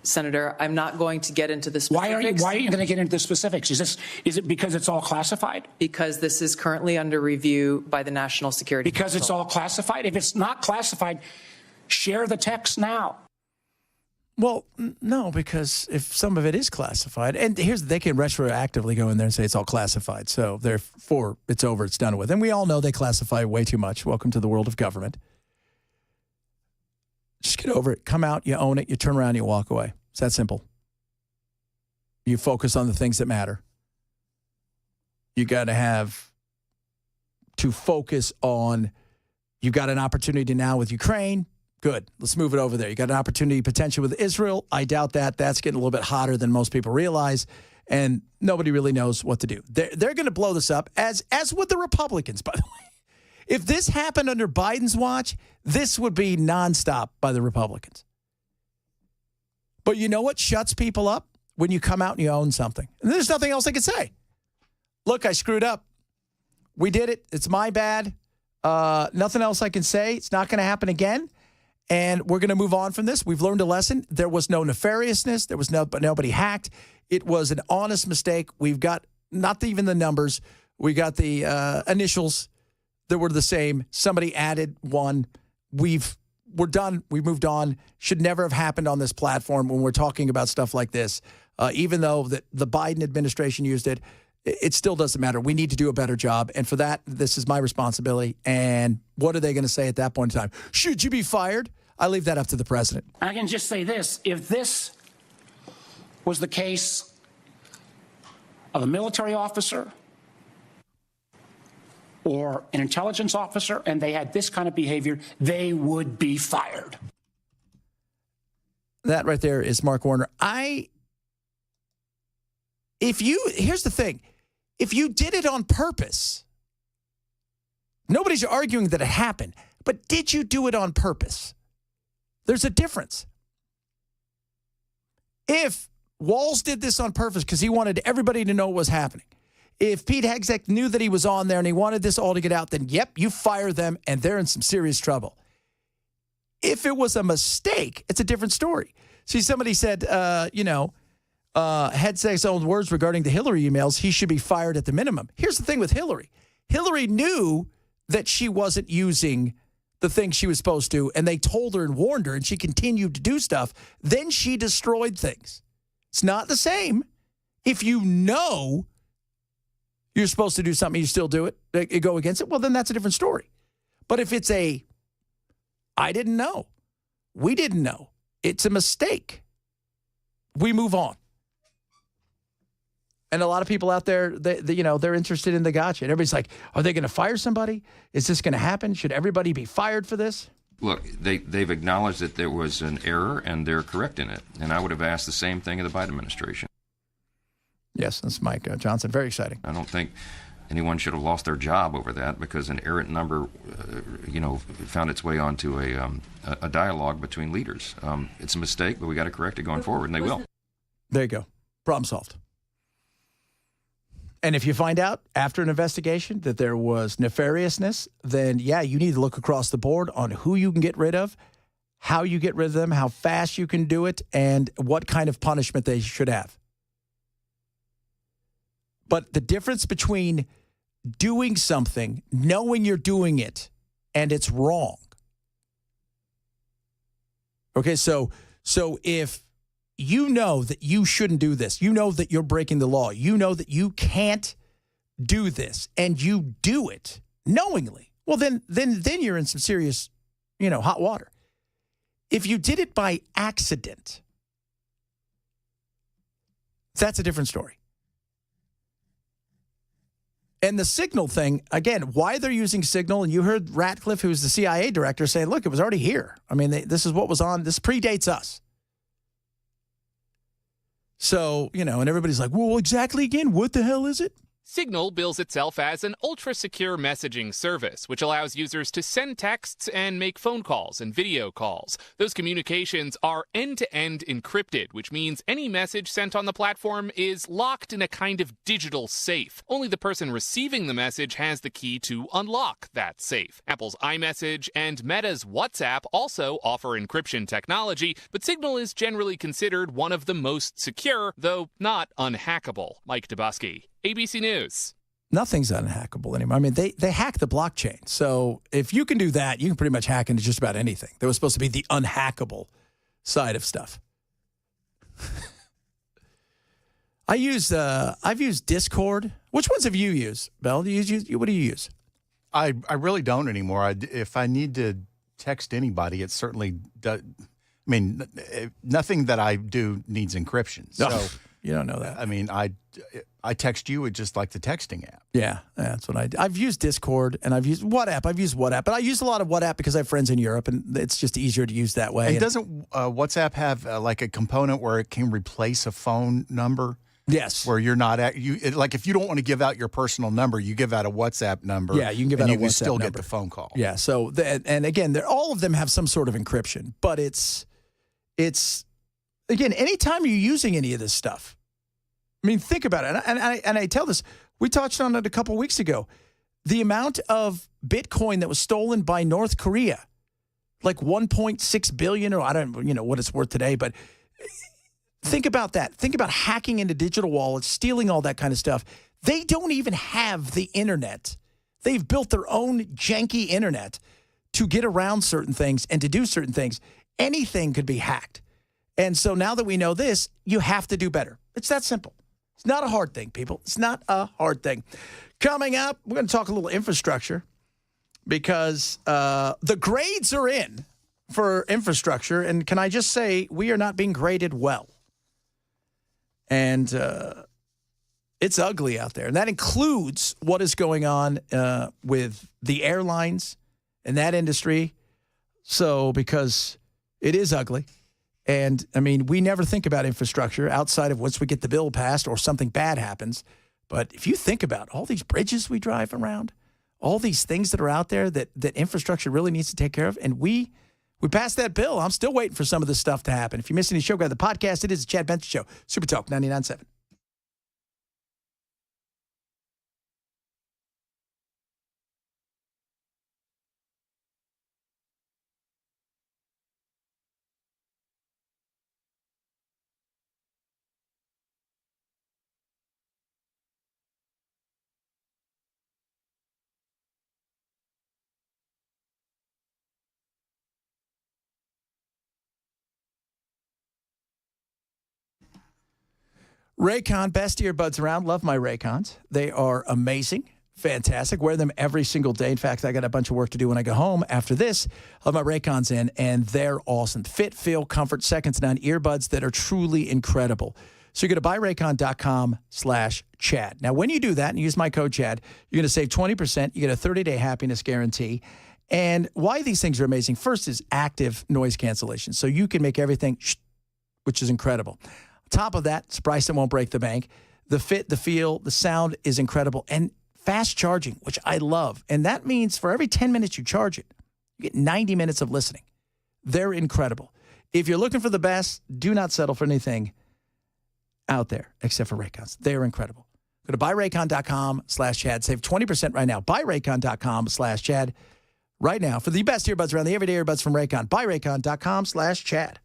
Senator, I'm not going to get into the specifics. Why are you going to get into the specifics? Is it because it's all classified? Because this is currently under review by the National Security Council. Because it's all classified? If it's not classified, share the text now. Well, no, because if some of it is classified, and they can retroactively go in there and say it's all classified. So therefore, it's over, it's done with. And we all know they classify way too much. Welcome to the world of government. Just get over it. Come out, you own it, you turn around, you walk away. It's that simple. You focus on the things that matter. You got to focus on, you've got an opportunity now with Ukraine. Good. Let's move it over there. You got an opportunity potential with Israel. I doubt that. That's getting a little bit hotter than most people realize, and nobody really knows what to do. They're going to blow this up, as would the Republicans, by the way. If this happened under Biden's watch, this would be nonstop by the Republicans. But you know what shuts people up? When you come out and you own something. And there's nothing else I can say. Look, I screwed up. We did it. It's my bad. Nothing else I can say. It's not going to happen again. And we're going to move on from this. We've learned a lesson. There was no nefariousness. There was nobody hacked. It was an honest mistake. We've got not even the numbers. We got the initials that were the same. Somebody added one. We're done. We moved on. Should never have happened on this platform when we're talking about stuff like this. Even though the Biden administration used it, it still doesn't matter. We need to do a better job. And for that, this is my responsibility. And what are they going to say at that point in time? Should you be fired? I leave that up to the president. I can just say this. If this was the case of a military officer or an intelligence officer and they had this kind of behavior, they would be fired. That right there is Mark Warner. Here's the thing. If you did it on purpose, nobody's arguing that it happened, but did you do it on purpose? There's a difference. If Walz did this on purpose because he wanted everybody to know what was happening, if Pete Hegseth knew that he was on there and he wanted this all to get out, then yep, you fire them and they're in some serious trouble. If it was a mistake, it's a different story. See, somebody said, Hegseth's own words regarding the Hillary emails, he should be fired at the minimum. Here's the thing with Hillary. Hillary knew that she wasn't using the thing she was supposed to, and they told her and warned her, and she continued to do stuff. Then she destroyed things. It's not the same. If you know you're supposed to do something, you still do it, you go against it, well, then that's a different story. But if it's I didn't know, we didn't know, it's a mistake, we move on. And a lot of people out there, they're interested in the gotcha. And everybody's like, are they going to fire somebody? Is this going to happen? Should everybody be fired for this? Look, they've acknowledged that there was an error, and they're correcting it. And I would have asked the same thing of the Biden administration. Yes, that's Mike Johnson. Very exciting. I don't think anyone should have lost their job over that because an errant number, found its way onto a dialogue between leaders. It's a mistake, but we got to correct it going forward, and they will. There you go. Problem solved. And if you find out after an investigation that there was nefariousness, then, yeah, you need to look across the board on who you can get rid of, how you get rid of them, how fast you can do it, and what kind of punishment they should have. But the difference between doing something, knowing you're doing it, and it's wrong. Okay, so if you know that you shouldn't do this, you know that you're breaking the law, you know that you can't do this, and you do it knowingly, well, then you're in some serious, hot water. If you did it by accident, that's a different story. And the Signal thing, again, why they're using Signal, and you heard Ratcliffe, who's the CIA director, say, look, it was already here. I mean, this is what was on. This predates us. So, and everybody's like, well, exactly again, what the hell is it? Signal bills itself as an ultra-secure messaging service, which allows users to send texts and make phone calls and video calls. Those communications are end-to-end encrypted, which means any message sent on the platform is locked in a kind of digital safe. Only the person receiving the message has the key to unlock that safe. Apple's iMessage and Meta's WhatsApp also offer encryption technology, but Signal is generally considered one of the most secure, though not unhackable. Mike Dubusky, ABC News. Nothing's unhackable anymore. I mean, they hack the blockchain. So if you can do that, you can pretty much hack into just about anything. That was supposed to be the unhackable side of stuff. I've used Discord. Which ones have you used, Bell? What do you use? I really don't anymore. If I need to text anybody, it certainly does. I mean, nothing that I do needs encryption. So you don't know that. I mean, I text you with just like the texting app. Yeah, that's what I do. I've used Discord and I've used WhatsApp, but I use a lot of WhatsApp because I have friends in Europe, and it's just easier to use that way. And doesn't WhatsApp have like a component where it can replace a phone number? Yes. Where you're not like if you don't want to give out your personal number, you give out a WhatsApp number. Yeah, you can give out a WhatsApp number. You can still get the phone call. Yeah. So and again, all of them have some sort of encryption, but it's again, anytime you're using any of this stuff. I mean, think about it. And I tell this, we touched on it a couple weeks ago. The amount of Bitcoin that was stolen by North Korea, like 1.6 billion, or I don't know what it's worth today, but think about that. Think about hacking into digital wallets, stealing all that kind of stuff. They don't even have the internet. They've built their own janky internet to get around certain things and to do certain things. Anything could be hacked. And so now that we know this, you have to do better. It's that simple. It's not a hard thing, people. It's not a hard thing. Coming up, we're going to talk a little infrastructure because the grades are in for infrastructure. And can I just say, we are not being graded well. And it's ugly out there. And that includes what is going on with the airlines and that industry. So because it is ugly. And, I mean, we never think about infrastructure outside of once we get the bill passed or something bad happens. But if you think about all these bridges we drive around, all these things that are out there that infrastructure really needs to take care of, and we passed that bill. I'm still waiting for some of this stuff to happen. If you miss any show, go to the podcast. It is the Chad Benson Show. Super Talk 99.7. Raycon, best earbuds around. Love my Raycons. They are amazing, fantastic. Wear them every single day. In fact, I got a bunch of work to do when I go home after this. I have my Raycons in, and they're awesome. Fit, feel, comfort, second to none. Earbuds that are truly incredible. So you go to buyraycon.com/Chad. Now, when you do that and use my code Chad, you're going to save 20%. You get a 30-day happiness guarantee. And why these things are amazing, first is active noise cancellation. So you can make everything, which is incredible. Top of that, it's a price that won't break the bank. The fit, the feel, the sound is incredible. And fast charging, which I love. And that means for every 10 minutes you charge it, you get 90 minutes of listening. They're incredible. If you're looking for the best, do not settle for anything out there except for Raycons. They're incredible. Go to buyraycon.com/Chad. Save 20% right now. Buyraycon.com/Chad right now for the best earbuds around, the everyday earbuds from Raycon. Buyraycon.com/Chad.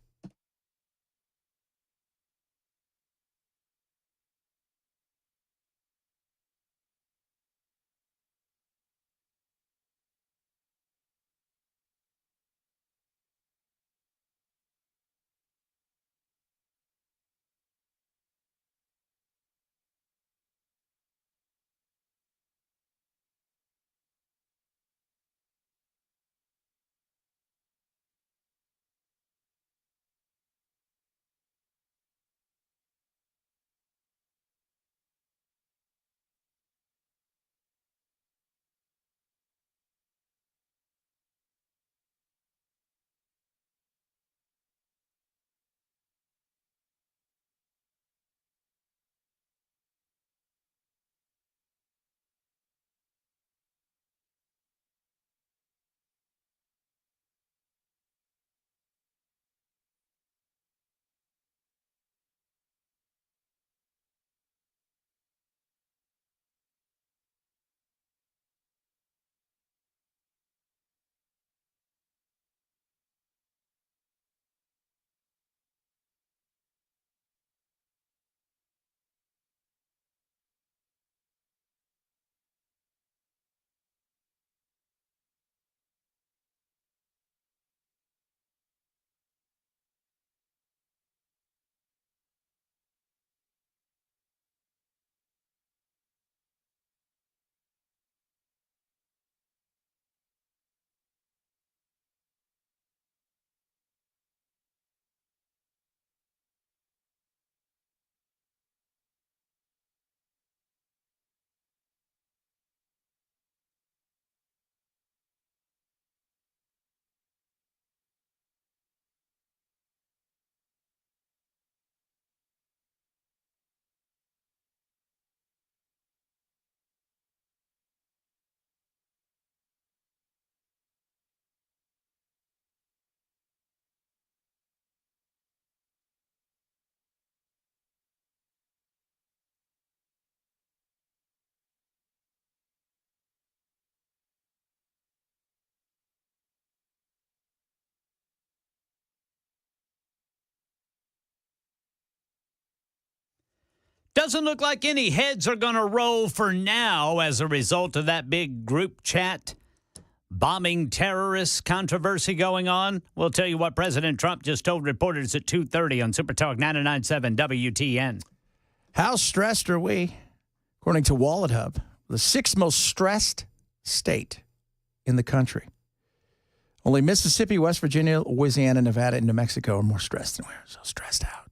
Doesn't look like any heads are going to roll for now as a result of that big group chat bombing terrorists controversy going on. We'll tell you what President Trump just told reporters at 2:30 on Super Talk 99.7 WTN. How stressed are we? According to Wallet Hub, the sixth most stressed state in the country. Only Mississippi, West Virginia, Louisiana, Nevada, and New Mexico are more stressed than we are. So stressed out.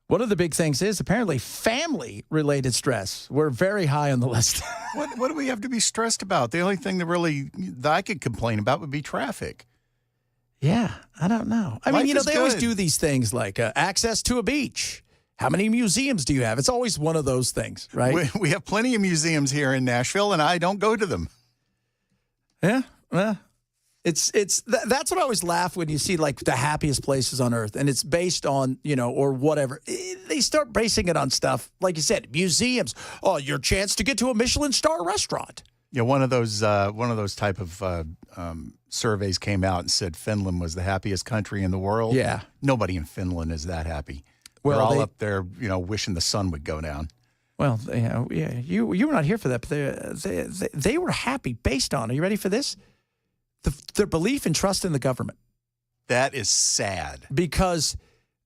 One of the big things is apparently family-related stress. We're very high on the list. What do we have to be stressed about? The only thing that I could complain about would be traffic. Yeah, I don't know. I mean, Life they is always good. do these things like access to a beach. How many museums do you have? It's always one of those things, right? We have plenty of museums here in Nashville, and I don't go to them. Yeah, well, that's what I always laugh when you see like the happiest places on earth, and it's based on or whatever. They start basing it on stuff like you said, museums. Oh, your chance to get to a Michelin star restaurant. Yeah, one of those type of surveys came out and said Finland was the happiest country in the world. Yeah, nobody in Finland is that happy. Well, they're all up there, wishing the sun would go down. Well, you were not here for that, but they were happy based on. Are you ready for this? Their belief and trust in the government. That is sad. Because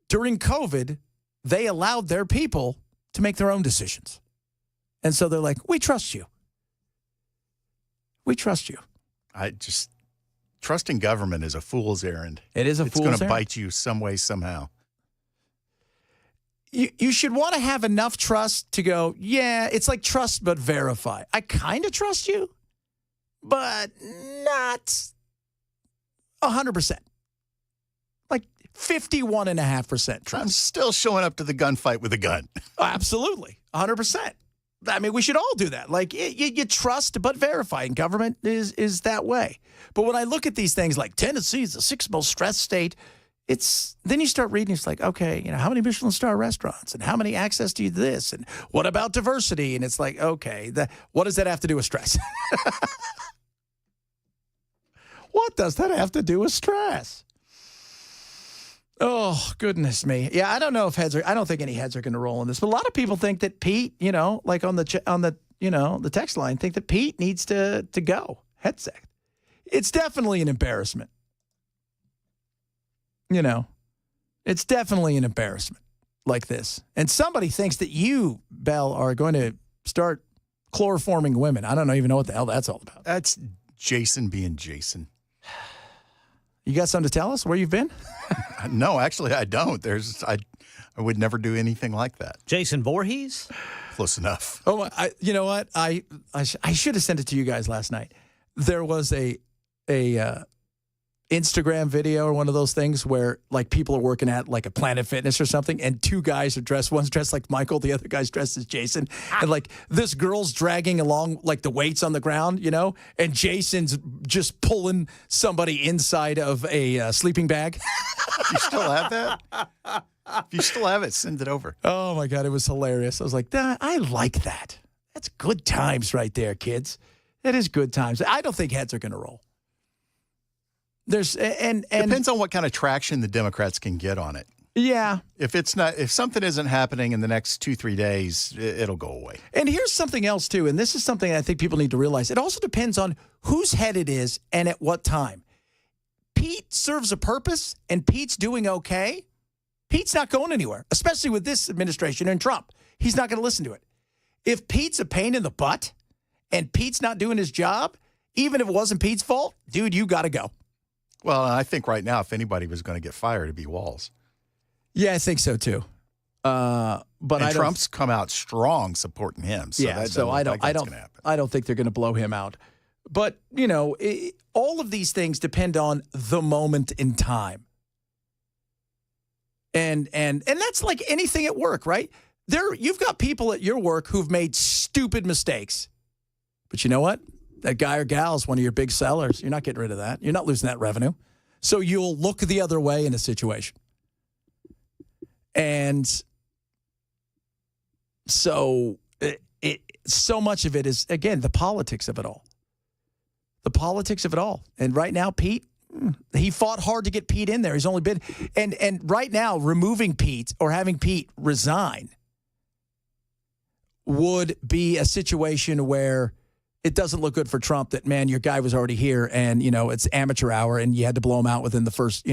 during COVID, they allowed their people to make their own decisions. And so they're like, we trust you. We trust you. Trusting government is a fool's errand. It is a fool's errand. It's going to bite you some way, somehow. You should want to have enough trust to go, yeah, it's like trust but verify. I kind of trust you, but not 100%. Like 51.5% trust. I'm still showing up to the gunfight with a gun. Absolutely, 100%. I mean, we should all do that. Like, you trust but verify, and government is that way. But when I look at these things like Tennessee is the 6th most stressed state, then you start reading, it's like, okay, how many Michelin star restaurants and how many access to this and what about diversity? And it's like, okay, what does that have to do with stress? What does that have to do with stress? Oh, goodness me. Yeah, I don't know if I don't think any heads are going to roll in this, but a lot of people think that Pete, like on the text line, think that Pete needs to go. Headset. It's definitely an embarrassment. It's definitely an embarrassment like this. And somebody thinks that you, Bell, are going to start chloroforming women. I don't even know what the hell that's all about. That's Jason being Jason. You got something to tell us where you've been? No, actually, I don't. I would never do anything like that. Jason Voorhees? Close enough. Oh, you know what? I should have sent it to you guys last night. There was a Instagram video or one of those things where like people are working at like a Planet Fitness or something, and two guys are dressed. One's dressed like Michael, the other guy's dressed as Jason, and like this girl's dragging along like the weights on the ground, and Jason's just pulling somebody inside of a sleeping bag. You still have that? If you still have it, send it over. Oh my God, it was hilarious. I was like, I like that. That's good times right there, kids. That is good times. I don't think heads are going to roll. Depends on what kind of traction the Democrats can get on it. Yeah. If something isn't happening in the next 2-3 days, it'll go away. And here's something else too, and this is something I think people need to realize. It also depends on whose head it is and at what time. Pete serves a purpose, and Pete's doing okay. Pete's not going anywhere, especially with this administration and Trump. He's not going to listen to it. If Pete's a pain in the butt and Pete's not doing his job, even if it wasn't Pete's fault, dude, you got to go. Well, I think right now, if anybody was going to get fired, it'd be Walz. Yeah, I think so too. But Trump's come out strong supporting him. So yeah, so I don't think they're going to blow him out. But all of these things depend on the moment in time. And that's like anything at work, right? You've got people at your work who've made stupid mistakes. But you know what? That guy or gal is one of your big sellers. You're not getting rid of that. You're not losing that revenue. So you'll look the other way in a situation. And so so much of it is, again, the politics of it all. The politics of it all. And right now, Pete, he fought hard to get Pete in there. He's only been, and right now, removing Pete or having Pete resign would be a situation where it doesn't look good for Trump that, man, your guy was already here and, it's amateur hour and you had to blow him out within the first,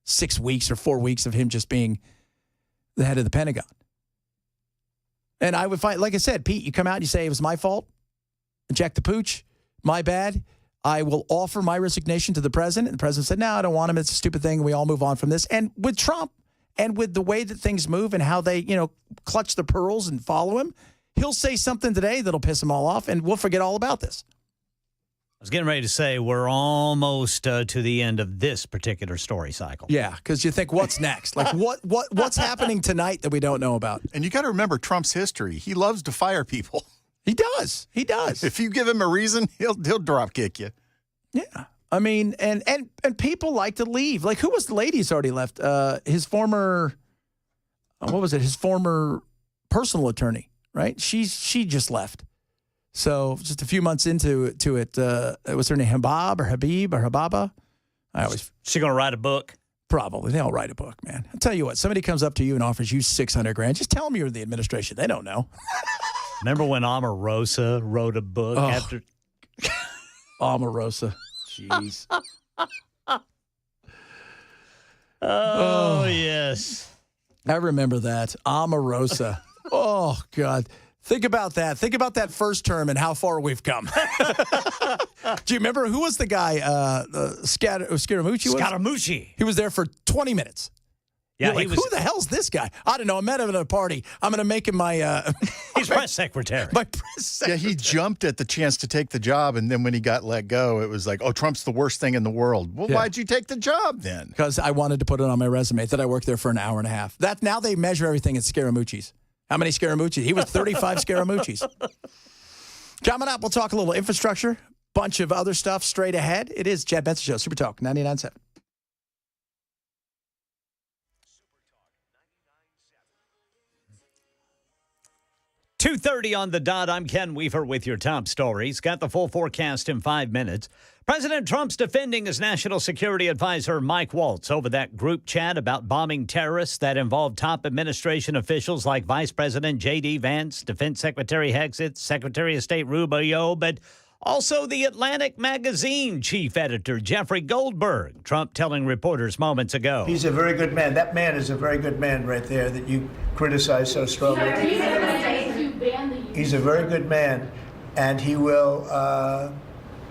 6 weeks or 4 weeks of him just being the head of the Pentagon. And I would find, like I said, Pete, you come out and you say it was my fault, Jack the Pooch, my bad. I will offer my resignation to the president. And the president said, no, I don't want him. It's a stupid thing. We all move on from this. And with Trump and with the way that things move and how they, clutch the pearls and follow him, he'll say something today that'll piss them all off, and we'll forget all about this. I was getting ready to say we're almost to the end of this particular story cycle. Yeah, because you think, what's next? Like, what's happening tonight that we don't know about? And you got to remember Trump's history. He loves to fire people. He does. He does. If you give him a reason, he'll drop kick you. Yeah. I mean, and people like to leave. Like, who was the lady who's already left? His former, his former personal attorney. Right? She just left. So just a few months into it, was her name Habib or Hababa? She gonna write a book? Probably. They all write a book, man. I'll tell you what, somebody comes up to you and offers you $600,000. Just tell them you're in the administration. They don't know. Remember when Omarosa wrote a book after Omarosa. Jeez. Oh, yes. I remember that. Omarosa. Oh, God. Think about that. Think about that first term and how far we've come. Do you remember who was the guy? Scaramucci? Scaramucci. He was there for 20 minutes. Yeah, like, who the hell's this guy? I don't know. I met him at a party. I'm going to make him my... He's press secretary. My press secretary. Yeah, he jumped at the chance to take the job, and then when he got let go, it was like, oh, Trump's the worst thing in the world. Well, why'd you take the job then? Because I wanted to put it on my resume that I worked there for an hour and a half. Now they measure everything at Scaramucci's. How many Scaramucci's? He was 35 Scaramucci's. Coming up, we'll talk a little infrastructure, bunch of other stuff straight ahead. It is Chad Benson Show, Super Talk 99.7. 2:30 on the dot. I'm Ken Weaver with your top stories. Got the full forecast in 5 minutes. President Trump's defending his national security advisor, Mike Waltz, over that group chat about bombing terrorists that involved top administration officials like Vice President J.D. Vance, Defense Secretary Hegseth, Secretary of State Rubio, but also the Atlantic magazine chief editor, Jeffrey Goldberg. Trump telling reporters moments ago. He's a very good man. That man is a very good man right there that you criticize so strongly. He's a very good man, and he will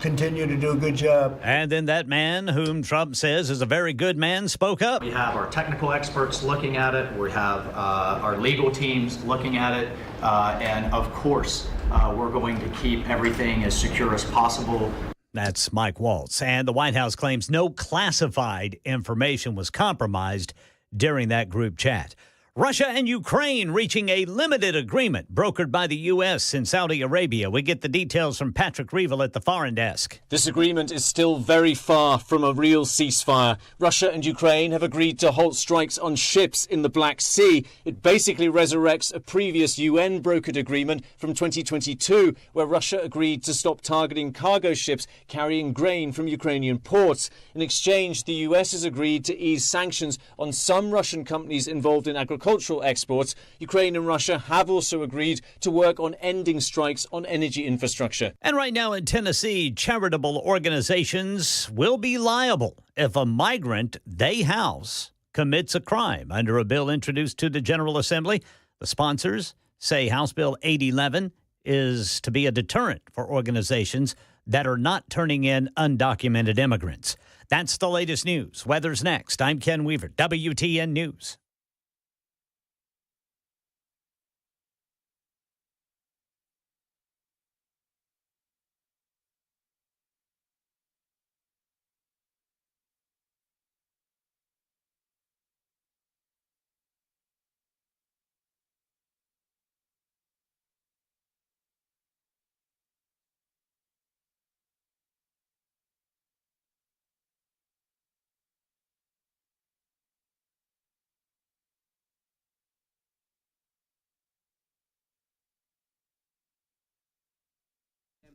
continue to do a good job. And then that man, whom Trump says is a very good man, spoke up. We have our technical experts looking at it. We have our legal teams looking at it. And of course, we're going to keep everything as secure as possible. That's Mike Waltz. And the White House claims no classified information was compromised during that group chat. Russia and Ukraine reaching a limited agreement brokered by the U.S. and Saudi Arabia. We get the details from Patrick Reevell at the Foreign Desk. This agreement is still very far from a real ceasefire. Russia and Ukraine have agreed to halt strikes on ships in the Black Sea. It basically resurrects a previous UN-brokered agreement from 2022, where Russia agreed to stop targeting cargo ships carrying grain from Ukrainian ports. In exchange, the U.S. has agreed to ease sanctions on some Russian companies involved in agricultural exports. Ukraine and Russia have also agreed to work on ending strikes on energy infrastructure. And right now in Tennessee, charitable organizations will be liable if a migrant they house commits a crime under a bill introduced to the General Assembly. The sponsors say House Bill 811 is to be a deterrent for organizations that are not turning in undocumented immigrants. That's the latest news. Weather's next. I'm Ken Weaver, WTN News.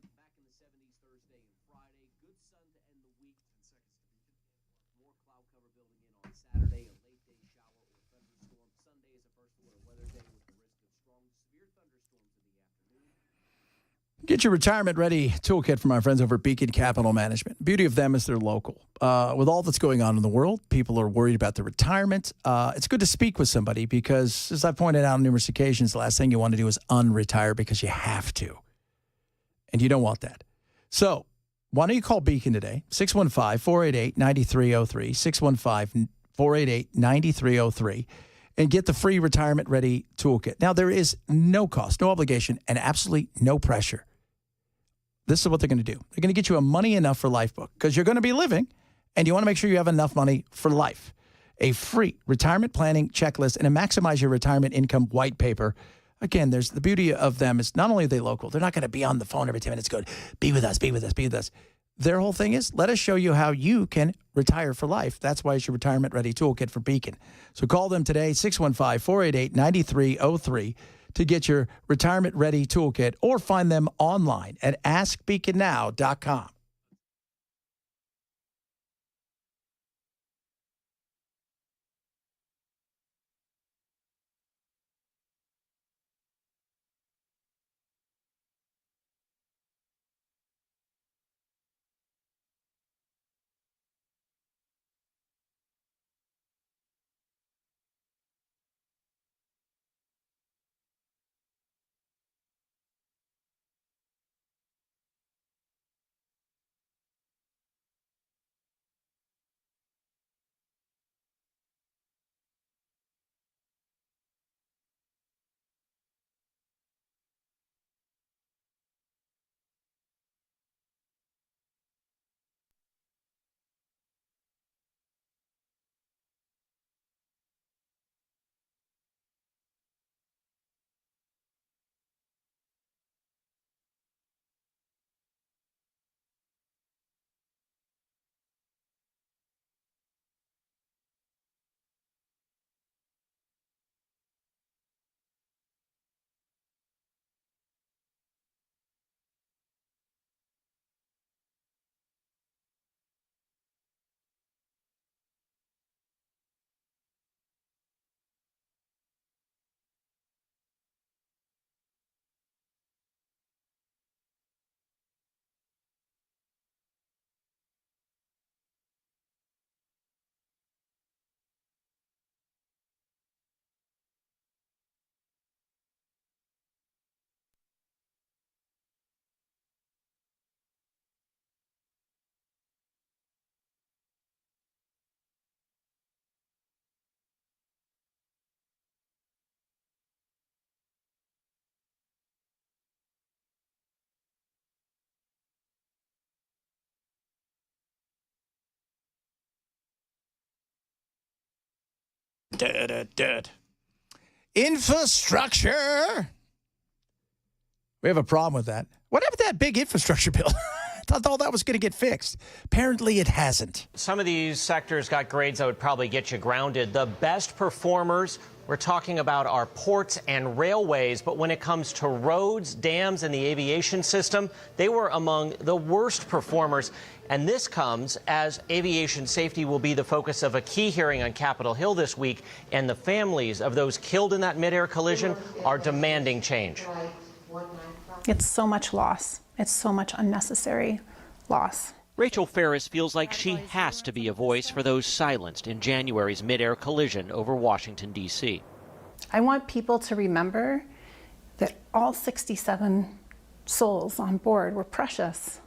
Back in the 70s, Thursday and Friday. Good sun to end the week. 10 seconds to begin. More cloud cover building in on Saturday. A late day shower or thunderstorm. Sunday is a versatile weather day with the risk of strong, severe thunderstorms in the afternoon. Get your retirement ready toolkit from our friends over at Beacon Capital Management. Beauty of them is they're local. With all that's going on in the world, people are worried about their retirement. It's good to speak with somebody because, as I pointed out on numerous occasions, the last thing you want to do is unretire because you have to. And you don't want that. So why don't you call Beacon today, 615-488-9303, 615-488-9303, and get the free Retirement Ready Toolkit. Now, there is no cost, no obligation, and absolutely no pressure. This is what they're going to do. They're going to get you a Money Enough for Life book because you're going to be living, and you want to make sure you have enough money for life. A free retirement planning checklist and a Maximize Your Retirement Income white paper. Again, there's the beauty of them is not only are they local, they're not going to be on the phone every 10 minutes going, be with us, be with us, be with us. Their whole thing is, let us show you how you can retire for life. That's why it's your Retirement Ready Toolkit for Beacon. So call them today, 615-488-9303, to get your Retirement Ready Toolkit, or find them online at askbeaconnow.com. Infrastructure. We have a problem with that. What happened to that big infrastructure bill? I thought all that was going to get fixed. Apparently it hasn't. Some of these sectors got grades that would probably get you grounded. The best performers, we're talking about our ports and railways, but when it comes to roads, dams, and the aviation system, they were among the worst performers. And this comes as aviation safety will be the focus of a key hearing on Capitol Hill this week, and the families of those killed in that midair collision are demanding change. It's so much loss. It's so much unnecessary loss. Rachel Ferris feels like she has to be a voice for those silenced in January's midair collision over Washington, D.C. I want people to remember that all 67 souls on board were precious.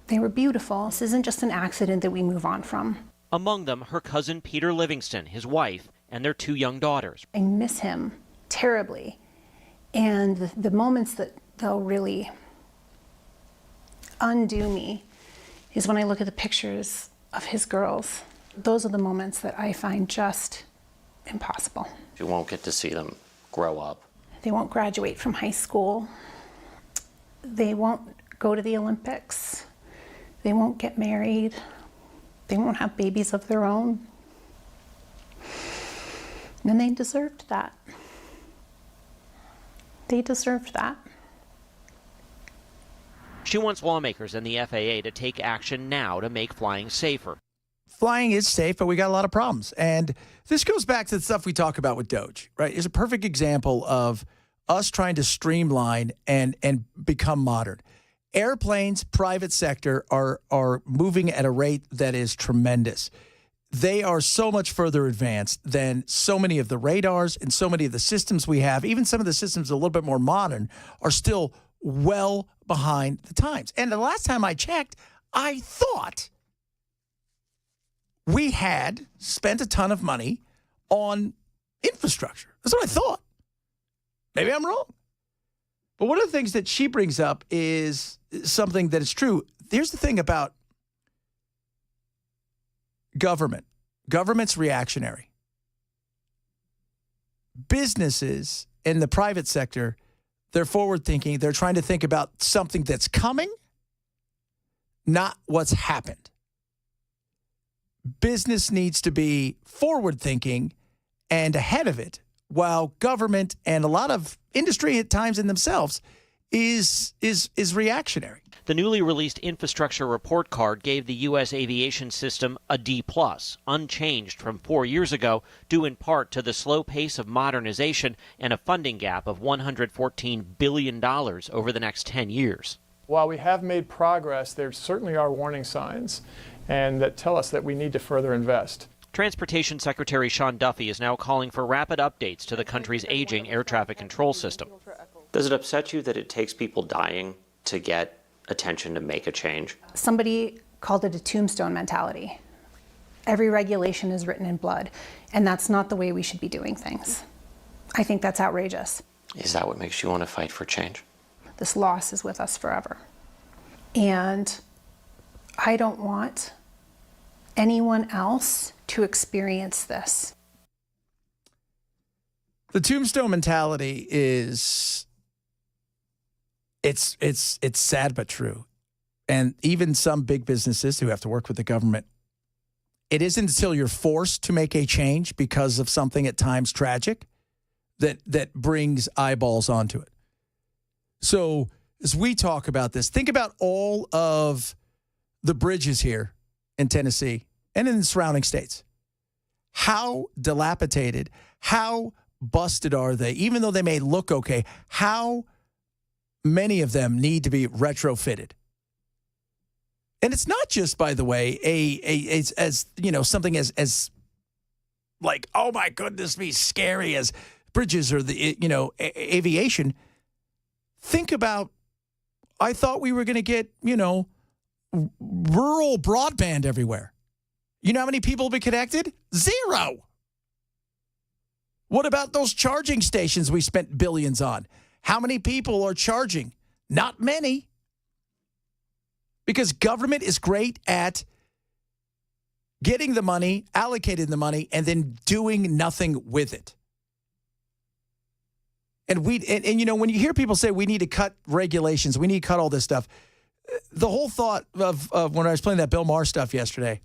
They were beautiful. This isn't just an accident that we move on from. Among them, her cousin Peter Livingston, his wife, and their 2 young daughters. I miss him terribly. And the moments that they'll really undo me is when I look at the pictures of his girls. Those are the moments that I find just impossible. You won't get to see them grow up. They won't graduate from high school. They won't go to the Olympics. They won't get married. They won't have babies of their own. And they deserved that. They deserved that. She wants lawmakers and the FAA to take action now to make flying safer. Flying is safe, but we got a lot of problems. And this goes back to the stuff we talk about with Doge, right? It's a perfect example of us trying to streamline and become modern. Airplanes, private sector, are moving at a rate that is tremendous. They are so much further advanced than so many of the radars and so many of the systems we have. Even some of the systems a little bit more modern are still well behind the times. And the last time I checked, I thought we had spent a ton of money on infrastructure. That's what I thought. Maybe I'm wrong. But one of the things that she brings up is something that is true. Here's the thing about government. Government's reactionary. Businesses in the private sector, they're forward thinking. They're trying to think about something that's coming, not what's happened. Business needs to be forward thinking and ahead of it, while government and a lot of industry at times in themselves is reactionary. The newly released infrastructure report card gave the U.S. aviation system a D+, unchanged from 4 years ago, due in part to the slow pace of modernization and a funding gap of $114 billion over the next 10 years. While we have made progress, there certainly are warning signs, and that tell us that we need to further invest. Transportation Secretary Sean Duffy is now calling for rapid updates to the country's aging air traffic control system. Does it upset you that it takes people dying to get attention to make a change? Somebody called it a tombstone mentality. Every regulation is written in blood, and that's not the way we should be doing things. I think that's outrageous. Is that what makes you want to fight for change? This loss is with us forever. And I don't want anyone else to experience this. The tombstone mentality is, it's sad but true. And even some big businesses who have to work with the government, it isn't until you're forced to make a change because of something at times tragic that brings eyeballs onto it. So as we talk about this, think about all of the bridges here in Tennessee and in the surrounding states. How dilapidated, how busted are they? Even though they may look okay, how many of them need to be retrofitted? And it's not just, by the way, as you know, something as like, oh my goodness me, scary as bridges or the, you know, aviation. Think about, I thought we were going to get, you know, rural broadband everywhere. You know how many people will be connected? 0. What about those charging stations we spent billions on? How many people are charging? Not many. Because government is great at getting the money, allocating the money, and then doing nothing with it. And you know, when you hear people say we need to cut regulations, we need to cut all this stuff, the whole thought of when I was playing that Bill Maher stuff yesterday,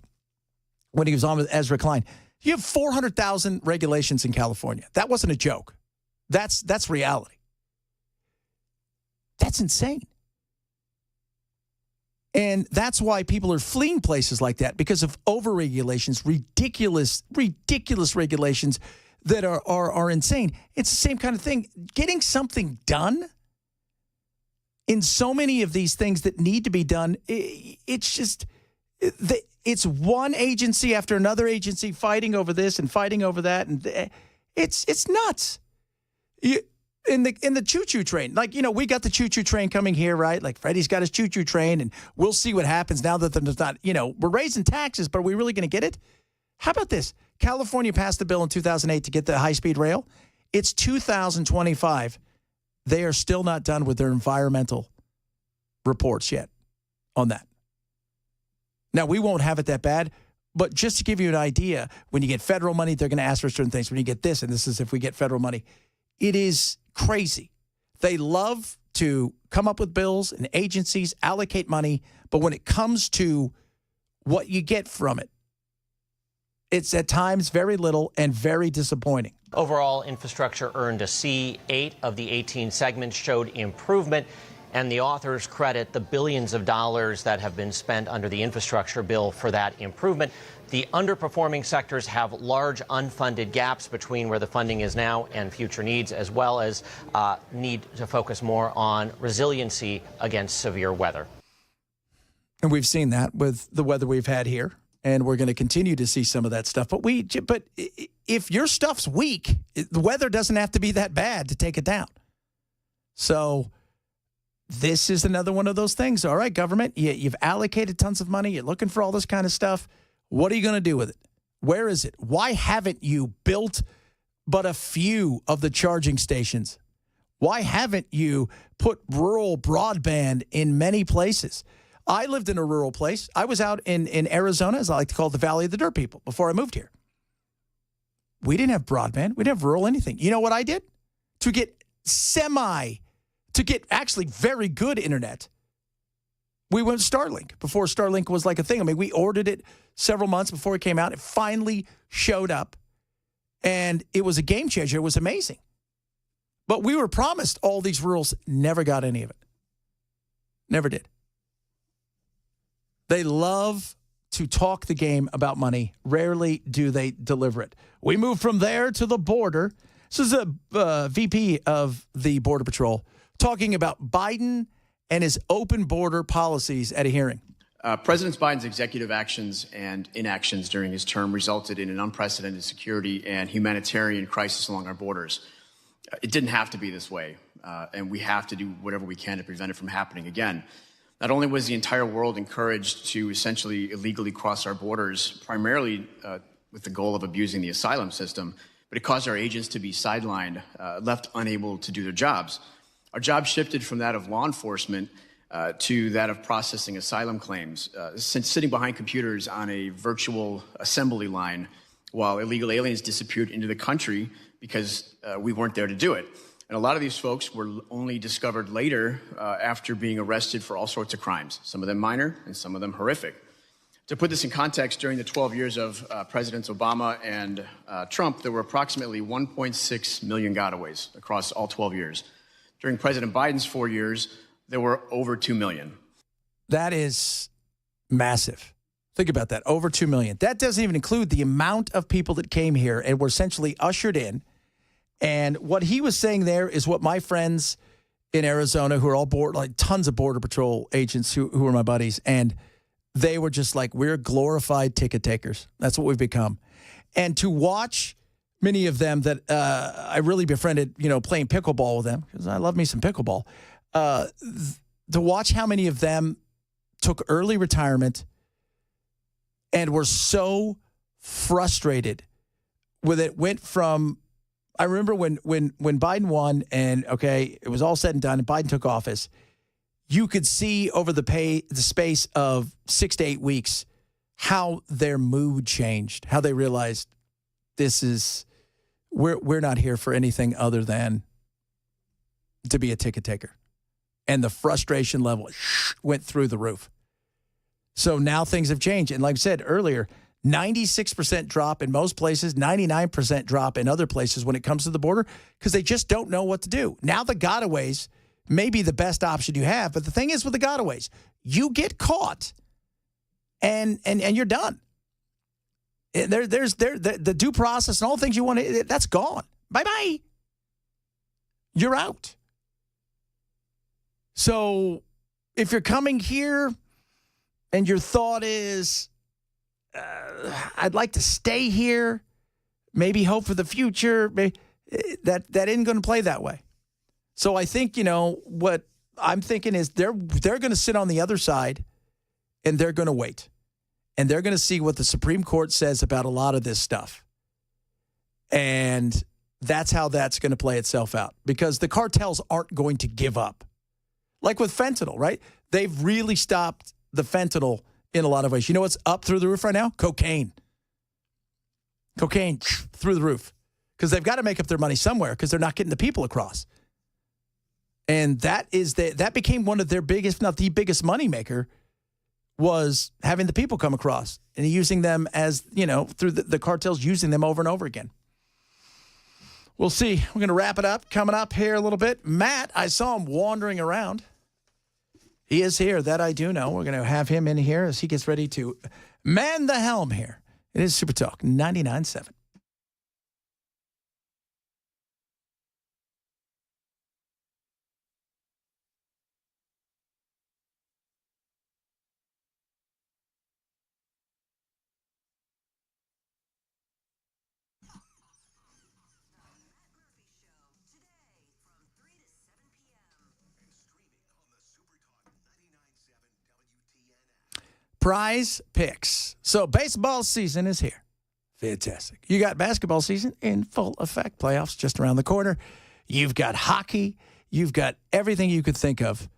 when he was on with Ezra Klein, you have 400,000 regulations in California. That wasn't a joke. That's reality. That's insane. And that's why people are fleeing places like that, because of overregulations, ridiculous regulations that are insane. It's the same kind of thing. Getting something done in so many of these things that need to be done, it's just, it's one agency after another agency fighting over this and fighting over that. And it's nuts. In the choo-choo train, like, you know, we got the choo-choo train coming here, right? Like Freddie's got his choo-choo train, and we'll see what happens now that there's not, you know, we're raising taxes, but are we really going to get it? How about this? California passed the bill in 2008 to get the high-speed rail. It's 2025. They are still not done with their environmental reports yet on that. Now, we won't have it that bad, but just to give you an idea, when you get federal money, they're going to ask for certain things. When you get this, and this is if we get federal money, it is crazy. They love to come up with bills and agencies, allocate money, but when it comes to what you get from it, it's at times very little and very disappointing. Overall, infrastructure earned a C. 8 of the 18 segments showed improvement, and the authors credit the billions of dollars that have been spent under the infrastructure bill for that improvement. The underperforming sectors have large unfunded gaps between where the funding is now and future needs, as well as need to focus more on resiliency against severe weather. And we've seen that with the weather we've had here, and we're going to continue to see some of that stuff. But if your stuff's weak, the weather doesn't have to be that bad to take it down. So this is another one of those things. All right, government, you've allocated tons of money. You're looking for all this kind of stuff. What are you going to do with it? Where is it? Why haven't you built but a few of the charging stations? Why haven't you put rural broadband in many places? I lived in a rural place. I was out in Arizona, as I like to call it, the Valley of the Dirt People, before I moved here. We didn't have broadband. We didn't have rural anything. You know what I did? To get actually very good internet, we went to Starlink before Starlink was like a thing. I mean, we ordered it several months before it came out. It finally showed up, and it was a game changer. It was amazing. But we were promised all these rurals, never got any of it. Never did. They love to talk the game about money. Rarely do they deliver it. We move from there to the border. This is a VP of the Border Patrol talking about Biden and his open border policies at a hearing. President Biden's executive actions and inactions during his term resulted in an unprecedented security and humanitarian crisis along our borders. It didn't have to be this way, and we have to do whatever we can to prevent it from happening again. Not only was the entire world encouraged to essentially illegally cross our borders, primarily with the goal of abusing the asylum system, but it caused our agents to be sidelined, left unable to do their jobs. Our job shifted from that of law enforcement to that of processing asylum claims, since sitting behind computers on a virtual assembly line while illegal aliens disappeared into the country because we weren't there to do it. And a lot of these folks were only discovered later after being arrested for all sorts of crimes, some of them minor and some of them horrific. To put this in context, during the 12 years of Presidents Obama and Trump, there were approximately 1.6 million gotaways across all 12 years. During President Biden's 4 years, there were over 2 million. That is massive. Think about that, over 2 million. That doesn't even include the amount of people that came here and were essentially ushered in. And what he was saying there is what my friends in Arizona, who are all tons of Border Patrol agents who are my buddies, and they were just like, we're glorified ticket takers. That's what we've become. And to watch many of them that I really befriended, playing pickleball with them, because I love me some pickleball, to watch how many of them took early retirement and were so frustrated with it. Went from, I remember when Biden won and, it was all said and done and Biden took office, you could see over the space of 6 to 8 weeks how their mood changed, how they realized we're not here for anything other than to be a ticket taker. And the frustration level went through the roof. So now things have changed. And like I said earlier, 96% drop in most places, 99% drop in other places when it comes to the border because they just don't know what to do. Now the gotaways may be the best option you have, but the thing is with the gotaways, you get caught and you're done. There's the due process and all the things you want to, that's gone. Bye-bye. You're out. So if you're coming here and your thought is, I'd like to stay here, maybe hope for the future, that isn't going to play that way. So I think, what I'm thinking is they're going to sit on the other side and they're going to wait. And they're going to see what the Supreme Court says about a lot of this stuff. And that's how that's going to play itself out because the cartels aren't going to give up. Like with fentanyl, right? They've really stopped the fentanyl in a lot of ways. You know what's up through the roof right now? Cocaine. Cocaine through the roof because they've got to make up their money somewhere because they're not getting the people across. And that became one of their biggest, if not the biggest moneymaker, was having the people come across and using them as, through the cartels using them over and over again. We'll see. We're going to wrap it up. Coming up here a little bit. Matt, I saw him wandering around. He is here. That I do know. We're going to have him in here as he gets ready to man the helm here. It is Super Talk 99.7. Prize picks. So baseball season is here. Fantastic. You got basketball season in full effect. Playoffs just around the corner. You've got hockey. You've got everything you could think of.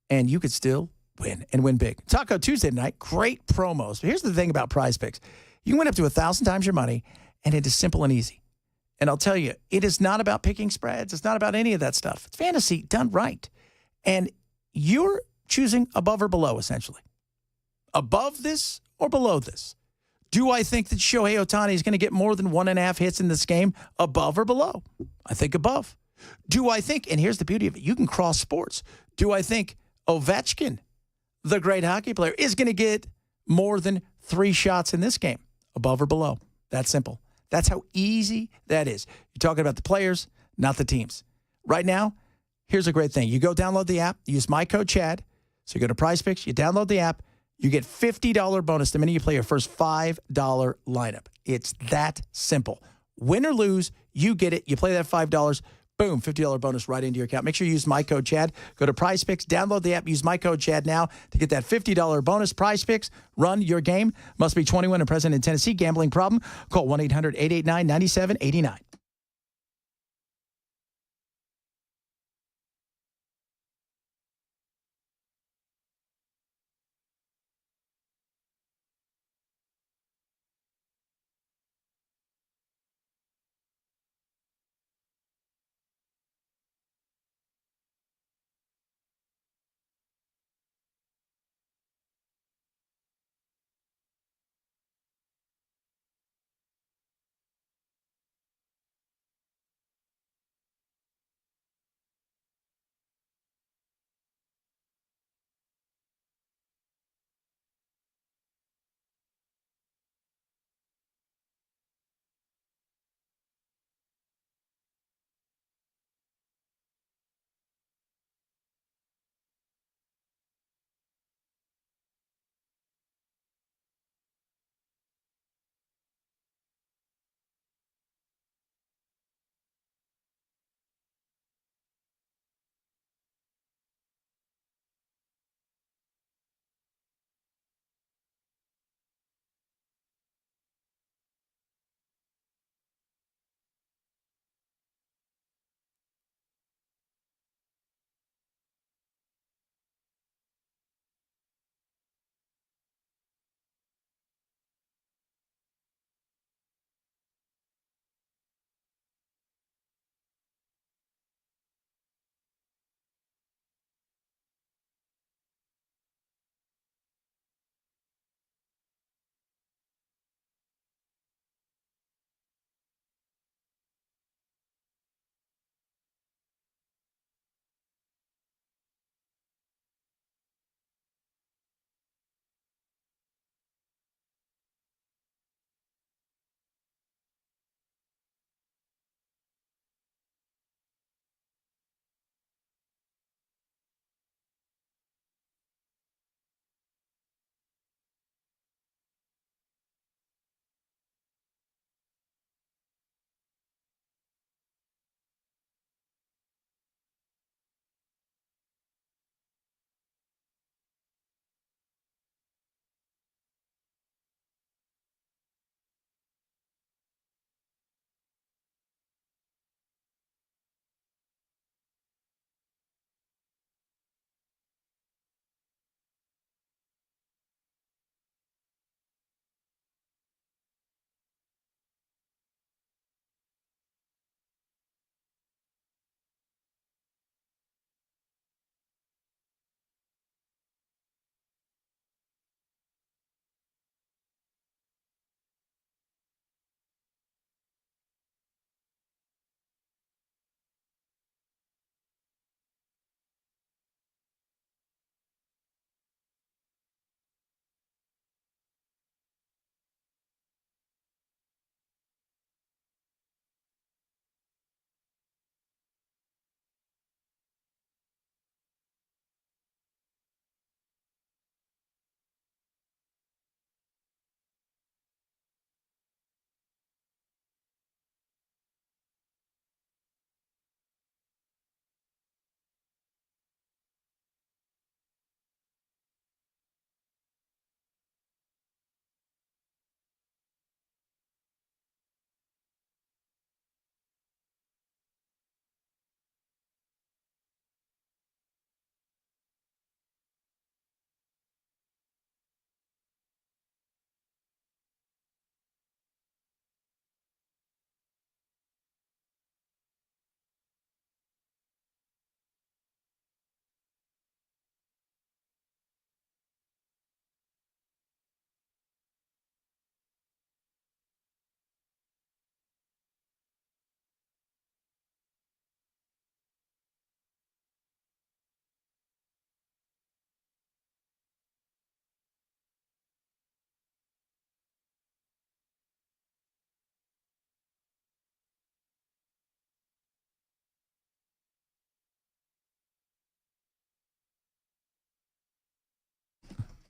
And you could still win and win big. Taco Tuesday night. Great promos. But here's the thing about prize picks. You can win up to 1,000 times your money, and it is simple and easy. And I'll tell you, it is not about picking spreads. It's not about any of that stuff. It's fantasy done right. And you're choosing above or below, essentially. Above this or below this? Do I think that Shohei Ohtani is going to get more than 1.5 hits in this game? Above or below? I think above. Do I think, and here's the beauty of it, you can cross sports. Do I think Ovechkin, the great hockey player, is going to get more than 3 shots in this game? Above or below? That's simple. That's how easy that is. You're talking about the players, not the teams. Right now, here's a great thing. You go download the app, use my code Chad. So you go to Prize Picks, you download the app, you get $50 bonus the minute you play your first $5 lineup. It's that simple. Win or lose, you get it. You play that $5, boom, $50 bonus right into your account. Make sure you use my code Chad. Go to Prize Picks, download the app, use my code Chad now to get that $50 bonus. Prize Picks, run your game. Must be 21 and present in Tennessee. Gambling problem? Call 1-800-889-9789.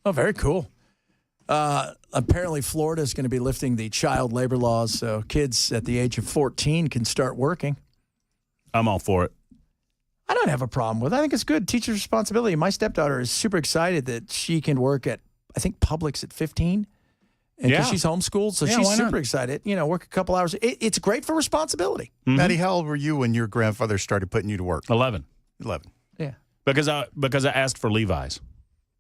Oh, very cool. Apparently, Florida is going to be lifting the child labor laws, so kids at the age of 14 can start working. I'm all for it. I don't have a problem with it. I think it's good. Teacher's responsibility. My stepdaughter is super excited that she can work at, I think, Publix at 15. And because she's homeschooled, so she's super excited. Work a couple hours. It's great for responsibility. Mm-hmm. Maddie, how old were you when your grandfather started putting you to work? 11. Yeah. Because I asked for Levi's.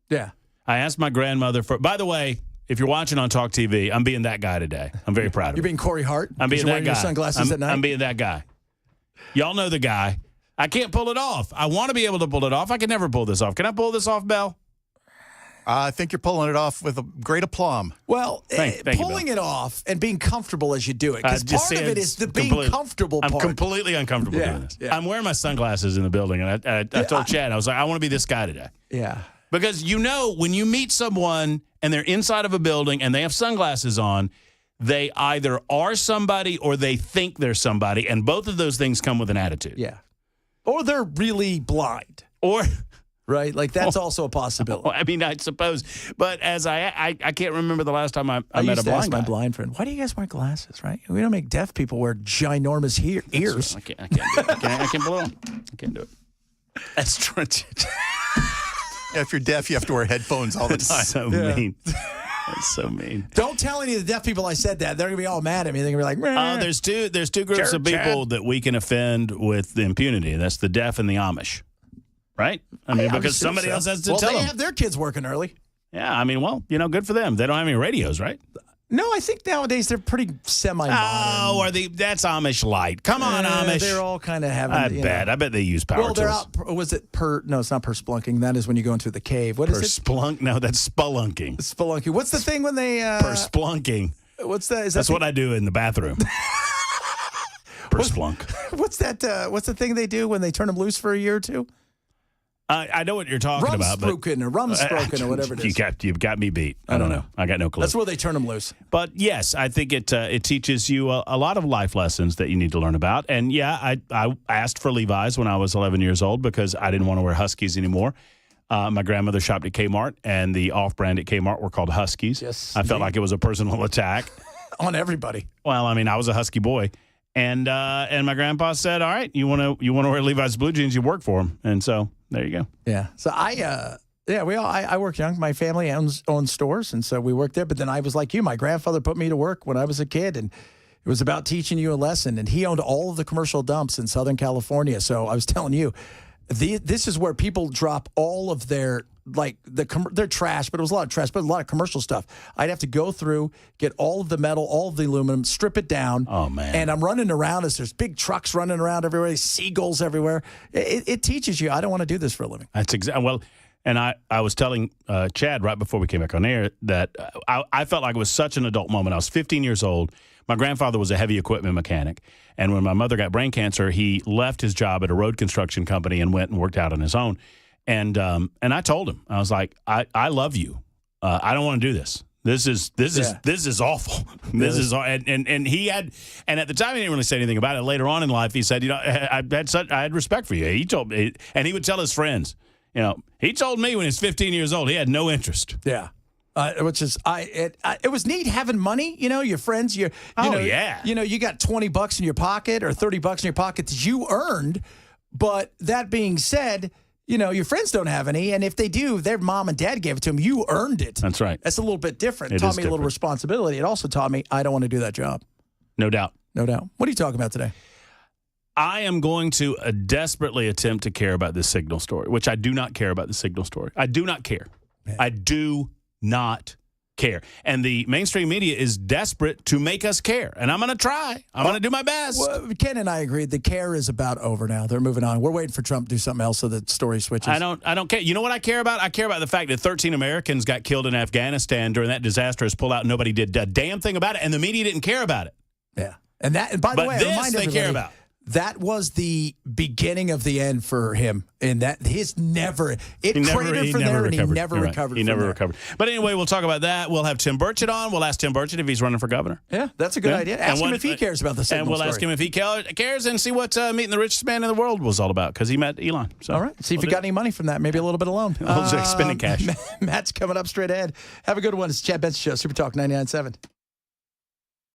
Yeah. I asked my grandmother for. By the way, if you're watching on Talk TV, I'm being that guy today. I'm very proud of You're being Corey Hart? I'm being that guy. Your sunglasses at night? I'm being that guy. Y'all know the guy. I can't pull it off. I want to be able to pull it off. I can never pull this off. Can I pull this off, Bell? I think you're pulling it off with a great aplomb. Well, thank pulling it off and being comfortable as you do it. Because part of it is the being comfortable part. I'm completely uncomfortable doing this. Yeah. I'm wearing my sunglasses in the building, and I told Chad, I was like, I want to be this guy today. Yeah. Because when you meet someone and they're inside of a building and they have sunglasses on, they either are somebody or they think they're somebody, and both of those things come with an attitude. Yeah. Or they're really blind. Right? Like, that's also a possibility. I mean, I suppose. But as I can't remember the last time I met a blind guy. My blind friend, why do you guys wear glasses, right? We don't make deaf people wear ginormous ears. I can't do it. I can't blow them. I can't do it. That's true. If you're deaf, you have to wear headphones all the time. That's so mean. That's so mean. Don't tell any of the deaf people I said that. They're going to be all mad at me. They're going to be like, there's two groups of people that we can offend with the impunity. That's the deaf and the Amish. Right? I mean, because somebody else has to tell them. Well, they have their kids working early. Yeah, I mean, good for them. They don't have any radios, right? No, I think nowadays they're pretty semi-modern. Oh, that's Amish light. Come on, Amish. They're all kind of having. I bet they use power tools. They're out. Was it No, it's not persplunking. That is when you go into the cave. What is it? Persplunk? No, that's spelunking. Spelunking. What's the thing when they? Persplunking. What's that? That's what I do in the bathroom. Persplunk. What's that? What's the thing they do when they turn them loose for a year or two? I know what you're talking about. Rumsproken or whatever it is. You've got me beat. I don't know. I got no clue. That's where they turn them loose. But yes, I think it teaches you a lot of life lessons that you need to learn about. And yeah, I asked for Levi's when I was 11 years old because I didn't want to wear Huskies anymore. My grandmother shopped at Kmart, and the off-brand at Kmart were called Huskies. Yes, I felt like it was a personal attack on everybody. Well, I mean, I was a Husky boy. And my grandpa said, "All right, you want to wear Levi's blue jeans? You work for them." And so there you go. Yeah. So I work young. My family owns stores, and so we worked there. But then I was like you. My grandfather put me to work when I was a kid, and it was about teaching you a lesson. And he owned all of the commercial dumps in Southern California. So I was telling you, this is where people drop all of their their trash, but it was a lot of trash, but a lot of commercial stuff. I'd have to go through, get all of the metal, all of the aluminum, strip it down. Oh, man. And I'm running around as there's big trucks running around everywhere, seagulls everywhere. It teaches you, I don't want to do this for a living. That's exactly. Well, and I was telling Chad right before we came back on air that I felt like it was such an adult moment. I was 15 years old. My grandfather was a heavy equipment mechanic. And when my mother got brain cancer, he left his job at a road construction company and went and worked out on his own. And I told him, I was like, I love you. I don't want to do this. This is awful. This is and he had, and at the time he didn't really say anything about it. Later on in life, he said, I had respect for you. He told me, and he would tell his friends, he told me when he was 15 years old, he had no interest. Yeah. Which is it was neat having money, your friends, you got $20 in your pocket or $30 in your pocket that you earned. But that being said, your friends don't have any, and if they do, their mom and dad gave it to them. You earned it. That's right. That's a little bit different. It taught me a little responsibility. It also taught me I don't want to do that job. No doubt. No doubt. What are you talking about today? I am going to desperately attempt to care about this Signal story, which I do not care about the Signal story. I do not care. Man. I do not care. And the mainstream media is desperate to make us care. And I'm going to try. I'm going to do my best. Well, Ken and I agreed. The care is about over now. They're moving on. We're waiting for Trump to do something else so the story switches. I don't care. You know what I care about? I care about the fact that 13 Americans got killed in Afghanistan during that disastrous pullout and nobody did a damn thing about it. And the media didn't care about it. Yeah. And by the way, I remind everybody, they care about. that was the beginning of the end for him. And that cratered from there, and he never recovered. He never recovered. But anyway, we'll talk about that. We'll have Tim Burchett on. We'll ask Tim Burchett if he's running for governor. Yeah, that's a good idea. Ask him if he cares about the signal And we'll story. ask him if he cares and see what meeting the richest man in the world was all about, because he met Elon. So all right. See if you got any money from that. Maybe a little bit of loan. Spending cash. Matt's coming up straight ahead. Have a good one. It's Chad Benson Show, Super Talk 99.7.